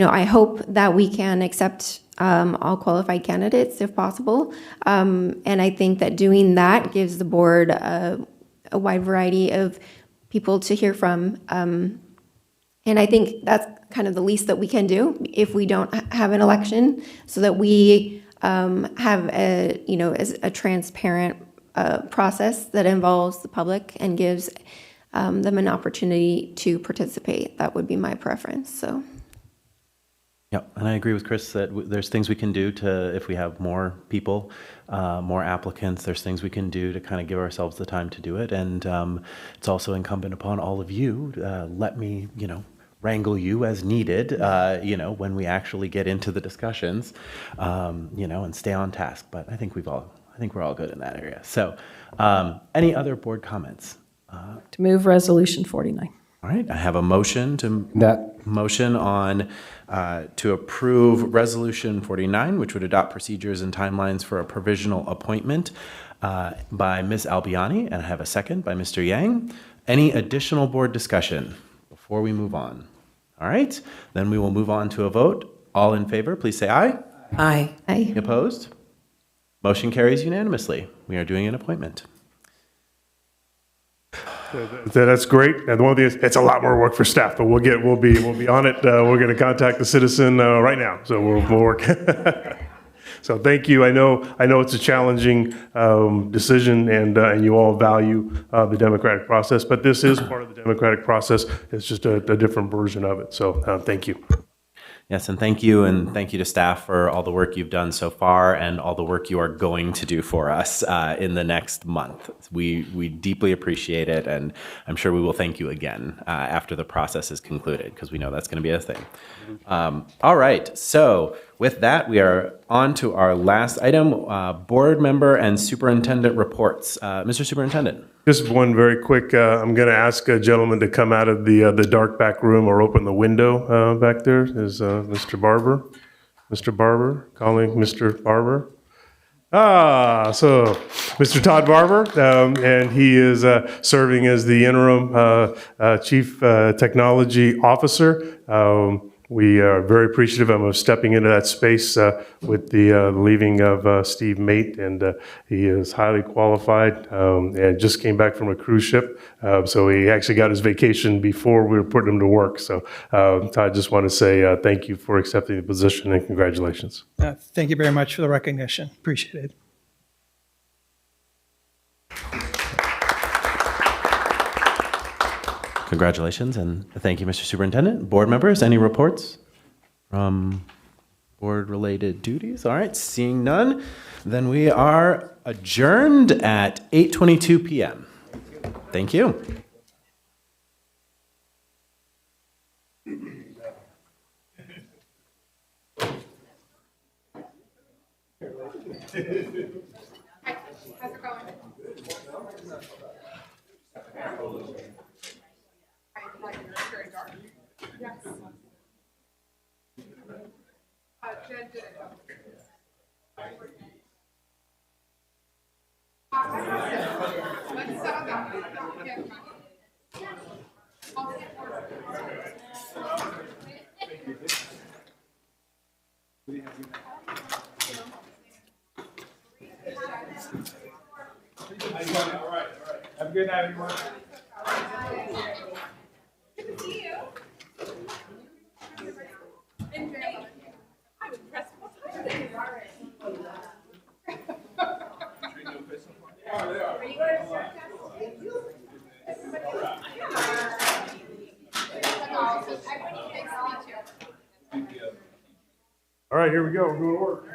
I hope that we can accept all qualified candidates if possible. And I think that doing that gives the board a wide variety of people to hear from. And I think that's kind of the least that we can do if we don't have an election, so that we have a transparent process that involves the public and gives them an opportunity to participate. That would be my preference. So. Yeah, and I agree with Chris that there's things we can do to, if we have more people, more applicants, there's things we can do to kind of give ourselves the time to do it. And it's also incumbent upon all of you, let me, wrangle you as needed, when we actually get into the discussions, and stay on task. But I think we're all good in that area. So any other board comments? To move resolution 49. All right, I have a motion to approve Resolution 49, which would adopt procedures and timelines for a provisional appointment by Ms. Albiani, and I have a second by Mr. Yang. Any additional board discussion before we move on? All right, then we will move on to a vote. All in favor, please say aye. Aye. Aye. Opposed? Motion carries unanimously. We are doing an appointment. That's great. And it's a lot more work for staff, but we'll be on it. We're going to contact the citizen right now, so we'll work. So thank you. I know it's a challenging decision, and you all value the democratic process, but this is part of the democratic process. It's just a different version of it. So thank you. Yes, and thank you to staff for all the work you've done so far and all the work you are going to do for us in the next month. We deeply appreciate it, and I'm sure we will thank you again after the process is concluded, because we know that's going to be a thing. All right, so with that, we are on to our last item, board member and superintendent reports. Mr. Superintendent. Just one very quick, I'm going to ask a gentleman to come out of the dark back room or open the window back there. Is Mr. Barber. Mr. Barber, calling Mr. Barber. So Mr. Todd Barber, and he is serving as the interim Chief Technology Officer. We are very appreciative of him stepping into that space with the leaving of Steve Mate, and he is highly qualified and just came back from a cruise ship. So he actually got his vacation before we were putting him to work. So Todd, just want to say thank you for accepting the position and congratulations. Thank you very much for the recognition. Appreciate it. Congratulations, and thank you, Mr. Superintendent. Board members, any reports from board-related duties? All right, seeing none, then we are adjourned at 8:22 p.m. Thank you. How's it going? Yes. Jen did it. Let's settle down. All right. Have a good night, everyone. Good to see you. I'm impressed. What time is it? Are you going to start All right, here we go. We're going to work.